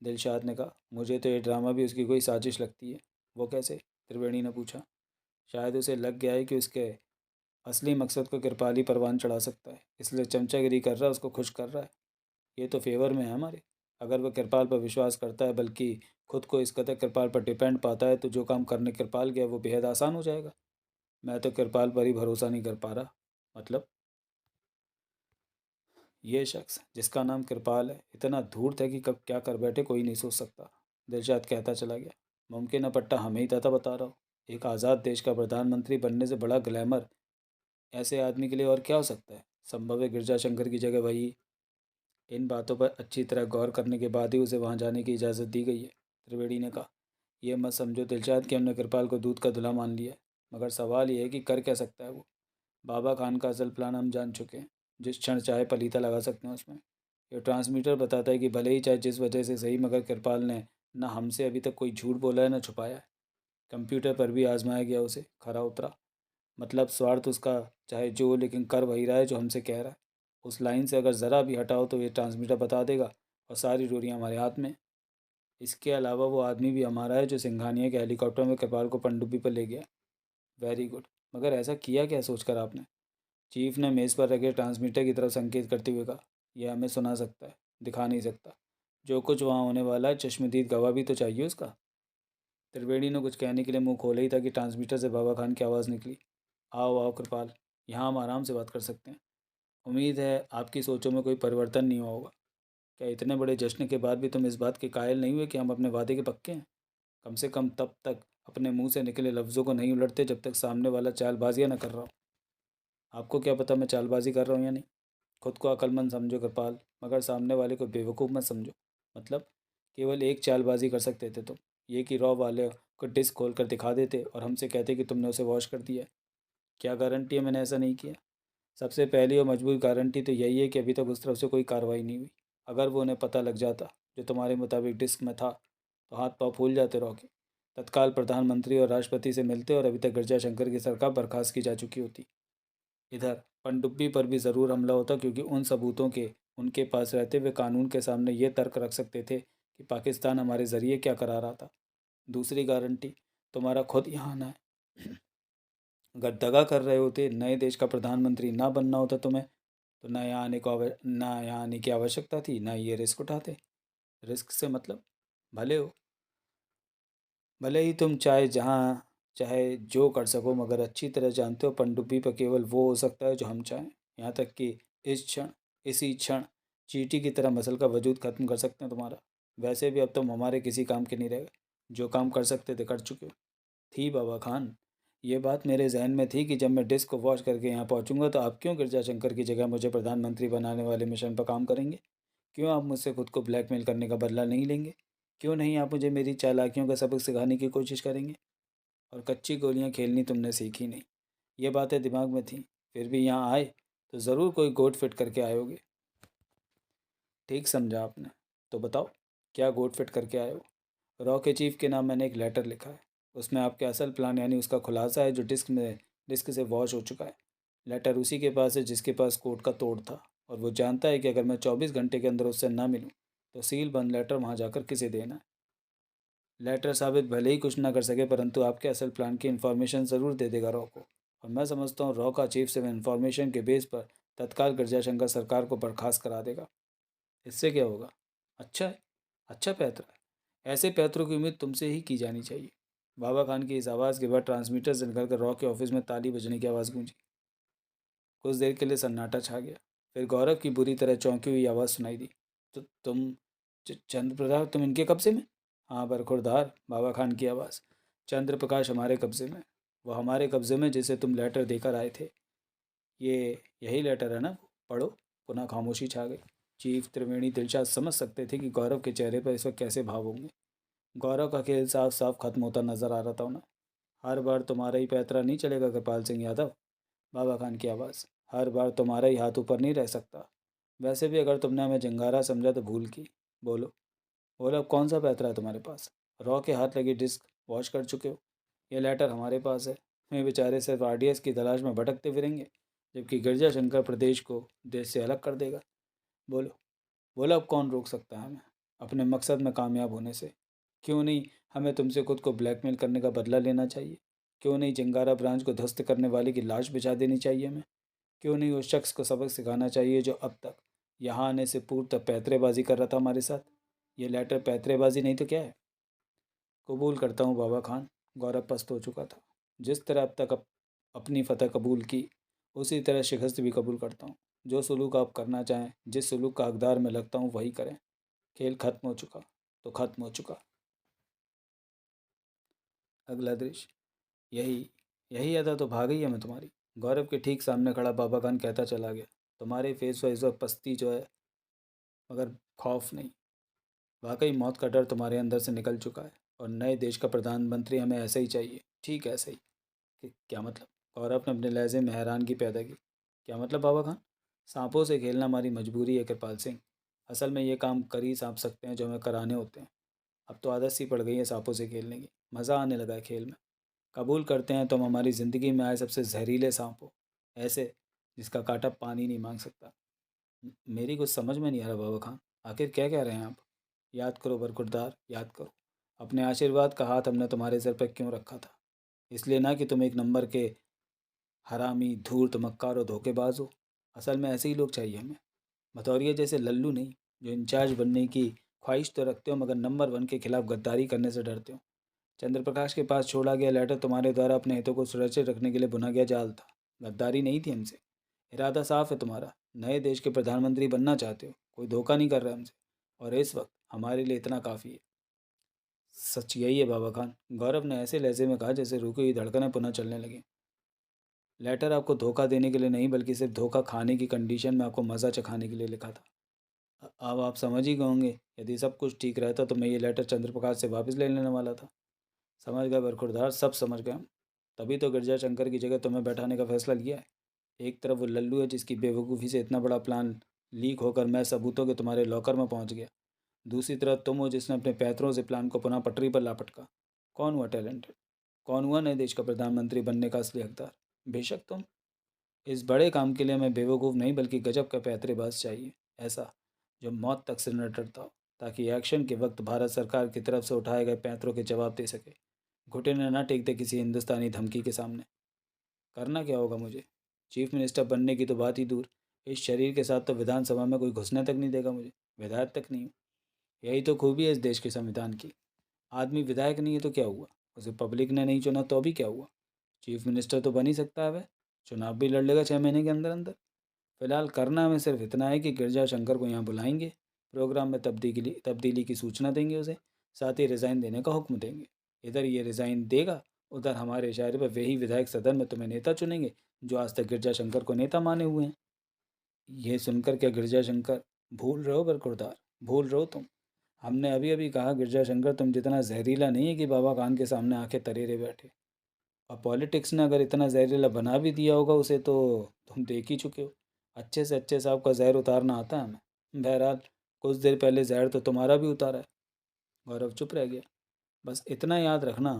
दिलशाद ने कहा, मुझे तो ये ड्रामा भी उसकी कोई साजिश लगती है। वो कैसे? त्रिवेणी ने पूछा। शायद उसे लग गया है कि उसके असली मकसद को कृपाली परवान चढ़ा सकता है, इसलिए चमचागिरी कर रहा है, उसको खुश कर रहा है। ये तो फेवर में है हमारे। अगर वह कृपाल पर विश्वास करता है, बल्कि खुद को इस कदर कृपाल पर डिपेंड पाता है, तो जो काम करने कृपाल गया वो बेहद आसान हो जाएगा। मैं तो कृपाल पर ही भरोसा नहीं कर पा रहा। मतलब, ये शख्स जिसका नाम कृपाल है इतना धूर्त है कि कब क्या कर बैठे कोई नहीं सोच सकता। दिलशाद कहता चला गया। मुमकिन है पट्टा हमें ही था बता रहा हूँ। एक आज़ाद देश का प्रधानमंत्री बनने से बड़ा ग्लैमर ऐसे आदमी के लिए और क्या हो सकता है? संभव है गिरजा शंकर की जगह वही। इन बातों पर अच्छी तरह गौर करने के बाद ही उसे वहाँ जाने की इजाज़त दी गई है। त्रिवेणी ने कहा, यह मत समझो दिलशाद कि हमने कृपाल को दूध का धुला मान लिया है, मगर सवाल यह है कि कर क्या सकता है वो। बाबा खान का असल प्लान हम जान चुके हैं। जिस क्षण चाहे पलीता लगा सकते हैं उसमें। ये ट्रांसमीटर बताता है कि भले ही चाहे जिस वजह से सही, मगर कृपाल ने न हमसे अभी तक कोई झूठ बोला है न छुपाया है। कंप्यूटर पर भी आजमाया गया, उसे खरा उतरा। मतलब स्वार्थ उसका चाहे जो हो, लेकिन कर वही रहा है जो हमसे कह रहा है। उस लाइन से अगर ज़रा भी हटाओ तो ये ट्रांसमीटर बता देगा और सारी डोरियाँ हमारे हाथ में। इसके अलावा वो आदमी भी हमारा है जो सिंघानिया के हेलीकॉप्टर में कृपाल को पनडुब्बी पर ले गया। Very good. मगर ऐसा किया क्या सोचकर आपने? चीफ ने मेज़ पर रखे ट्रांसमीटर की तरफ संकेत करते हुए कहा, यह हमें सुना सकता है, दिखा नहीं सकता। जो कुछ वहाँ होने वाला है चश्मदीद गवाह भी तो चाहिए उसका। त्रिवेणी ने कुछ कहने के लिए मुंह खोला ही था कि ट्रांसमीटर से बाबा खान की आवाज़ निकली। आओ आओ कृपाल, यहाँ हम आराम से बात कर सकते हैं। उम्मीद है आपकी सोचों में कोई परिवर्तन नहीं हुआ होगा। क्या इतने बड़े जश्न के बाद भी तुम इस बात के कायल नहीं हुए कि हम अपने वादे के पक्के हैं? कम से कम तब तक अपने मुंह से निकले लफ्ज़ों को नहीं उलटते जब तक सामने वाला चालबाजियाँ न कर रहा हो। आपको क्या पता मैं चालबाजी कर रहा हूँ या नहीं? खुद को अक्लमंद समझो कृपाल, मगर सामने वाले को बेवकूफ़ मत समझो। मतलब, केवल एक चालबाजी कर सकते थे तुम, ये कि रॉ वाले को डिस्क खोल कर दिखा देते और हमसे कहते कि तुमने उसे वॉश कर दिया है। क्या गारंटी है मैंने ऐसा नहीं किया? सबसे पहली और मजबूत गारंटी तो यही है कि अभी तक उस तरफ से कोई कार्रवाई नहीं हुई। अगर वो उन्हें पता लग जाता जो तुम्हारे मुताबिक डिस्क में था, तो हाथ पाँव फूल जाते रहो के तत्काल प्रधानमंत्री और राष्ट्रपति से मिलते और अभी तक गिरजा शंकर की सरकार बर्खास्त की जा चुकी होती। इधर पनडुब्बी पर भी ज़रूर हमला होता, क्योंकि उन सबूतों के उनके पास रहते हुए कानून के सामने ये तर्क रख सकते थे कि पाकिस्तान हमारे ज़रिए क्या करा रहा था। दूसरी गारंटी, तुम्हारा खुद यहाँ आना है। अगर दगा कर रहे होते, नए देश का प्रधानमंत्री ना बनना होता तुम्हें, तो ना यहाँ आने की आवश्यकता थी, ना ये रिस्क उठाते। रिस्क से मतलब, भले हो भले ही तुम चाहे जहाँ चाहे जो कर सको, मगर अच्छी तरह जानते हो पनडुब्बी पर केवल वो हो सकता है जो हम चाहें। यहाँ तक कि इस क्षण इसी क्षण चींटी की तरह मसल का वजूद खत्म कर सकते हैं तुम्हारा। वैसे भी अब तुम हमारे किसी काम के नहीं रहे। जो काम कर सकते थे कर चुके हो। थी बाबा खान, ये बात मेरे जहन में थी कि जब मैं डिस्क को वॉश करके यहाँ पहुँचूंगा तो आप क्यों गिरजा शंकर की जगह मुझे प्रधानमंत्री बनाने वाले मिशन पर काम करेंगे। क्यों आप मुझसे खुद को ब्लैकमेल करने का बदला नहीं लेंगे? क्यों नहीं आप मुझे मेरी चालाकियों का सबक सिखाने की कोशिश करेंगे? और कच्ची गोलियां खेलनी तुमने सीखी नहीं। ये बातें दिमाग में थीं, फिर भी यहाँ आए तो ज़रूर कोई गोट फिट करके आए होगे। ठीक समझा आपने। तो बताओ, क्या गोट फिट करके आए हो? रॉ के चीफ के नाम मैंने एक लेटर लिखा है। उसमें आपके असल प्लान यानी उसका खुलासा है जो डिस्क से वॉश हो चुका है। लेटर उसी के पास है जिसके पास कोर्ट का तोड़ था, और वो जानता है कि अगर मैं 24 घंटे के अंदर उससे ना मिलूँ तो सील बंद लेटर वहाँ जाकर किसे देना है। लेटर साबित भले ही कुछ ना कर सके, परंतु आपके असल प्लान की इन्फॉर्मेशन ज़रूर दे देगा रॉ को। और मैं समझता हूँ रॉ का चीफ सिर्फ इन्फॉर्मेशन के बेस पर तत्काल गिरजाशंकर सरकार को बर्खास्त करा देगा। इससे क्या होगा? अच्छा है, अच्छा पैतरा है। ऐसे पैतरों की उम्मीद तुमसे ही की जानी चाहिए। बाबा खान की इस आवाज़ के बाद ट्रांसमीटर से निकलकर रॉ के ऑफिस में ताली बजने की आवाज़ गूंजी। कुछ देर के लिए सन्नाटा छा गया। फिर गौरव की बुरी तरह चौंकी हुई आवाज़ सुनाई दी। तो तुम चंद्र प्रताप, तुम इनके कब्जे में? हाँ बरखुरदार, बाबा खान की आवाज़। चंद्र प्रकाश हमारे कब्जे में। वो हमारे कब्जे में जिसे तुम लेटर देकर आए थे। ये यही लेटर है ना? पढ़ो। पुनः खामोशी छा गई। चीफ त्रिवेणी दिलशाद समझ सकते थे कि गौरव के चेहरे पर इस वक्त कैसे भाव होंगे। गौरव का खेल साफ साफ खत्म होता नजर आ रहा था उन्हें। हर बार तुम्हारा ही पैतरा नहीं चलेगा कृपाल सिंह यादव। बाबा खान की आवाज़। हर बार तुम्हारा ही हाथ ऊपर नहीं रह सकता। वैसे भी अगर तुमने हमें जंगारा समझा तो भूल की। बोलो, बोलो अब कौन सा पैतरा है तुम्हारे पास? रॉ के हाथ लगी डिस्क वॉश कर चुके हो। ये लेटर हमारे पास है। वे बेचारे सिर्फ आरडीएस की तलाश में भटकते फिरेंगे, जबकि गिरजा शंकर प्रदेश को देश से अलग कर देगा। बोलो, बोलो अब कौन रोक सकता है हमें अपने मकसद में कामयाब होने से? क्यों नहीं हमें तुमसे खुद को ब्लैकमेल करने का बदला लेना चाहिए? क्यों नहीं जंगारा ब्रांच को ध्वस्त करने वाले की लाश बिछा देनी चाहिए हमें? क्यों नहीं उस शख्स को सबक सिखाना चाहिए जो अब तक यहाँ आने से पूर्व तक पैतरेबाजी कर रहा था हमारे साथ? ये लेटर पैतरेबाजी नहीं तो क्या है? कबूल करता हूँ बाबा खान। गौरव पस्त हो चुका था। जिस तरह अब तक अपनी फतह कबूल की, उसी तरह शिकस्त भी कबूल करता हूँ। जो सलूक आप करना चाहें, जिस सलूक का हकदार मैं लगता हूँ वही करें। खेल खत्म हो चुका तो खत्म हो चुका। अगला दृश्य। यही यही अदा तो भाग गई है मैं तुम्हारी। गौरव के ठीक सामने खड़ा बाबा खान कहता चला गया। तुम्हारे फेस पर इस वक्त पस्ती जो है, मगर खौफ नहीं। वाकई मौत का डर तुम्हारे अंदर से निकल चुका है और नए देश का प्रधानमंत्री हमें ऐसा ही चाहिए, ठीक ऐसा ही। क्या मतलब? गौरव ने अपने लहजे में हैरानगी पैदा की। क्या मतलब बाबा खान? सांपों से खेलना हमारी मजबूरी है कृपाल सिंह। असल में ये काम कर ही सांप सकते हैं जो हमें कराने होते हैं। अब तो आदत सी पड़ गई है सांपों से खेलने की। मज़ा आने लगा है खेल में। कबूल करते हैं तुम हमारी ज़िंदगी में आए सबसे जहरीले सांप हो। ऐसे जिसका कांटा पानी नहीं मांग सकता। मेरी कुछ समझ में नहीं आ रहा बाबा खान। आखिर क्या कह रहे हैं आप? याद करो बरखुरदार, याद करो। अपने आशीर्वाद का हाथ हमने तुम्हारे सिर पर क्यों रखा था? इसलिए ना कि तुम एक नंबर के हरामी, धूर्त, मक्कार और धोखेबाज हो। असल में ऐसे ही लोग चाहिए हमें। भतौरिया जैसे लल्लू नहीं, जो इंचार्ज बनने की ख्वाहिश तो रखते हो मगर नंबर वन के खिलाफ गद्दारी करने से डरते हो। चंद्र प्रकाश के पास छोड़ा गया लेटर तुम्हारे द्वारा अपने हितों को सुरक्षित रखने के लिए बुना गया जाल था। गद्दारी नहीं थी हमसे। इरादा साफ है तुम्हारा। नए देश के प्रधानमंत्री बनना चाहते हो। कोई धोखा नहीं कर रहा हमसे। और इस वक्त हमारे लिए इतना काफ़ी है। सच यही है बाबा खान। गौरव ने ऐसे लहजे में कहा जैसे रुकी हुई धड़कनें पुनः चलने लगी। लेटर आपको धोखा देने के लिए नहीं बल्कि सिर्फ धोखा खाने की कंडीशन में आपको मज़ा चखाने के लिए लिखा था। अब आप समझ ही गए होंगे। यदि सब कुछ ठीक रहता तो मैं ये लेटर चंद्रप्रकाश से वापस ले लेने वाला था। समझ गए बरखुरदार, सब समझ गए हम। तभी तो गिरजा शंकर की जगह तुम्हें बैठाने का फैसला लिया है। एक तरफ वो लल्लू है जिसकी बेवकूफ़ी से इतना बड़ा प्लान लीक होकर मैं सबूतों के तुम्हारे लॉकर में पहुंच गया। दूसरी तरफ तुम हो जिसने अपने पैतरों से प्लान को पुनः पटरी पर ला पटका। कौन हुआ टैलेंटेड? कौन हुआ नए देश का प्रधानमंत्री बनने का असली हकदार? बेशक तुम। इस बड़े काम के लिए हमें बेवकूफ़ नहीं बल्कि गजब का पैतरेबाज चाहिए। ऐसा जो मौत तक से न डरता हो, ताकि एक्शन के वक्त भारत सरकार की तरफ से उठाए गए पैंतरों के जवाब दे सके। घुटने न टेकते किसी हिंदुस्तानी धमकी के सामने। करना क्या होगा मुझे? चीफ मिनिस्टर बनने की तो बात ही दूर, इस शरीर के साथ तो विधानसभा में कोई घुसने तक नहीं देगा मुझे। विधायक तक नहीं हूँ। यही तो खूबी है इस देश के संविधान की। आदमी विधायक नहीं है तो क्या हुआ? उसे पब्लिक ने नहीं चुना तो अभी क्या हुआ? चीफ मिनिस्टर तो बन ही सकता है वह। चुनाव भी लड़ लेगा 6 महीने के अंदर अंदर। फिलहाल करना हमें सिर्फ इतना है कि गिरजा शंकर को यहाँ बुलाएंगे, प्रोग्राम में तब्दीली की सूचना देंगे उसे, साथ ही रिज़ाइन देने का हुक्म देंगे। इधर ये रिज़ाइन देगा, उधर हमारे इशारे पर वही विधायक सदन में तुम्हें नेता चुनेंगे जो आज तक गिरजा शंकर को नेता माने हुए हैं। ये सुनकर क्या गिरजा शंकर? भूल रहे हो बरकुरदार, भूल रहे हो तुम। हमने अभी अभी कहा गिरजा शंकर तुम जितना जहरीला नहीं है कि बाबा खान के सामने आके तरेरे बैठे। और पॉलिटिक्स ने अगर इतना जहरीला बना भी दिया होगा उसे तो तुम देख ही चुके हो। अच्छे से अच्छे साहब का जहर उतारना आता है हमें। बहरहाल कुछ देर पहले जहर तो तुम्हारा भी उतारा है। गौरव चुप रह गया। बस इतना याद रखना,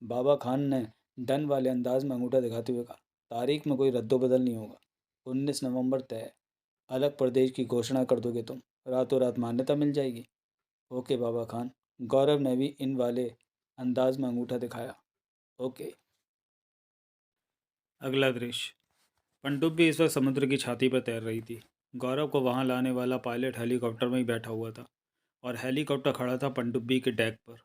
बाबा खान ने डन वाले अंदाज में अंगूठा दिखाते हुए कहा, तारीख में कोई रद्दोबदल नहीं होगा। 19 नवंबर तय है। अलग प्रदेश की घोषणा कर दोगे तुम, रातों रात मान्यता मिल जाएगी। ओके बाबा खान। गौरव ने भी इन वाले अंदाज में अंगूठा दिखाया। ओके। अगला दृश्य। पनडुब्बी इस वक्त समुद्र की छाती पर तैर रही थी। गौरव को वहां लाने वाला पायलट हेलीकॉप्टर में ही बैठा हुआ था और हेलीकॉप्टर खड़ा था पनडुब्बी के डेक पर।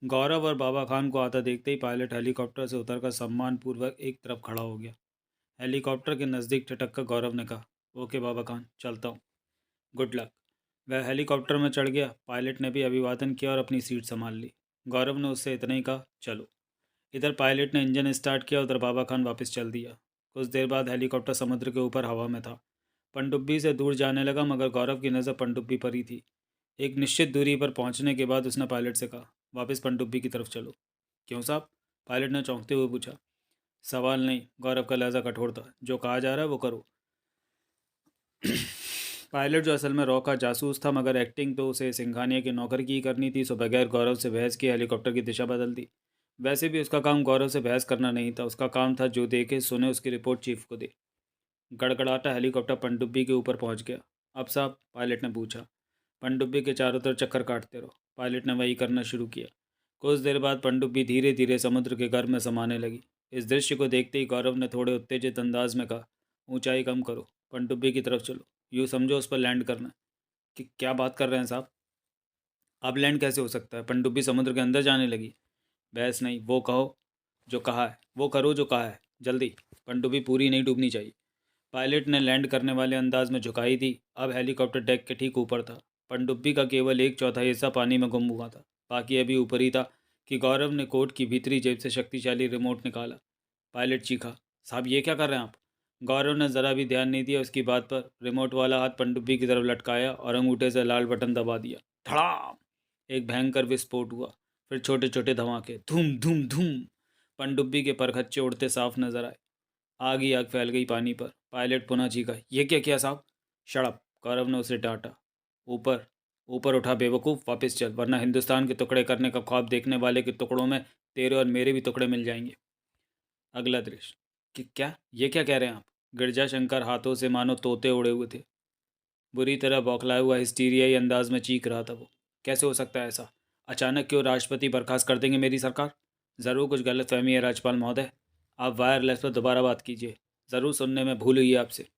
गौरव और बाबा खान को आता देखते ही पायलट हेलीकॉप्टर से उतरकर सम्मानपूर्वक एक तरफ खड़ा हो गया। हेलीकॉप्टर के नज़दीक ठटक कर गौरव ने कहा, ओके बाबा खान, चलता हूँ, गुड लक। वह हेलीकॉप्टर में चढ़ गया। पायलट ने भी अभिवादन किया और अपनी सीट संभाल ली। गौरव ने उससे इतना ही कहा, चलो। इधर पायलट ने इंजन स्टार्ट किया, उधर बाबा खान वापस चल दिया। कुछ देर बाद हेलीकॉप्टर समुद्र के ऊपर हवा में था। पनडुब्बी से दूर जाने लगा, मगर गौरव की नज़र पनडुब्बी पर ही थी। एक निश्चित दूरी पर पहुंचने के बाद उसने पायलट से कहा, वापस पनडुब्बी की तरफ चलो। क्यों साहब? पायलट ने चौंकते हुए पूछा। सवाल नहीं, गौरव का लहजा कठोर था। जो कहा जा रहा है वो करो। पायलट, जो असल में रॉ का जासूस था, मगर एक्टिंग तो उसे सिंघानिया की नौकर की ही करनी थी, सो बगैर गौरव से बहस किए हेलीकॉप्टर की दिशा बदल दी। वैसे भी उसका काम गौरव से बहस करना नहीं था। उसका काम था जो देखे सुने उसकी रिपोर्ट चीफ को दे। गड़गड़ाता हेलीकॉप्टर पनडुब्बी के ऊपर पहुंच गया। अब साहब? पायलट ने पूछा। पनडुब्बी के चारों तरफ चक्कर काटते रहो। पायलट ने वही करना शुरू किया। कुछ देर बाद पनडुब्बी धीरे धीरे समुद्र के गर्भ में समाने लगी। इस दृश्य को देखते ही गौरव ने थोड़े उत्तेजित अंदाज में कहा, ऊंचाई कम करो, पनडुब्बी की तरफ चलो, यूँ समझो उस पर लैंड करना। कि क्या बात कर रहे हैं साहब? अब लैंड कैसे हो सकता है? पनडुब्बी समुद्र के अंदर जाने लगी। बहस नहीं, वो कहो जो कहा है, वो करो जो कहा है, जल्दी। पनडुब्बी पूरी नहीं डूबनी चाहिए। पायलट ने लैंड करने वाले अंदाज में झुकाई दी। अब हेलीकॉप्टर डेक के ठीक ऊपर था। पनडुब्बी का केवल एक चौथाई हिस्सा पानी में गुम हुआ था, बाकी अभी ऊपर ही था कि गौरव ने कोट की भीतरी जेब से शक्तिशाली रिमोट निकाला। पायलट चीखा, साहब ये क्या कर रहे हैं आप? गौरव ने ज़रा भी ध्यान नहीं दिया उसकी बात पर। रिमोट वाला हाथ पनडुब्बी की तरफ लटकाया और अंगूठे से लाल बटन दबा दिया। धड़ाम! एक भयंकर विस्फोट हुआ। फिर छोटे छोटे धमाके, धूम धूम धूम। पनडुब्बी के परखच्चे उड़ते साफ नजर आए। आग ही आग फैल गई पानी पर। पायलट पुनः चीखा, ये क्या किया साहब? शड़प! गौरव ने उसे डांटा। ऊपर ऊपर उठा बेवकूफ़, वापस चल, वरना हिंदुस्तान के टुकड़े करने का ख्वाब देखने वाले के टुकड़ों में तेरे और मेरे भी टुकड़े मिल जाएंगे। अगला दृश्य। कि क्या, ये क्या कह रहे हैं आप? गिरजा शंकर हाथों से मानो तोते उड़े हुए थे। बुरी तरह बौखलाया हुआ हिस्टीरियाई अंदाज में चीख रहा था वो। कैसे हो सकता है ऐसा? अचानक क्यों राष्ट्रपति बर्खास्त कर देंगे मेरी सरकार? ज़रूर कुछ गलतफहमी है राज्यपाल महोदय। आप वायरलेस पर दोबारा बात कीजिए। ज़रूर सुनने में भूल हुई है आपसे।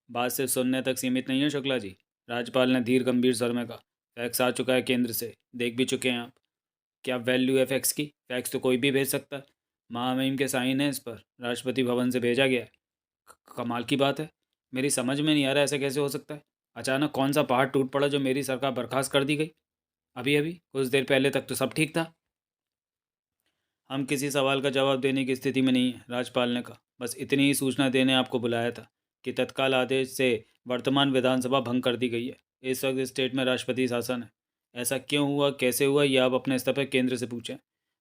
बात सिर्फ सुनने तक सीमित नहीं है शुक्ला जी, राज्यपाल ने धीर गंभीर स्वर में कहा। फैक्स आ चुका है केंद्र से, देख भी चुके हैं आप। क्या वैल्यू है फैक्स की? फैक्स तो कोई भी भेज सकता है। महामहिम के साइन है इस पर, राष्ट्रपति भवन से भेजा गया है। कमाल की बात है। मेरी समझ में नहीं आ रहा ऐसा कैसे हो सकता है। अचानक कौन सा पहाड़ टूट पड़ा जो मेरी सरकार बर्खास्त कर दी गई? अभी अभी कुछ देर पहले तक तो सब ठीक था। हम किसी सवाल का जवाब देने की स्थिति में नहीं है, राज्यपाल ने कहा। बस इतनी ही सूचना देने आपको बुलाया था कि तत्काल आदेश से वर्तमान विधानसभा भंग कर दी गई है। इस वक्त स्टेट में राष्ट्रपति शासन है। ऐसा क्यों हुआ, कैसे हुआ, यह आप अपने स्तर पर केंद्र से पूछें।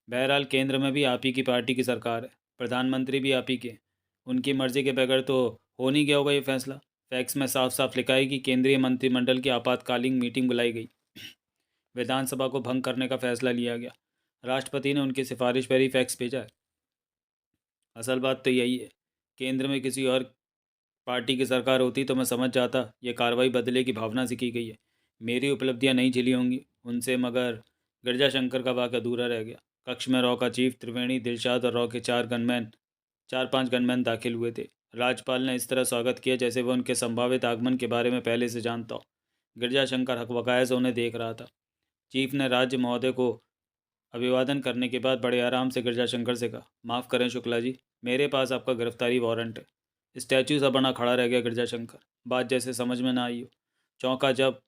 बहरहाल केंद्र में भी आप ही की पार्टी की सरकार है, प्रधानमंत्री भी आप ही के हैं। उनकी मर्जी के बगैर तो हो नहीं गया होगा ये फैसला। फैक्स में साफ साफ लिखा है कि केंद्रीय मंत्रिमंडल की आपातकालीन मीटिंग बुलाई गई, विधानसभा को भंग करने का फैसला लिया गया। राष्ट्रपति ने उनकी सिफारिश पर ही फैक्स भेजा है। असल बात तो यही है। केंद्र में किसी और पार्टी की सरकार होती तो मैं समझ जाता ये कार्रवाई बदले की भावना से की गई है। मेरी उपलब्धियां नहीं झिली होंगी उनसे, मगर गिरजा शंकर का वाक़ अधूरा रह गया। कक्ष में रॉ का चीफ, त्रिवेणी, दिलशाद और रॉ के चार पांच गनमैन दाखिल हुए थे। राज्यपाल ने इस तरह स्वागत किया जैसे वह उनके संभावित आगमन के बारे में पहले से जानता हो। गिरजा शंकर हकबकाया से उन्हें देख रहा था। चीफ ने राज्य महोदय को अभिवादन करने के बाद बड़े आराम से गिरजाशंकर से कहा, माफ़ करें शुक्ला जी, मेरे पास आपका गिरफ्तारी वारंट है। स्टैचू सा बना खड़ा रह गया गिरजाशंकर, बात जैसे समझ में ना आई हो। चौंका जब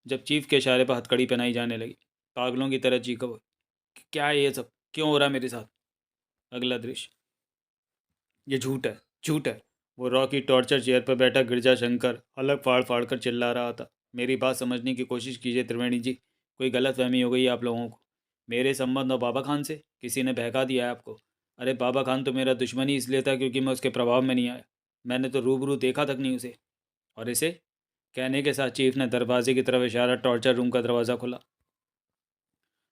जब चीफ के इशारे पर हथकड़ी पहनाई जाने लगी। पागलों की तरह चीखा वो, क्या है ये सब, क्यों हो रहा है मेरे साथ? अगला दृश्य। ये झूठ है, झूठ है। वो रॉ की टॉर्चर चेयर पर बैठा गिरजाशंकर अलग फाड़ फाड़ कर चिल्ला रहा था। मेरी बात समझने की कोशिश कीजिए त्रिवेणी जी, कोई गलतफहमी हो गई है आप लोगों को। मेरे संबंध और बाबा खान से किसी ने बहका दिया है आपको। अरे बाबा खान तो मेरा दुश्मन ही इसलिए था क्योंकि मैं उसके प्रभाव में नहीं आया। मैंने तो रूबरू देखा तक नहीं उसे। और इसे कहने के साथ चीफ ने दरवाजे की तरफ इशारा, टॉर्चर रूम का दरवाज़ा खुला।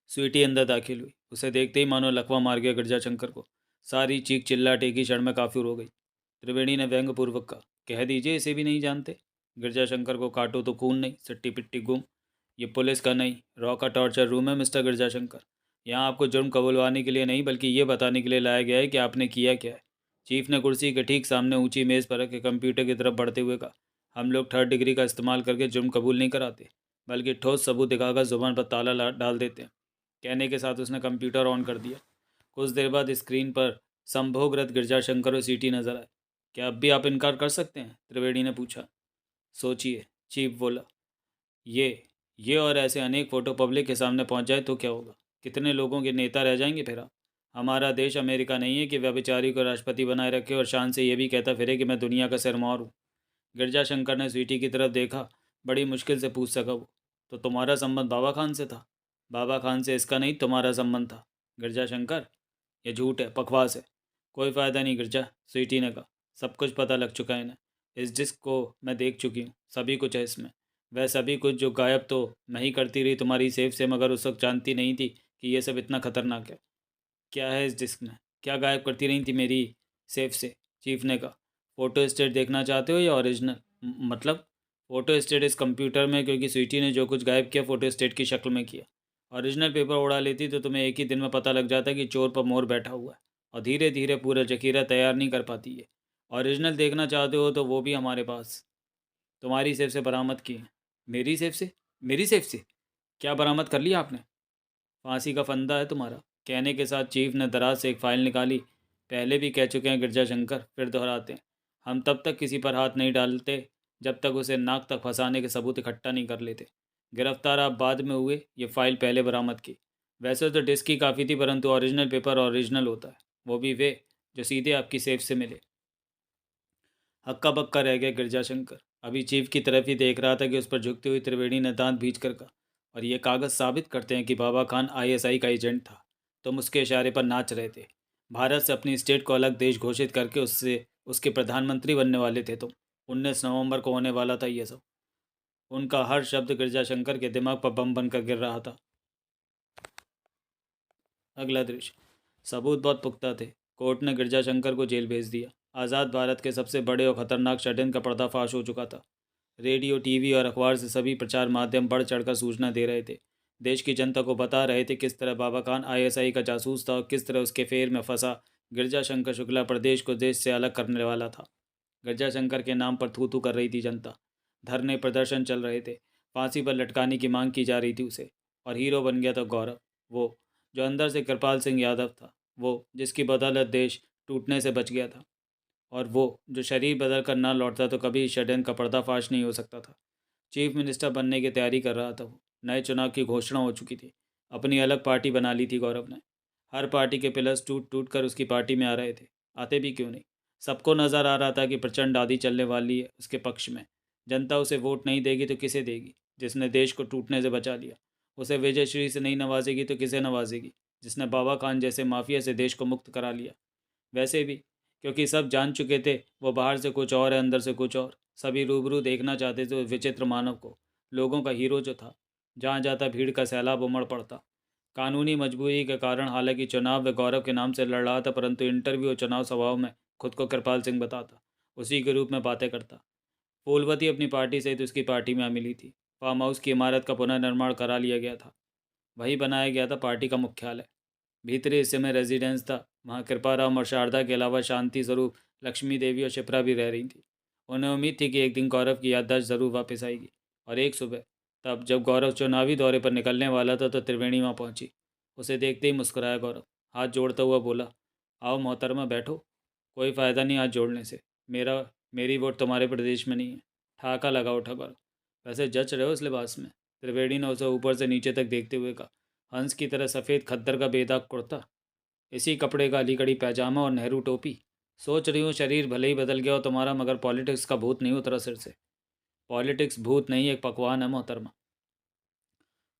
स्वीटी अंदर दाखिल हुई। उसे देखते ही मानो लकवा मार गया गिरजाशंकर को। सारी चीख चिल्लाट एक ही क्षण में काफिर हो गई। त्रिवेणी ने व्यंग्यपूर्वक कहा, कह दीजिए इसे भी नहीं जानते। गिरजाशंकर को काटो तो खून नहीं, सट्टी पिट्टी गुम। ये पुलिस का नहीं, रॉ का टॉर्चर रूम है मिस्टर गिरजाशंकर। यहाँ आपको जुर्म कबूलवाने के लिए नहीं बल्कि ये बताने के लिए लाया गया है कि आपने किया क्या है। चीफ ने कुर्सी के ठीक सामने ऊंची मेज़ पर रखे कंप्यूटर की तरफ बढ़ते हुए कहा, हम लोग 3rd डिग्री का इस्तेमाल करके जुर्म कबूल नहीं कराते, बल्कि ठोस सबूत दिखाकर जुबान पर ताला डाल देते हैं। कहने के साथ उसने कंप्यूटर ऑन कर दिया। कुछ देर बाद स्क्रीन पर संभोगरत गिरजाशंकर और सीटी नजर आए। क्या अब भी आप इनकार कर सकते हैं? त्रिवेदी ने पूछा। सोचिए, चीफ बोला। ये और ऐसे अनेक फ़ोटो पब्लिक के सामने पहुंच जाए तो क्या होगा? कितने लोगों के नेता रह जाएंगे फिर आप? हमारा देश अमेरिका नहीं है कि व्यभिचारी को राष्ट्रपति बनाए रखे और शान से ये भी कहता फिरे कि मैं दुनिया का सिरमौर हूँ। गिरजाशंकर ने स्वीटी की तरफ देखा। बड़ी मुश्किल से पूछ सका वो, तो तुम्हारा संबंध बाबा खान से था? बाबा खान से इसका नहीं, तुम्हारा संबंध था। गिरजाशंकर, ये झूठ है, बकवास है। कोई फ़ायदा नहीं गिरजा, स्वीटी ने कहा। सब कुछ पता लग चुका है इन्हें। इस डिस्क को मैं देख चुकी हूँ, सभी कुछ है इसमें। वह सभी कुछ जो गायब तो मैं ही करती रही तुम्हारी सेफ से, मगर उस वक्त जानती नहीं थी कि ये सब इतना खतरनाक है। क्या है इस डिस्क में? क्या गायब करती रही थी मेरी सेफ से? चीफ ने कहा। फ़ोटो स्टेट देखना चाहते हो या ओरिजिनल? मतलब? फ़ोटो स्टेट इस कंप्यूटर में, क्योंकि स्वीटी ने जो कुछ गायब किया फ़ोटो स्टेट की शक्ल में किया। ओरिजिनल पेपर उड़ा लेती तो तुम्हें एक ही दिन में पता लग जाता कि चोर पर मोर बैठा हुआ है, और धीरे धीरे पूरा जखीरा तैयार नहीं कर पाती है। ओरिजिनल देखना चाहते हो तो वो भी हमारे पास तुम्हारी सेफ से बरामद की है। मेरी सेफ से? मेरी सेफ से क्या बरामद कर लिया आपने? फांसी का फंदा है तुम्हारा। कहने के साथ चीफ ने दराज से एक फ़ाइल निकाली। पहले भी कह चुके हैं गिरजाशंकर, फिर दोहराते हैं। हम तब तक किसी पर हाथ नहीं डालते जब तक उसे नाक तक फंसाने के सबूत इकट्ठा नहीं कर लेते। गिरफ्तार आप बाद में हुए, ये फ़ाइल पहले बरामद की। वैसे तो डिस्क ही काफ़ी थी, परंतु ओरिजिनल पेपर ओरिजिनल होता है, वो भी वे जो सीधे आपकी सेफ से मिले। हक्का बक्का रह गया गिरजाशंकर। अभी चीफ की तरफ ही देख रहा था कि उस पर झुकती हुई त्रिवेणी ने दांत भींच कर कहा, और ये कागज़ साबित करते हैं कि बाबा खान आईएसआई का एजेंट था। तुम उसके इशारे पर नाच रहे थे। भारत से अपनी स्टेट को अलग देश घोषित करके उससे उसके प्रधानमंत्री बनने वाले थे तुम। 19 नवंबर को होने वाला था ये सब। उनका हर शब्द गिरजाशंकर के दिमाग पर बम बनकर गिर रहा था। अगला दृश्य। सबूत बहुत पुख्ता थे। कोर्ट ने गिरजाशंकर को जेल भेज दिया। आज़ाद भारत के सबसे बड़े और खतरनाक षड्यंत्र का पर्दाफाश हो चुका था। रेडियो, टीवी और अखबार से सभी प्रचार माध्यम बढ़ चढ़कर सूचना दे रहे थे। देश की जनता को बता रहे थे किस तरह बाबा खान आईएसआई का जासूस था और किस तरह उसके फेर में फंसा गिरजाशंकर शुक्ला प्रदेश को देश से अलग करने वाला था। गिरजाशंकर के नाम पर थू थू कर रही थी जनता। धरने प्रदर्शन चल रहे थे। फांसी पर लटकाने की मांग की जा रही थी उसे। और हीरो बन गया था गौरव, वो जो अंदर से कृपाल सिंह यादव था, वो जिसकी बदौलत देश टूटने से बच गया था, और वो जो शरीर बदल कर ना लौटता तो कभी इस षड्यंत्र का पर्दाफाश नहीं हो सकता था। चीफ मिनिस्टर बनने की तैयारी कर रहा था वो। नए चुनाव की घोषणा हो चुकी थी। अपनी अलग पार्टी बना ली थी गौरव ने। हर पार्टी के पिलर्स टूट टूट कर उसकी पार्टी में आ रहे थे। आते भी क्यों नहीं। सबको नज़र आ रहा था कि प्रचंड आंधी चलने वाली है उसके पक्ष में। जनता उसे वोट नहीं देगी तो किसे देगी? जिसने देश को टूटने से बचा लिया। उसे विजयश्री से नहीं नवाजेगी तो किसे नवाजेगी? जिसने बाबा खान जैसे माफिया से देश को मुक्त करा लिया। वैसे भी, क्योंकि सब जान चुके थे वो बाहर से कुछ और है, अंदर से कुछ और। सभी रूबरू देखना चाहते थे उस विचित्र मानव को, लोगों का हीरो जो था। जहाँ जाता भीड़ का सैलाब उमड़ पड़ता। कानूनी मजबूरी के कारण हालांकि चुनाव व गौरव के नाम से लड़ रहा था, परंतु इंटरव्यू और चुनाव सभाओं में खुद को कृपाल सिंह बताता, उसी के रूप में बातें करता। फूलवती अपनी पार्टी सहित उसकी पार्टी में आ मिली थी। फार्म हाउस की इमारत का पुनर्निर्माण करा लिया गया था। वही बनाया गया था पार्टी का मुख्यालय। भीतरी हिस्से में रेजिडेंस था। वहाँ कृपाराम और शारदा के अलावा शांति स्वरूप लक्ष्मी देवी और शिप्रा भी रह रही थी। उन्हें उम्मीद थी कि एक दिन गौरव की याददाश्त जरूर वापस आएगी। और एक सुबह, तब जब गौरव चुनावी दौरे पर निकलने वाला था, तो त्रिवेणी वहाँ पहुंची। उसे देखते ही मुस्कुराया गौरव। हाथ जोड़ता हुआ बोला, आओ मोहतरमा, बैठो। कोई फ़ायदा नहीं हाथ जोड़ने से। मेरा मेरी वोट तुम्हारे प्रदेश में नहीं है। ठाका लगा उठा गौरव। वैसे जच रहे हो इस लिबास में? त्रिवेणी ने उसे ऊपर से नीचे तक देखते हुए कहा। हंस की तरह सफ़ेद खद्दर का बेदाग कुर्ता, इसी कपड़े का अली कड़ी पैजामा और नेहरू टोपी। सोच रही हूँ शरीर भले ही बदल गया हो तुम्हारा, मगर पॉलिटिक्स का भूत नहीं उतरा सिर से। पॉलिटिक्स भूत नहीं, एक पकवान है मोहतरमा।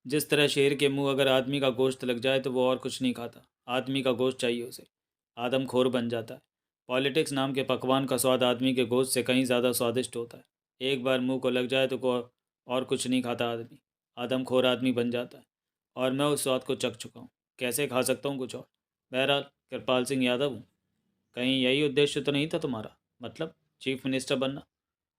जिस तरह शेर के मुंह अगर आदमी का गोश्त लग जाए तो वो और कुछ नहीं खाता। आदमी का गोश्त चाहिए उसे। आदम खोर बन जाता है। पॉलिटिक्स नाम के पकवान का स्वाद आदमी के गोश्त से कहीं ज़्यादा स्वादिष्ट होता है। एक बार मुंह को लग जाए तो को और कुछ नहीं खाता आदमी। आदम खोर आदमी बन जाता है। और मैं उस स्वाद को चख चुका हूँ। कैसे खा सकता हूँ कुछ और? बहरहाल, कृपाल सिंह यादव हूँ। कहीं यही उद्देश्य तो नहीं था तुम्हारा? मतलब चीफ मिनिस्टर बनना?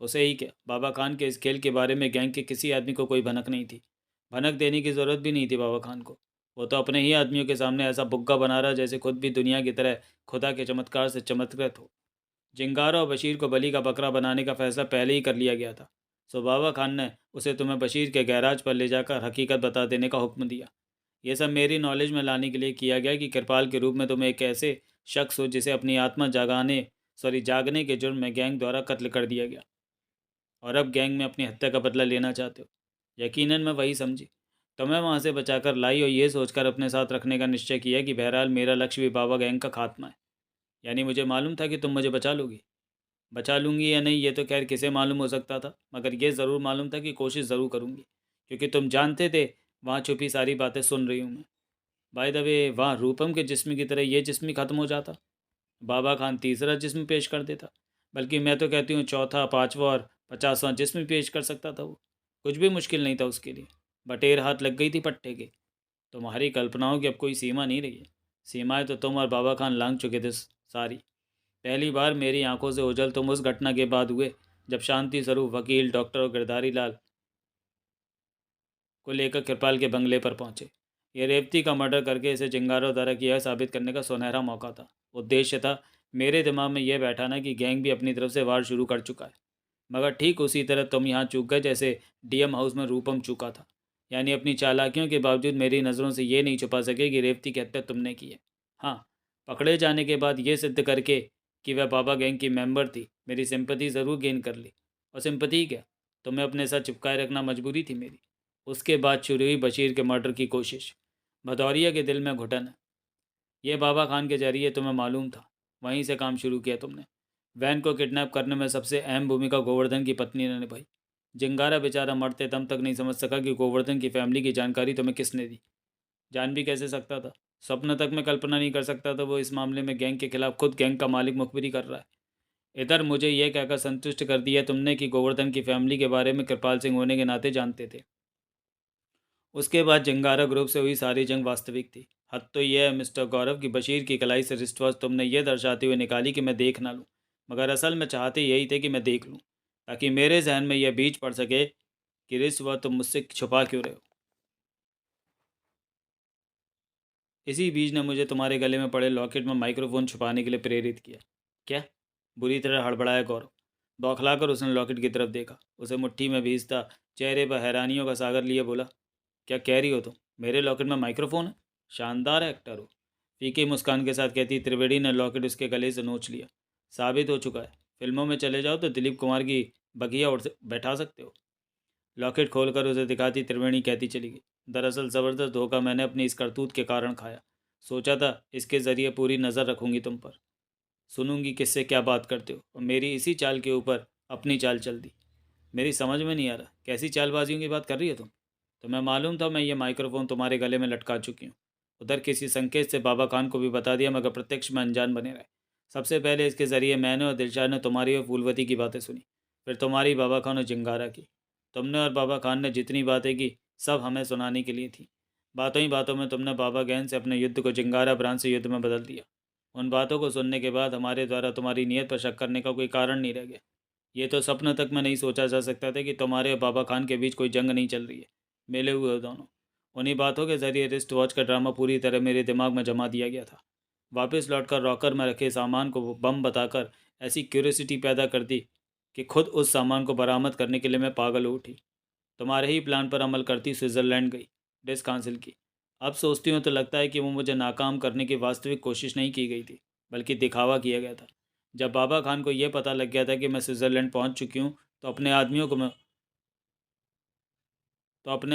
उसे ही क्या, बाबा खान के इस खेल के बारे में गैंग के किसी आदमी को कोई भनक नहीं थी। भनक देने की ज़रूरत भी नहीं थी बाबा खान को। वो तो अपने ही आदमियों के सामने ऐसा बुग्गा बना रहा जैसे खुद भी दुनिया की तरह खुदा के चमत्कार से चमत्कृत हो। जिंगारा और बशीर को बली का बकरा बनाने का फैसला पहले ही कर लिया गया था। सो बाबा खान ने उसे तुम्हें बशीर के गैराज पर ले जाकर हकीकत बता देने का हुक्म दिया। यह सब मेरी नॉलेज में लाने के लिए किया गया कि कृपाल के रूप में तुम्हें एक ऐसे शख्स हो जिसे अपनी आत्मा जागने के जुर्म में गैंग द्वारा कत्ल कर दिया गया, और अब गैंग में अपनी हत्या का बदला लेना चाहते हो। यकीनन मैं वही समझी। तुम्हें वहाँ से बचाकर लाई और ये सोचकर अपने साथ रखने का निश्चय किया कि बहरहाल मेरा लक्ष्य भी बाबा गैंग का खात्मा है। यानी मुझे मालूम था कि तुम मुझे बचा लोगी। बचा लूँगी या नहीं ये तो खैर किसे मालूम हो सकता था, मगर ये ज़रूर मालूम था कि कोशिश ज़रूर करूँगी, क्योंकि तुम जानते थे वहाँ छुपी सारी बातें सुन रही हूँ मैं। बाय द वे, वहाँ रूपम के जिस्म की तरह ये जिस्म ही ख़त्म हो जाता। बाबा खान तीसरा जिस्म पेश कर देता, बल्कि मैं तो कहती हूँ चौथा, पाँचवा और 50वां जिस्म पेश कर सकता था वो। कुछ भी मुश्किल नहीं था उसके लिए। बटेर हाथ लग गई थी पट्टे के। तुम्हारी कल्पनाओं की अब कोई सीमा नहीं रही है। सीमाएं तो तुम और बाबा खान लांघ चुके थे सारी। पहली बार मेरी आंखों से ओझल तुम उस घटना के बाद हुए जब शांति स्वरूप वकील, डॉक्टर और गिरधारी लाल को लेकर कृपाल के बंगले पर पहुंचे। ये रेवती का मर्डर करके इसे चिंगारों द्वारा किया साबित करने का सुनहरा मौका था। उद्देश्य था मेरे दिमाग में यह बैठाना कि गैंग भी अपनी तरफ से वार शुरू कर चुका है, मगर ठीक उसी तरह तुम यहाँ चूक गए जैसे डीएम हाउस में रूपम चूका था। यानी अपनी चालाकियों के बावजूद मेरी नज़रों से ये नहीं छुपा सके कि रेवती की हत्या तुमने की है। हाँ, पकड़े जाने के बाद ये सिद्ध करके कि वह बाबा गैंग की मेंबर थी, मेरी सिंपैथी ज़रूर गेन कर ली। और सिंपैथी क्या, तुम्हें अपने साथ चिपकाए रखना मजबूरी थी मेरी। उसके बाद शुरू हुई बशीर के मर्डर की कोशिश। भदौरिया के दिल में घुटन है। ये बाबा खान के जरिए तुम्हें मालूम था। वहीं से काम शुरू किया तुमने। वैन को किडनैप करने में सबसे अहम भूमिका गोवर्धन की पत्नी ने निभाई। जिंगारा बेचारा मरते दम तक नहीं समझ सका कि गोवर्धन की फैमिली की जानकारी तुम्हें किसने दी। जान भी कैसे सकता था। स्वप्न तक में कल्पना नहीं कर सकता था वो इस मामले में गैंग के खिलाफ खुद गैंग का मालिक मुखबिरी कर रहा है। इधर मुझे यह कहकर संतुष्ट कर दिया तुमने कि गोवर्धन की फैमिली के बारे में कृपाल सिंह होने के नाते जानते थे। उसके बाद जंगारा ग्रुप से हुई सारी जंग वास्तविक थी। हद तो यह है मिस्टर गौरव की बशीर की कलाई से रिस्ट वॉच तुमने ये दर्शाते हुए निकाली कि मैं देख ना लूँ, मगर असल में चाहते यही थे कि मैं देख लूँ, ताकि मेरे जहन में यह बीज पड़ सके कि रिस्ट वॉच तुम मुझसे छुपा क्यों रहे हो। इसी बीज ने मुझे तुम्हारे गले में पड़े लॉकेट में माइक्रोफोन छुपाने के लिए प्रेरित किया। क्या? बुरी तरह हड़बड़ाया गौरव। बौखलाकर उसने लॉकेट की तरफ देखा। उसे मुट्ठी में भीजता चेहरे पर हैरानियों का सागर लिए बोला, क्या कह रही हो तुम? मेरे लॉकेट में माइक्रोफोन है? शानदार एक्टर हो। फीकी मुस्कान के साथ कहती त्रिवेणी ने लॉकेट उसके गले से नोच लिया। साबित हो चुका है। फिल्मों में चले जाओ तो दिलीप कुमार की बगिया उड़ बैठा सकते हो। लॉकेट खोलकर उसे दिखाती त्रिवेणी कहती चली गई, दरअसल ज़बरदस्त धोखा मैंने अपनी इस करतूत के कारण खाया। सोचा था इसके ज़रिए पूरी नज़र रखूंगी तुम पर, सुनूंगी किससे क्या बात करते हो, और मेरी इसी चाल के ऊपर अपनी चाल चल दी। मेरी समझ में नहीं आ रहा कैसी चालबाजियों की बात कर रही हो तुम। तुम्हें मालूम था मैं ये माइक्रोफोन तुम्हारे गले में लटका चुकी हूँ। उधर किसी संकेत से बाबा खान को भी बता दिया, मगर प्रत्यक्ष में अनजान बने रहे। सबसे पहले इसके ज़रिए मैंने और दिलशाद ने तुम्हारी और फूलवती की बातें सुनी, फिर तुम्हारी, बाबा खान और जिंगारा की। तुमने और बाबा खान ने जितनी बातें की सब हमें सुनाने के लिए थी। बातों ही बातों में तुमने बाबा गैन से अपने युद्ध को जिंगारा ब्रांच से युद्ध में बदल दिया। उन बातों को सुनने के बाद हमारे द्वारा तुम्हारी नीयत पर शक करने का कोई कारण नहीं रह गया। ये तो सपने तक में नहीं सोचा जा सकता था कि तुम्हारे और बाबा खान के बीच कोई जंग नहीं चल रही है। मिले हुए हो दोनों। उन्हीं बातों के जरिए रिस्ट वॉच का ड्रामा पूरी तरह मेरे दिमाग में जमा दिया गया था। वापस लौटकर रॉकर में रखे सामान को बम बताकर ऐसी क्यूरियोसिटी पैदा कर दी कि खुद उस सामान को बरामद करने के लिए मैं पागल हो उठी। तुम्हारे ही प्लान पर अमल करती स्विट्ज़रलैंड गई, डिस्क हासिल की। अब सोचती हूँ तो लगता है कि वो मुझे नाकाम करने की वास्तविक कोशिश नहीं की गई थी, बल्कि दिखावा किया गया था। जब बाबा खान को यह पता लग गया था कि मैं स्विट्ज़रलैंड पहुँच चुकी हूँ तो अपने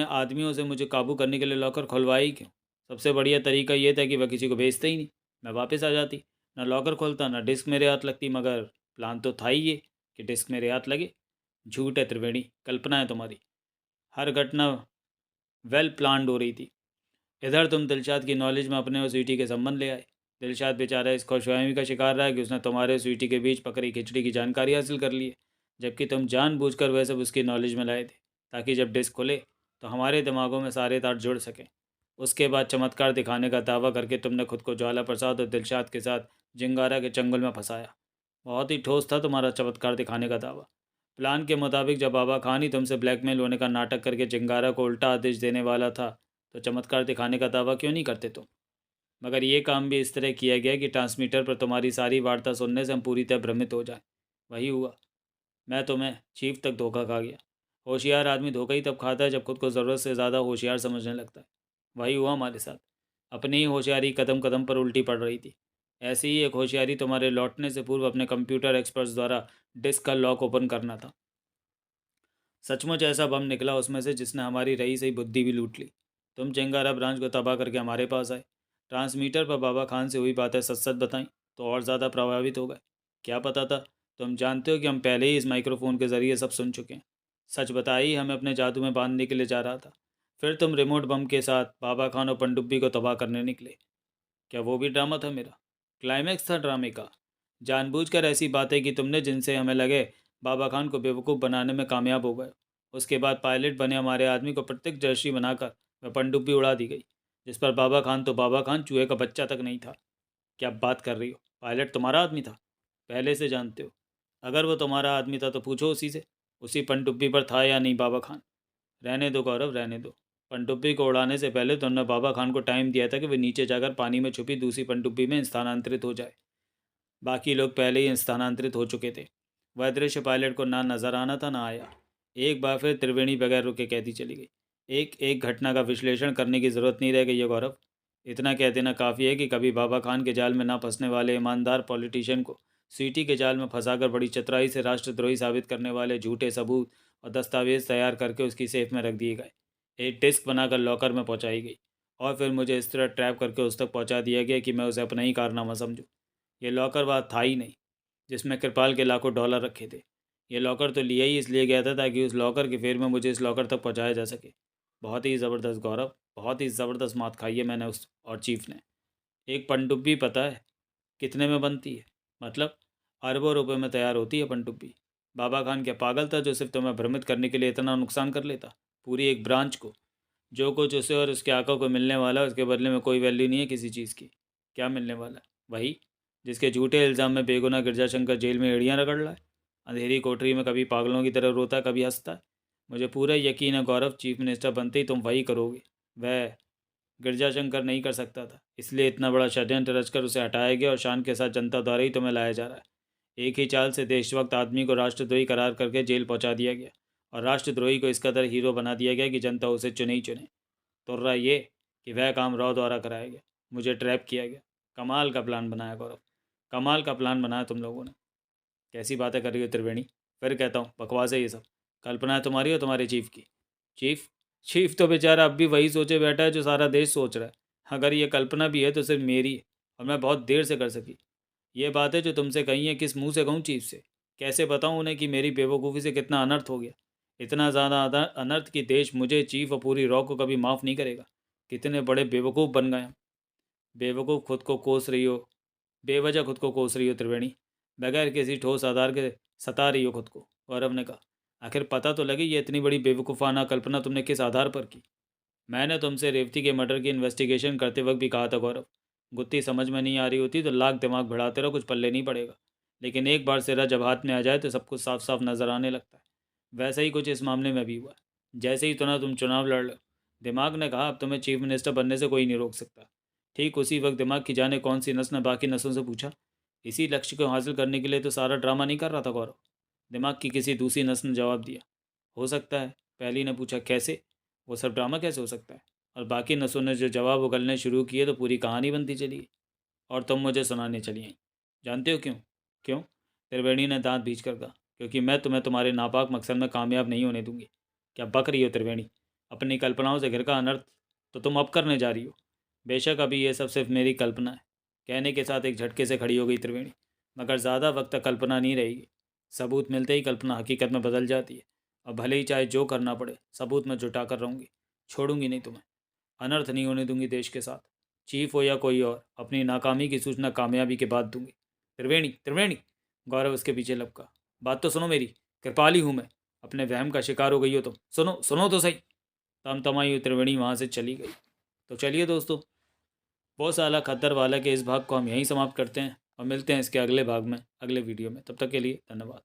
आदमियों से मुझे काबू करने के लिए लॉकर खुलवाया ही क्यों। सबसे बढ़िया तरीका ये था कि वह किसी को भेजते ही नहीं, मैं वापस आ जाती। ना लॉकर खोलता ना डिस्क मेरे हाथ लगती, मगर प्लान तो था ही ये कि डिस्क मेरे हाथ लगे। झूठ है त्रिवेणी, कल्पना है तुम्हारी। हर घटना वेल प्लान्ड हो रही थी। इधर तुम दिलशाद की नॉलेज में अपने और स्वीटी के संबंध ले आए। दिलशाद बेचारा इस खुशफहमी का शिकार रहा कि उसने तुम्हारे और स्वीटी के बीच पकड़ी खिचड़ी की जानकारी हासिल कर ली है, जबकि तुम जानबूझकर वह सब उसकी नॉलेज में लाए थे, ताकि जब डिस्क खुले तो हमारे दिमागों में सारे तार जुड़ सकें। उसके बाद चमत्कार दिखाने का दावा करके तुमने खुद को ज्वाला प्रसाद और दिलशाद के साथ जिंगारा के चंगुल में फंसाया। बहुत ही ठोस था तुम्हारा चमत्कार दिखाने का दावा, प्लान के मुताबिक जब बाबा खान ही तुमसे ब्लैकमेल होने का नाटक करके चिंगारा को उल्टा आदेश देने वाला था, तो चमत्कार दिखाने का दावा क्यों नहीं करते तुम? मगर ये काम भी इस तरह किया गया कि ट्रांसमीटर पर तुम्हारी सारी वार्ता सुनने से हम पूरी तरह भ्रमित हो जाए। वही हुआ। मैं तुम्हें चीफ तक धोखा खा गया। होशियार आदमी धोखा ही तब खाता है जब खुद को ज़रूरत से ज़्यादा होशियार समझने लगता है। वही हुआ हमारे साथ। अपनी ही होशियारी कदम कदम पर उल्टी पड़ रही थी। ऐसी ही एक होशियारी तुम्हारे लौटने से पूर्व अपने कंप्यूटर एक्सपर्ट्स द्वारा डिस्क का लॉक ओपन करना था। सचमुच ऐसा बम निकला उसमें से जिसने हमारी रही सही बुद्धि भी लूट ली। तुम चिंगारा ब्रांच को तबाह करके हमारे पास आए। ट्रांसमीटर पर बाबा खान से हुई बातें सच सच बताई तो और ज़्यादा प्रभावित हो गए। क्या पता था? तुम जानते हो कि हम पहले ही इस माइक्रोफोन के ज़रिए सब सुन चुके हैं। सच बताई हमें अपने जादू में बांधने के लिए जा रहा था। फिर तुम रिमोट बम के साथ बाबा खान और पनडुब्बी को तबाह करने निकले। क्या वो भी ड्रामा था मेरा? क्लाइमैक्स था ड्रामे का। जानबूझकर ऐसी बातें की तुमने जिनसे हमें लगे बाबा खान को बेवकूफ़ बनाने में कामयाब हो गए। उसके बाद पायलट बने हमारे आदमी को प्रत्यक्षदर्शी बनाकर वह पनडुब्बी उड़ा दी गई, जिस पर बाबा खान तो बाबा खान चूहे का बच्चा तक नहीं था। क्या बात कर रही हो? पायलट तुम्हारा आदमी था? पहले से जानते हो। अगर वो तुम्हारा आदमी था तो पूछो उसी से, उसी पनडुब्बी पर था या नहीं बाबा खान। रहने दो गौरव, रहने दो। पनडुब्बी को उड़ाने से पहले तुमने बाबा खान को टाइम दिया था कि वे नीचे जाकर पानी में छुपी दूसरी पनडुब्बी में स्थानांतरित हो जाए। बाकी लोग पहले ही स्थानांतरित हो चुके थे। वह दृश्य पायलट को ना नजर आना था ना आया। एक बार फिर त्रिवेणी बगैर रुके कहती चली गई। एक एक घटना का विश्लेषण करने की ज़रूरत नहीं रह गई है गौरव। इतना कह देना काफ़ी है कि कभी बाबा खान के जाल में ना फंसने वाले ईमानदार पॉलिटिशियन को सीटी के जाल में फंसाकर बड़ी चतुराई से राष्ट्रद्रोही साबित करने वाले झूठे सबूत और दस्तावेज तैयार करके उसकी सेफ में रख दिए गए। एक डिस्क बनाकर लॉकर में पहुंचाई गई और फिर मुझे इस तरह ट्रैप करके उस तक पहुंचा दिया गया कि मैं उसे अपना ही कारनामा समझूं। ये लॉकर बात था ही नहीं जिसमें कृपाल के लाखों डॉलर रखे थे। ये लॉकर तो लिया ही इसलिए गया था ताकि उस लॉकर की फेर में मुझे इस लॉकर तक पहुंचाया जा सके। बहुत ही ज़बरदस्त गौरव, बहुत ही ज़बरदस्त मात खाई है मैंने उस और चीफ ने। एक पनडुब्बी पता है कितने में बनती है? मतलब अरबों रुपए में तैयार होती है पनडुब्बी। बाबा खान क्या पागल था जो सिर्फ तुम्हें भ्रमित करने के लिए इतना नुकसान कर लेता? पूरी एक ब्रांच को। जो कुछ उसे और उसके आका को मिलने वाला है उसके बदले में कोई वैल्यू नहीं है किसी चीज़ की। क्या मिलने वाला है? वही जिसके झूठे इल्ज़ाम में बेगुनाह गिरजाशंकर जेल में एड़ियाँ रगड़ रहा है। अंधेरी कोठरी में कभी पागलों की तरह रोता है, कभी हंसता है। मुझे पूरा यकीन है गौरव, चीफ मिनिस्टर बनते ही तुम वही करोगे। वह गिरजाशंकर नहीं कर सकता था, इसलिए इतना बड़ा षड्यंत्र रचकर उसे हटाया गया और शान के साथ जनता द्वारा ही तुम्हें लाया जा रहा है। एक ही चाल से देशभक्त आदमी को राष्ट्रद्रोही करार करके जेल पहुंचा दिया गया और राष्ट्रद्रोही को इस कदर हीरो बना दिया गया कि जनता उसे चुने ही चुने। तुर्रा ये कि वह काम राव द्वारा कराया गया, मुझे ट्रैप किया गया। कमाल का प्लान बनाया गौरव, कमाल का प्लान बनाया तुम लोगों ने। कैसी बातें कर रही हो त्रिवेणी? फिर कहता हूँ बकवास है ये सब। कल्पना है तुम्हारी और तुम्हारे चीफ की। चीफ? चीफ तो बेचारा अब भी वही सोचे बैठा है जो सारा देश सोच रहा है। अगर ये कल्पना भी है तो सिर्फ मेरी है और मैं बहुत देर से कर सकी। ये बातें जो तुमसे कही हैं किस मुंह से कहूँ चीफ से? कैसे बताऊँ उन्हें कि मेरी बेवकूफ़ी से कितना अनर्थ हो गया? इतना ज़्यादा अनर्थ कि देश मुझे, चीफ और पूरी रॉ को कभी माफ़ नहीं करेगा। कितने बड़े बेवकूफ़ बन गए हम। बेवकूफ़ खुद को कोस रही हो, बेवजह खुद को कोस रही हो त्रिवेणी। बगैर किसी ठोस आधार के सता रही हो खुद को। गौरव ने कहा। आखिर पता तो लगे ये इतनी बड़ी बेवकूफ़ाना कल्पना तुमने किस आधार पर की? मैंने तुमसे रेवती के मर्डर की इन्वेस्टिगेशन करते वक्त भी कहा था गौरव, गुत्थी समझ में नहीं आ रही होती तो लाख दिमाग बढ़ाते रहो, कुछ पल्ले नहीं पड़ेगा। लेकिन एक बार सिरा जब हाथ में आ जाए तो सब कुछ साफ साफ नज़र आने लगता है। वैसा ही कुछ इस मामले में भी हुआ। जैसे ही तुम चुनाव लड़ लो, दिमाग ने कहा अब तुम्हें चीफ मिनिस्टर बनने से कोई नहीं रोक सकता। ठीक उसी वक्त दिमाग की जाने कौन सी नस ने बाकी नसों से पूछा, इसी लक्ष्य को हासिल करने के लिए तो सारा ड्रामा नहीं कर रहा था गौरव? दिमाग की किसी दूसरी नस ने जवाब दिया, हो सकता है। पहली ने पूछा, कैसे? वो सब ड्रामा कैसे हो सकता है? और बाकी नसों ने जो जवाब उगलने शुरू किए तो पूरी कहानी बनती चली गई और तुम मुझे सुनाने चली आई। जानते हो क्यों? क्यों? त्रिवेणी ने दांत भींच कर कहा, क्योंकि मैं तुम्हें तुम्हारे नापाक मकसद में कामयाब नहीं होने दूंगी। क्या बक रही हो त्रिवेणी? अपनी कल्पनाओं से घर का अनर्थ तो तुम अब करने जा रही हो। बेशक अभी ये सब सिर्फ मेरी कल्पना है। कहने के साथ एक झटके से खड़ी हो गई त्रिवेणी। मगर ज़्यादा वक्त तक कल्पना नहीं रहेगी। सबूत मिलते ही कल्पना हकीकत में बदल जाती है। और भले ही चाहे जो करना पड़े सबूत में जुटा कर रहूँगी। छोड़ूंगी नहीं तुम्हें। अनर्थ नहीं होने दूंगी देश के साथ। चीफ हो या कोई और, अपनी नाकामी की सूचना कामयाबी के बाद दूंगी। त्रिवेणी, त्रिवेणी! गौरव उसके पीछे लपका। बात तो सुनो मेरी। कृपाली हूँ मैं। अपने वहम का शिकार हो गई हो तुम। सुनो, सुनो तो सही। तमतमाई हुई त्रिवेणी वहाँ से चली गई। तो चलिए दोस्तों, वो साला खद्दर वाला के इस भाग को हम यहीं समाप्त करते हैं और मिलते हैं इसके अगले भाग में, अगले वीडियो में। तब तक के लिए धन्यवाद।